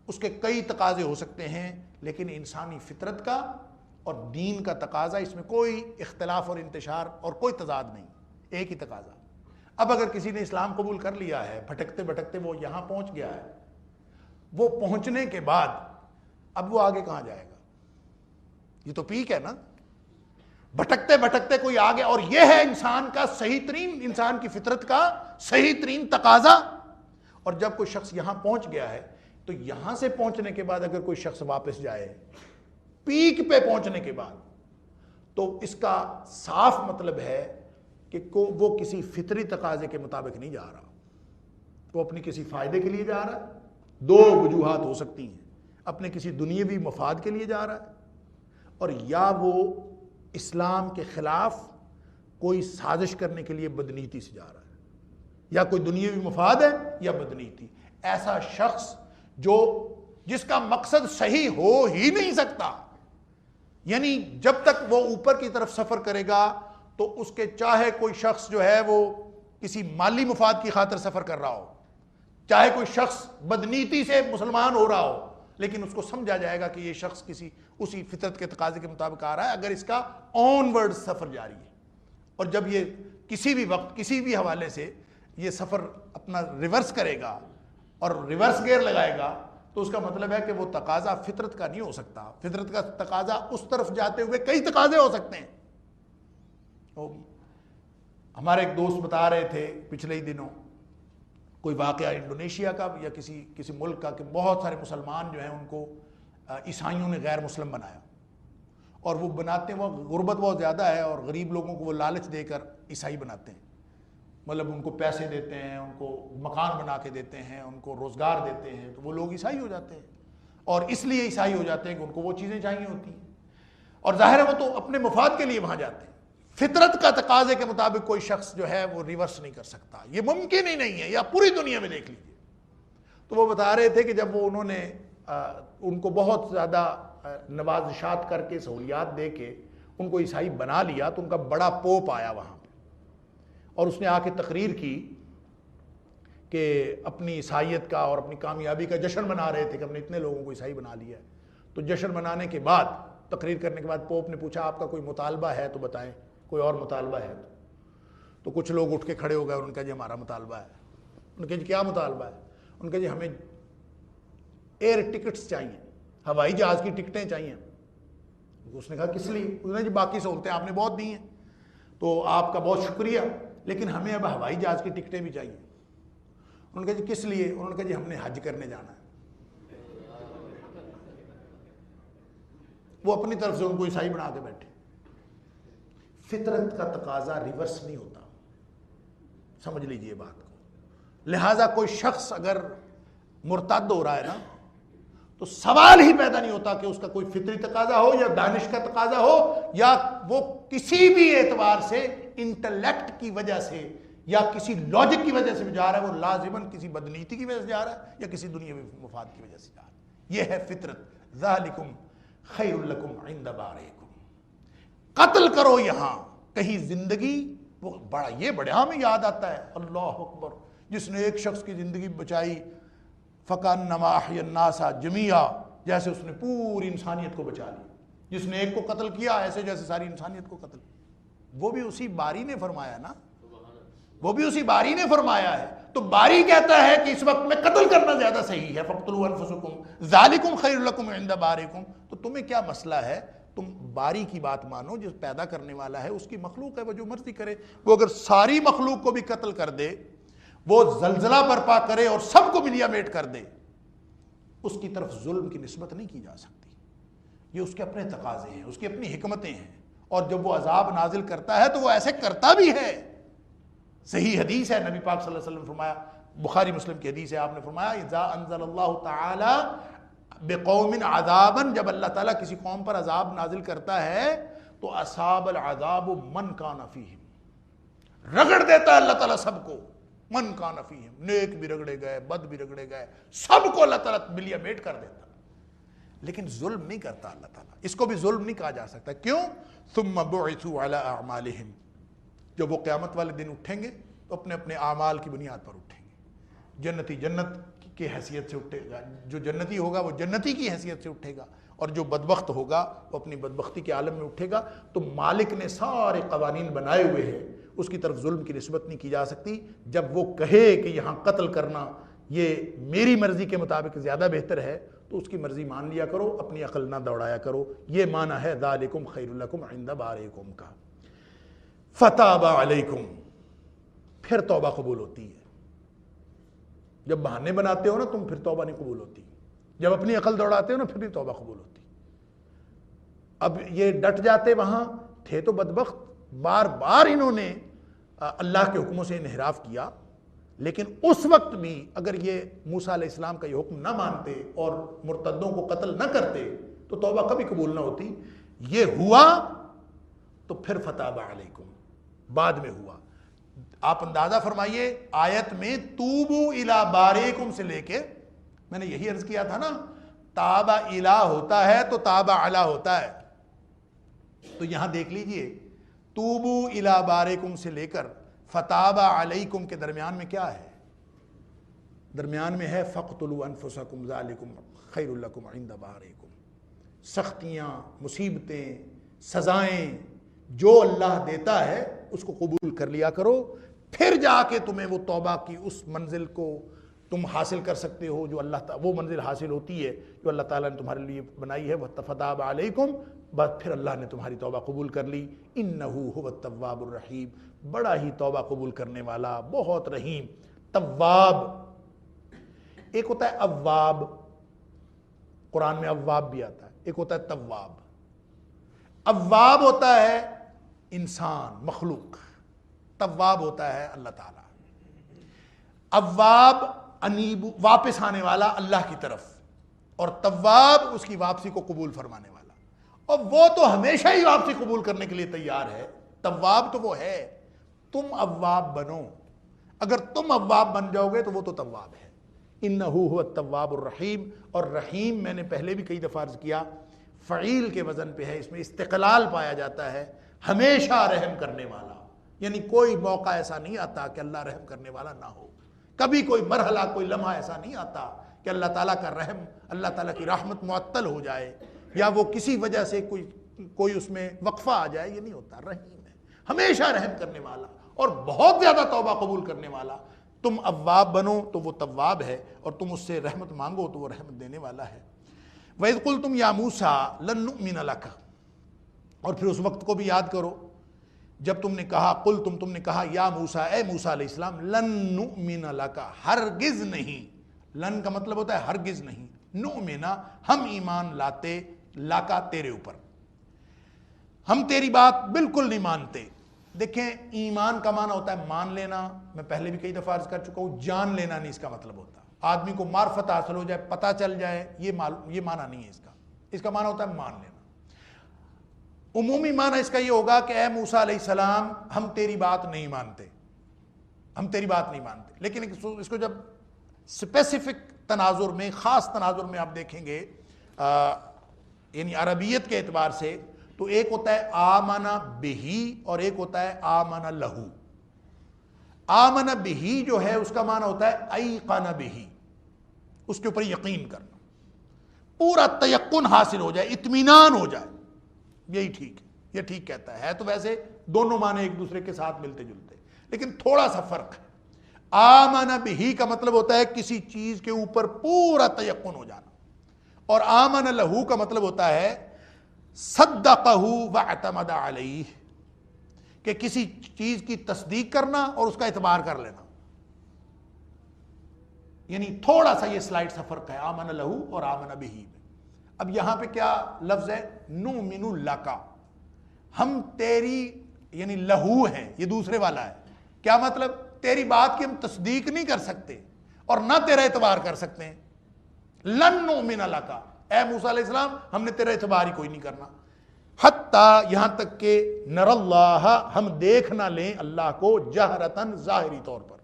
اس کے کئی تقاضے ہو سکتے ہیں، لیکن انسانی فطرت کا اور دین کا تقاضا، اس میں کوئی اختلاف اور انتشار اور کوئی تضاد نہیں، ایک ہی تقاضا. اب اگر کسی نے اسلام قبول کر لیا ہے، بھٹکتے بھٹکتے وہ یہاں پہنچ گیا ہے، وہ پہنچنے کے بعد اب وہ آگے کہاں جائے گا؟ یہ تو پیک ہے نا. بھٹکتے بھٹکتے کوئی آگے، اور یہ ہے انسان کا صحیح ترین، انسان کی فطرت کا صحیح ترین تقاضا. اور جب کوئی شخص یہاں پہنچ گیا ہے تو یہاں سے پہنچنے کے بعد اگر کوئی شخص واپس جائے پیک پہ پہنچنے کے بعد، تو اس کا صاف مطلب ہے کہ وہ کسی فطری تقاضے کے مطابق نہیں جا رہا، وہ اپنی کسی فائدے کے لیے جا رہا ہے. 2 وجوہات ہو سکتی ہیں، اپنے کسی دنیاوی مفاد کے لیے جا رہا ہے، اور یا وہ اسلام کے خلاف کوئی سازش کرنے کے لیے بدنیتی سے جا رہا ہے، یا کوئی دنیاوی مفاد ہے یا بدنیتی. ایسا شخص جس کا مقصد صحیح ہو ہی نہیں سکتا، یعنی جب تک وہ اوپر کی طرف سفر کرے گا تو اس کے چاہے کوئی شخص جو ہے وہ کسی مالی مفاد کی خاطر سفر کر رہا ہو، چاہے کوئی شخص بدنیتی سے مسلمان ہو رہا ہو، لیکن اس کو سمجھا جائے گا کہ یہ شخص اسی فطرت کے تقاضے کے مطابق آ رہا ہے اگر اس کا آن ورڈ سفر جاری ہے. اور جب یہ کسی بھی وقت کسی بھی حوالے سے یہ سفر اپنا ریورس کرے گا اور ریورس گیئر لگائے گا تو اس کا مطلب ہے کہ وہ تقاضا فطرت کا نہیں ہو سکتا. فطرت کا تقاضا اس طرف جاتے ہوئے کئی تقاضے ہو سکتے ہیں. ہمارے ایک دوست بتا رہے تھے پچھلے ہی دنوں کوئی واقعہ انڈونیشیا کا یا کسی ملک کا کہ بہت سارے مسلمان جو ہیں ان کو عیسائیوں نے غیر مسلم بنایا، اور وہ بناتے ہیں، وہ غربت بہت زیادہ ہے اور غریب لوگوں کو وہ لالچ دے کر عیسائی بناتے ہیں، مطلب ان کو پیسے دیتے ہیں، ان کو مکان بنا کے دیتے ہیں، ان کو روزگار دیتے ہیں، تو وہ لوگ عیسائی ہو جاتے ہیں. اور اس لیے عیسائی ہو جاتے ہیں کہ ان کو وہ چیزیں چاہیے ہوتی ہیں، اور ظاہر ہے وہ تو اپنے مفاد کے لیے وہاں جاتے ہیں. فطرت کا تقاضے کے مطابق کوئی شخص جو ہے وہ ریورس نہیں کر سکتا، یہ ممکن ہی نہیں ہے، یا پوری دنیا میں دیکھ لیجیے. تو وہ بتا رہے تھے کہ جب وہ انہوں نے ان کو بہت زیادہ نوازشات کر کے سہولیات دے کے ان کو عیسائی بنا لیا، تو ان کا بڑا پوپ آیا وہاں پہ اور اس نے آ کے تقریر کی کہ اپنی عیسائیت کا اور اپنی کامیابی کا جشن منا رہے تھے کہ ہم نے اتنے لوگوں کو عیسائی بنا لیا ہے. تو جشن منانے کے بعد، تقریر کرنے کے بعد پوپ نے پوچھا آپ کا کوئی مطالبہ ہے تو بتائیں، کوئی اور مطالبہ ہے تو کچھ لوگ اٹھ کے کھڑے ہو گئے اور ان کا جی ہمارا مطالبہ ہے. ان کا جی کیا مطالبہ ہے؟ ان کا جی ہمیں ایئر ٹکٹس چاہیے، ہوائی جہاز کی ٹکٹیں چاہیے. اس نے کہا کس لیے؟ اس نے جی باقی سہولتیں آپ نے بہت دی ہیں تو آپ کا بہت شکریہ، لیکن ہمیں اب ہوائی جہاز کی ٹکٹیں بھی چاہیے. انہوں نے کہا جی کس لیے؟ انہوں نے کہا جی ہم نے حج کرنے جانا ہے. وہ اپنی طرف سے ان کو عیسائی بنا کے بیٹھے. فطرت کا تقاضا ریورس نہیں ہوتا، سمجھ لیجئے بات کو. لہٰذا کوئی شخص اگر مرتد ہو رہا ہے نا تو سوال ہی پیدا نہیں ہوتا کہ اس کا کوئی فطری تقاضا ہو یا دانش کا تقاضا ہو یا وہ کسی بھی اعتبار سے انٹلیکٹ کی وجہ سے یا کسی لاجک کی وجہ سے بھی جا رہا ہے، وہ لازماً کسی بدنیتی کی وجہ سے جا رہا ہے یا کسی دنیاوی مفاد کی وجہ سے جا رہا ہے. یہ ہے فطرت. ذالکم خیر لکم عند بارئکم. قتل کرو یہاں کہیں زندگی، وہ بڑا یہ بڑا ہمیں یاد آتا ہے اللہ اکبر، جس نے ایک شخص کی زندگی بچائی فَكَأَنَّمَا أَحْيَا النَّاسَ جَمِيعًا، جیسے اس نے پوری انسانیت کو بچا لی. جس نے ایک کو قتل کیا ایسے جیسے ساری انسانیت کو قتل. وہ بھی اسی باری نے فرمایا نا، وہ بھی اسی باری نے فرمایا ہے. تو باری کہتا ہے کہ اس وقت میں قتل کرنا زیادہ صحیح ہے، فَاقْتُلُوا أَنفُسَكُمْ ذَلِكُمْ خَيْرٌ لَكُمْ عِنْدَ بَارِئِكُمْ۔ تو تمہیں کیا مسئلہ ہے، تم باری کی بات مانو، جو پیدا کرنے والا ہے اس کی مخلوق ہے، وہ جو مرضی کرے۔ وہ اگر ساری مخلوق کو بھی قتل کر دے، وہ زلزلہ برپا کرے اور سب کو ملیا میٹ کر دے، اس کی طرف ظلم کی نسبت نہیں کی جا سکتی۔ یہ اس کے اپنے تقاضے ہیں، اس کی اپنی حکمتیں ہیں، اور جب وہ عذاب نازل کرتا ہے تو وہ ایسے کرتا بھی ہے۔ صحیح حدیث ہے، نبی پاک صلی اللہ علیہ وسلم فرمایا، بخاری مسلم کی حدیث ہے، آپ نے فرمایا اذا انزل اللہ تعالی بقوم عذابا، جب اللہ تعالیٰ کسی قوم پر عذاب نازل کرتا ہے تو اصاب العذاب من کان فیہم، رگڑ دیتا ہے اللہ تعالیٰ سب کو، من کان فیہم، نیک بھی رگڑے گئے، بد بھی رگڑے گئے، سب کو اللہ تعالیٰ ملیا میٹ کر دیتا، لیکن ظلم نہیں کرتا اللہ تعالیٰ۔ اس کو بھی ظلم نہیں کہا جا سکتا، کیوں؟ ثم بعثوا علی اعمالہم، جب وہ قیامت والے دن اٹھیں گے تو اپنے اپنے اعمال کی بنیاد پر اٹھیں گے۔ جنتی جنت کی حیثیت سے اٹھے گا، جو جنتی ہوگا وہ جنتی کی حیثیت سے اٹھے گا، اور جو بدبخت ہوگا وہ اپنی بدبختی کے عالم میں اٹھے گا۔ تو مالک نے سارے قوانین بنائے ہوئے ہیں، اس کی طرف ظلم کی نسبت نہیں کی جا سکتی۔ جب وہ کہے کہ یہاں قتل کرنا یہ میری مرضی کے مطابق زیادہ بہتر ہے، تو اس کی مرضی مان لیا کرو، اپنی عقل نہ دوڑایا کرو۔ یہ معنی ہے ذالکم خیر لکم عند بارئکم کا۔ فتاب علیکم، پھر توبہ قبول ہوتی ہے۔ جب بہانے بناتے ہو نا تم، پھر توبہ نہیں قبول ہوتی۔ جب اپنی عقل دوڑاتے ہو نا، پھر نہیں توبہ قبول ہوتی۔ اب یہ ڈٹ جاتے، وہاں تھے تو بدبخت، بار بار انہوں نے اللہ کے حکموں سے انحراف کیا، لیکن اس وقت بھی اگر یہ موسیٰ علیہ السلام کا یہ حکم نہ مانتے اور مرتدوں کو قتل نہ کرتے تو توبہ کبھی قبول نہ ہوتی۔ یہ ہوا تو پھر فتاب علیکم بعد میں ہوا۔ آپ اندازہ فرمائیے، آیت میں توبو الی بارئکم سے لے کے، میں نے یہی عرض کیا تھا نا، تابا الی ہوتا ہے تو تابا علی ہوتا ہے، تو یہاں دیکھ لیجئے توبو الی بارئکم سے لے کر فتابا علیکم کے درمیان میں کیا ہے؟ درمیان میں ہے فَاقْتُلُوا أَنفُسَكُمْ ذَلِكُمْ خَيْرٌ لَكُمْ عِنْدَ بَارِئِكُمْ۔ سختیاں، مصیبتیں، سزائیں جو اللہ دیتا ہے اس کو قبول کر لیا کرو، پھر جا کے تمہیں وہ توبہ کی اس منزل کو تم حاصل کر سکتے ہو جو وہ منزل حاصل ہوتی ہے جو اللہ تعالیٰ نے تمہارے لیے بنائی ہے۔ وَتَفَتَابَ عَلَيْكُمْ، بس پھر اللہ نے تمہاری توبہ قبول کر لی۔ إِنَّهُ هُوَ التَّوَّابُ الرَّحِيمُ، بڑا ہی توبہ قبول کرنے والا، بہت رحیم۔ تواب، ایک ہوتا ہے اواب، قرآن میں اواب بھی آتا ہے، ایک ہوتا ہے تواب۔ اواب ہوتا ہے انسان، مخلوق، تواب ہوتا ہے اللہ تعالیٰ۔ اواب انیب، واپس آنے والا اللہ کی طرف، اور تواب اس کی واپسی کو قبول فرمانے والا، اور وہ تو ہمیشہ ہی واپسی قبول کرنے کے لیے تیار ہے۔ تواب تو وہ ہے، تم اواب بنو، اگر تم اواب بن جاؤ گے تو وہ تو تواب ہے۔ انہ هو التواب الرحیم، اور رحیم میں نے پہلے بھی کئی دفعہ عرض کیا فعیل کے وزن پہ ہے، اس میں استقلال پایا جاتا ہے، ہمیشہ رحم کرنے والا، یعنی کوئی موقع ایسا نہیں آتا کہ اللہ رحم کرنے والا نہ ہو، کبھی کوئی مرحلہ، کوئی لمحہ ایسا نہیں آتا کہ اللہ تعالیٰ کا رحم، اللہ تعالیٰ کی رحمت معطل ہو جائے یا وہ کسی وجہ سے کوئی اس میں وقفہ آ جائے، یہ نہیں ہوتا۔ رحیم ہے، ہمیشہ رحم کرنے والا اور بہت زیادہ توبہ قبول کرنے والا۔ تم اواب بنو تو وہ تواب ہے، اور تم اس سے رحمت مانگو تو وہ رحمت دینے والا ہے۔ وَإِذْ قُلْتُمْ يَا مُوسَىٰ لَن نُؤْمِنَ لَكَ، اور پھر اس وقت کو بھی یاد کرو جب تم نے کہا، تم نے کہا یا موسیٰ، اے موسیٰ علیہ السلام، لن نؤمن لک، ہرگز نہیں، لن کا مطلب ہوتا ہے ہرگز نہیں، نؤمن ہم ایمان لاتے، لاکا تیرے اوپر، ہم تیری بات بالکل نہیں مانتے۔ دیکھیں ایمان کا معنی ہوتا ہے مان لینا، میں پہلے بھی کئی دفعہ عرض کر چکا ہوں، جان لینا نہیں اس کا مطلب ہوتا، آدمی کو معرفت حاصل ہو جائے، پتہ چل جائے، یہ معنی نہیں ہے اس کا۔ اس کا معنی ہوتا ہے مان لینا۔ عمومی معنی اس کا یہ ہوگا کہ اے موسیٰ علیہ السلام، ہم تیری بات نہیں مانتے، ہم تیری بات نہیں مانتے۔ لیکن اس کو جب اسپیسیفک تناظر میں، خاص تناظر میں آپ دیکھیں گے، یعنی عربیت کے اعتبار سے، تو ایک ہوتا ہے آمن بہی اور ایک ہوتا ہے آمن لہو۔ آمن بہی جو ہے اس کا معنی ہوتا ہے ایقن بہی، اس کے اوپر یقین کرنا، پورا تیقن حاصل ہو جائے، اطمینان ہو جائے، یہی ٹھیک ہے، یہ ٹھیک کہتا ہے۔ تو ویسے دونوں معنی ایک دوسرے کے ساتھ ملتے جلتے، لیکن تھوڑا سا فرق ہے۔ آمن بہی کا مطلب ہوتا ہے کسی چیز کے اوپر پورا تیقن ہو جانا، اور آمن لہو کا مطلب ہوتا ہے صدقہ واعتمد علیہ، کہ کسی چیز کی تصدیق کرنا اور اس کا اعتبار کر لینا. یعنی تھوڑا سا یہ سلائڈ سا فرق ہے آمن لہو اور آمن بہی میں. اب یہاں پہ کیا لفظ ہے؟ نؤمن لک، ہم تیری، یعنی لہو ہے یہ دوسرے والا ہے. کیا مطلب؟ تیری بات کی ہم تصدیق نہیں کر سکتے اور نہ تیرا اعتبار کر سکتے ہیں. لن نؤمن لک، اے موسیٰ علیہ السلام ہم نے تیرا اعتبار ہی کوئی نہیں کرنا. حتیٰ، یہاں تک کہ نر اللہ، ہم دیکھ نہ لیں اللہ کو، جہرتن، ظاہری طور پر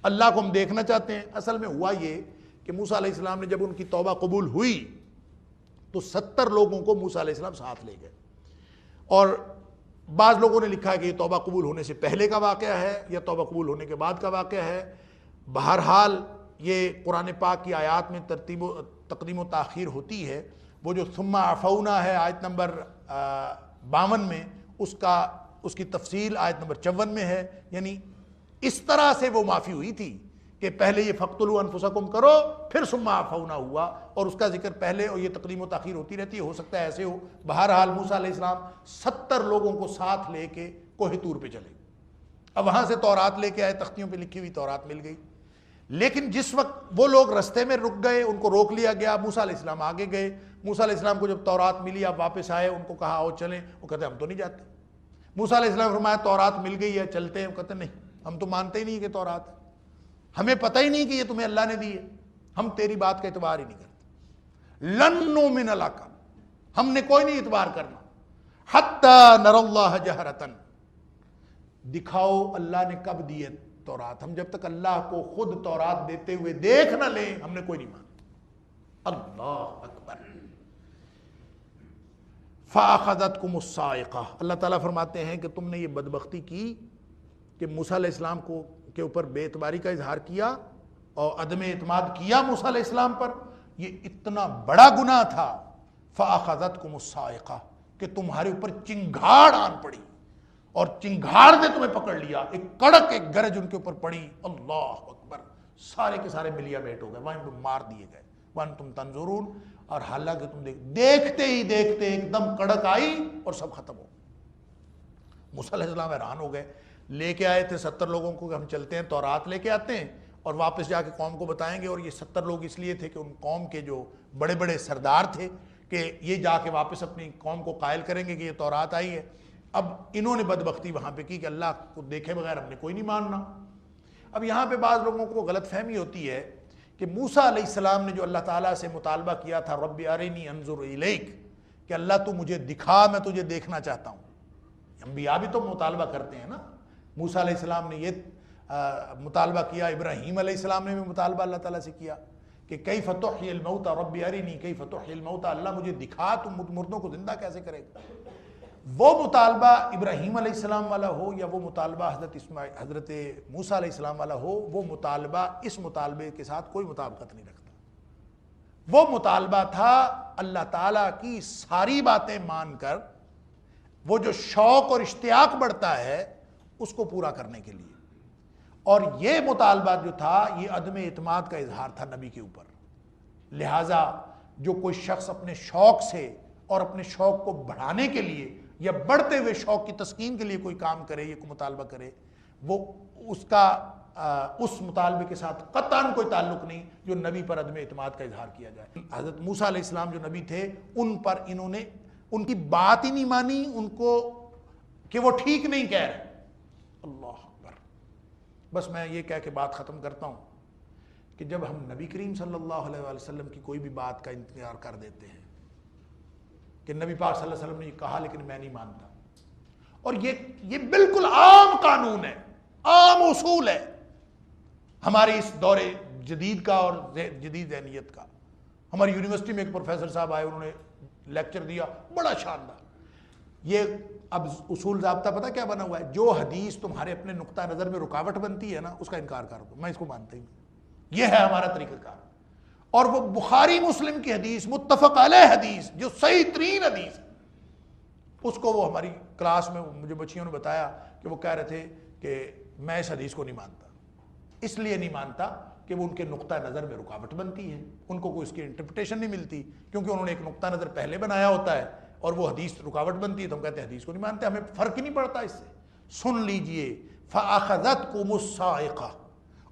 اللہ کو ہم دیکھنا چاہتے ہیں. اصل میں ہوا یہ کہ موسیٰ علیہ السلام نے جب ان کی توبہ قبول ہوئی تو 70 لوگوں کو موسیٰ علیہ السلام ساتھ لے گئے، اور بعض لوگوں نے لکھا ہے کہ یہ توبہ قبول ہونے سے پہلے کا واقعہ ہے یا توبہ قبول ہونے کے بعد کا واقعہ ہے. بہرحال یہ قرآن پاک کی آیات میں تقدیم و تاخیر ہوتی ہے. وہ جو ثم عفونا ہے آیت نمبر 52 میں، اس کی تفصیل آیت نمبر 54 میں ہے. یعنی اس طرح سے وہ معافی ہوئی تھی کہ پہلے یہ فقتلوا انفسکم کرو، پھر ثم عفونا ہوا، اور اس کا ذکر پہلے، اور یہ تقدیم و تاخیر ہوتی رہتی ہے، ہو سکتا ہے ایسے ہو. بہرحال موسیٰ علیہ السلام 70 لوگوں کو ساتھ لے کے کوہ طور پہ چلے. اب وہاں سے تورات لے کے آئے، تختیوں پہ لکھی ہوئی تورات مل گئی. لیکن جس وقت وہ لوگ رستے میں رک گئے، ان کو روک لیا گیا. موسیٰ علیہ السلام آگے گئے. موسیٰ علیہ السلام کو جب تورات ملی، آپ واپس آئے، ان کو کہا آؤ چلیں، وہ کہتے ہیں ہم تو نہیں جاتے. موسیٰ علیہ السلام فرمایا تورات مل گئی ہے، چلتے ہیں. وہ کہتے ہیں نہیں، ہم تو مانتے ہی نہیں کہ تورات ہے، ہمیں پتہ ہی نہیں کہ یہ تمہیں اللہ نے دی ہے، ہم تیری بات کا اعتبار ہی نہیں کرتے. لن نؤمن لک، ہم نے کوئی نہیں اعتبار کرنا. حتی نر اللہ جہرتن، دکھاؤ اللہ نے کب دی ہے تورات، ہم جب تک اللہ کو خود تورات دیتے ہوئے دیکھ نہ لیں ہم نے کوئی نہیں مانا. اللہ اکبر. فَأَخَذَتْكُمُ الصَّاعِقَةُ، اللہ تعالیٰ فرماتے ہیں کہ تم نے یہ بدبختی کی کہ موسیٰ علیہ السلام کے اوپر بے اعتباری کا اظہار کیا اور عدم اعتماد کیا موسیٰ علیہ السلام پر. یہ اتنا بڑا گناہ تھا. فَأَخَذَتْكُمُ الصَّاعِقَةُ، کہ تمہارے اوپر چنگھاڑ آن پڑی، اور چنگھاڑ نے تمہیں پکڑ لیا. ایک کڑک، ایک گرج ان کے اوپر پڑی. اللہ اکبر. سارے کے سارے ملیا بیٹ ہو گئے، وہیں پہ مار دیے گئے. وَأَنْتُمْ تَنْظُرُونَ، اور حالانکہ تم دیکھتے ہی دیکھتے ایک دم کڑک آئی اور سب ختم ہو. موسیٰ علیہ السلام حیران ہو گئے. لے کے آئے تھے 70 لوگوں کو کہ ہم چلتے ہیں تورات لے کے آتے ہیں اور واپس جا کے قوم کو بتائیں گے. اور یہ 70 لوگ اس لیے تھے کہ ان قوم کے جو بڑے بڑے سردار تھے کہ یہ جا کے واپس اپنی قوم کو قائل کریں گے کہ یہ تورات آئی ہے. اب انہوں نے بدبختی وہاں پہ کی کہ اللہ کو دیکھے بغیر ہم نے کوئی نہیں ماننا. اب یہاں پہ بعض لوگوں کو غلط فہمی ہوتی ہے کہ موسیٰ علیہ السلام نے جو اللہ تعالیٰ سے مطالبہ کیا تھا رب ارنی انظر الیک، کہ اللہ تو مجھے دکھا، میں تجھے دیکھنا چاہتا ہوں. انبیاء بھی تو مطالبہ کرتے ہیں نا. موسیٰ علیہ السلام نے یہ مطالبہ کیا، ابراہیم علیہ السلام نے بھی مطالبہ اللہ تعالیٰ سے کیا کہ کیف تحیی الموتى رب ارنی کیف تحیی الموتى، اللہ مجھے دکھا تم مردوں کو زندہ کیسے کرے گا. وہ مطالبہ ابراہیم علیہ السلام والا ہو یا وہ مطالبہ حضرت موسیٰ علیہ السلام والا ہو، وہ مطالبہ اس مطالبے کے ساتھ کوئی مطابقت نہیں رکھتا. وہ مطالبہ تھا اللہ تعالیٰ کی ساری باتیں مان کر وہ جو شوق اور اشتیاق بڑھتا ہے اس کو پورا کرنے کے لیے. اور یہ مطالبہ جو تھا یہ عدم اعتماد کا اظہار تھا نبی کے اوپر. لہٰذا جو کوئی شخص اپنے شوق سے اور اپنے شوق کو بڑھانے کے لیے یا بڑھتے ہوئے شوق کی تسکین کے لیے کوئی کام کرے یا کوئی مطالبہ کرے، وہ اس کا اس مطالبے کے ساتھ قطعاً کوئی تعلق نہیں جو نبی پر عدم اعتماد کا اظہار کیا جائے. حضرت موسیٰ علیہ السلام جو نبی تھے ان پر انہوں نے ان کی بات ہی نہیں مانی، ان کو کہ وہ ٹھیک نہیں کہہ رہے. اللہ اکبر. بس میں یہ کہہ کے بات ختم کرتا ہوں کہ جب ہم نبی کریم صلی اللہ علیہ وآلہ وسلم کی کوئی بھی بات کا انکار کر دیتے ہیں کہ نبی پاک صلی اللہ علیہ وسلم نے یہ کہا لیکن میں نہیں مانتا، اور یہ بالکل عام قانون ہے، عام اصول ہے ہمارے اس دور جدید کا اور جدید ذہنیت کا. ہماری یونیورسٹی میں ایک پروفیسر صاحب آئے، انہوں نے لیکچر دیا بڑا شاندار. یہ اب اصول ضابطہ پتہ کیا بنا ہوا ہے؟ جو حدیث تمہارے اپنے نقطہ نظر میں رکاوٹ بنتی ہے نا اس کا انکار کر دو. میں اس کو مانتا ہی نہیں. یہ ہے ہمارا طریقہ کار. اور وہ بخاری مسلم کی حدیث، متفق علیہ حدیث، جو صحیح ترین حدیث، اس کو وہ ہماری کلاس میں مجھے بچیوں نے بتایا کہ وہ کہہ رہے تھے کہ میں اس حدیث کو نہیں مانتا. اس لیے نہیں مانتا کہ وہ ان کے نقطہ نظر میں رکاوٹ بنتی ہے، ان کو کوئی اس کی انٹرپریٹیشن نہیں ملتی، کیونکہ انہوں نے ایک نقطہ نظر پہلے بنایا ہوتا ہے اور وہ حدیث رکاوٹ بنتی ہے تو ہم کہتے ہیں حدیث کو نہیں مانتے، ہمیں فرق ہی نہیں پڑتا اس سے۔ سن لیجئے فَأَخَذَتْكُمُ الصَّاعِقَةُ،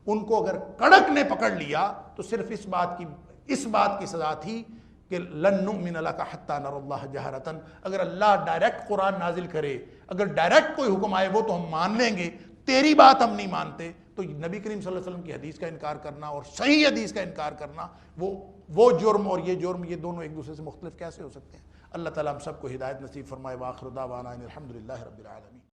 ان کو اگر کڑک نے پکڑ لیا تو صرف اس بات کی سزا تھی کہ لن نؤمن لک حتی نری اللہ جہرۃ، اگر اللہ ڈائریکٹ قرآن نازل کرے، اگر ڈائریکٹ کوئی حکم آئے وہ تو ہم مان لیں گے، تیری بات ہم نہیں مانتے۔ تو نبی کریم صلی اللہ علیہ وسلم کی حدیث کا انکار کرنا اور صحیح حدیث کا انکار کرنا، وہ جرم اور یہ جرم، یہ دونوں ایک دوسرے سے مختلف کیسے ہو سکتے ہیں؟ اللہ تعالیٰ ہم سب کو ہدایت نصیب فرمائے۔ وآخر دعوانا ان الحمد للہ رب العالمین۔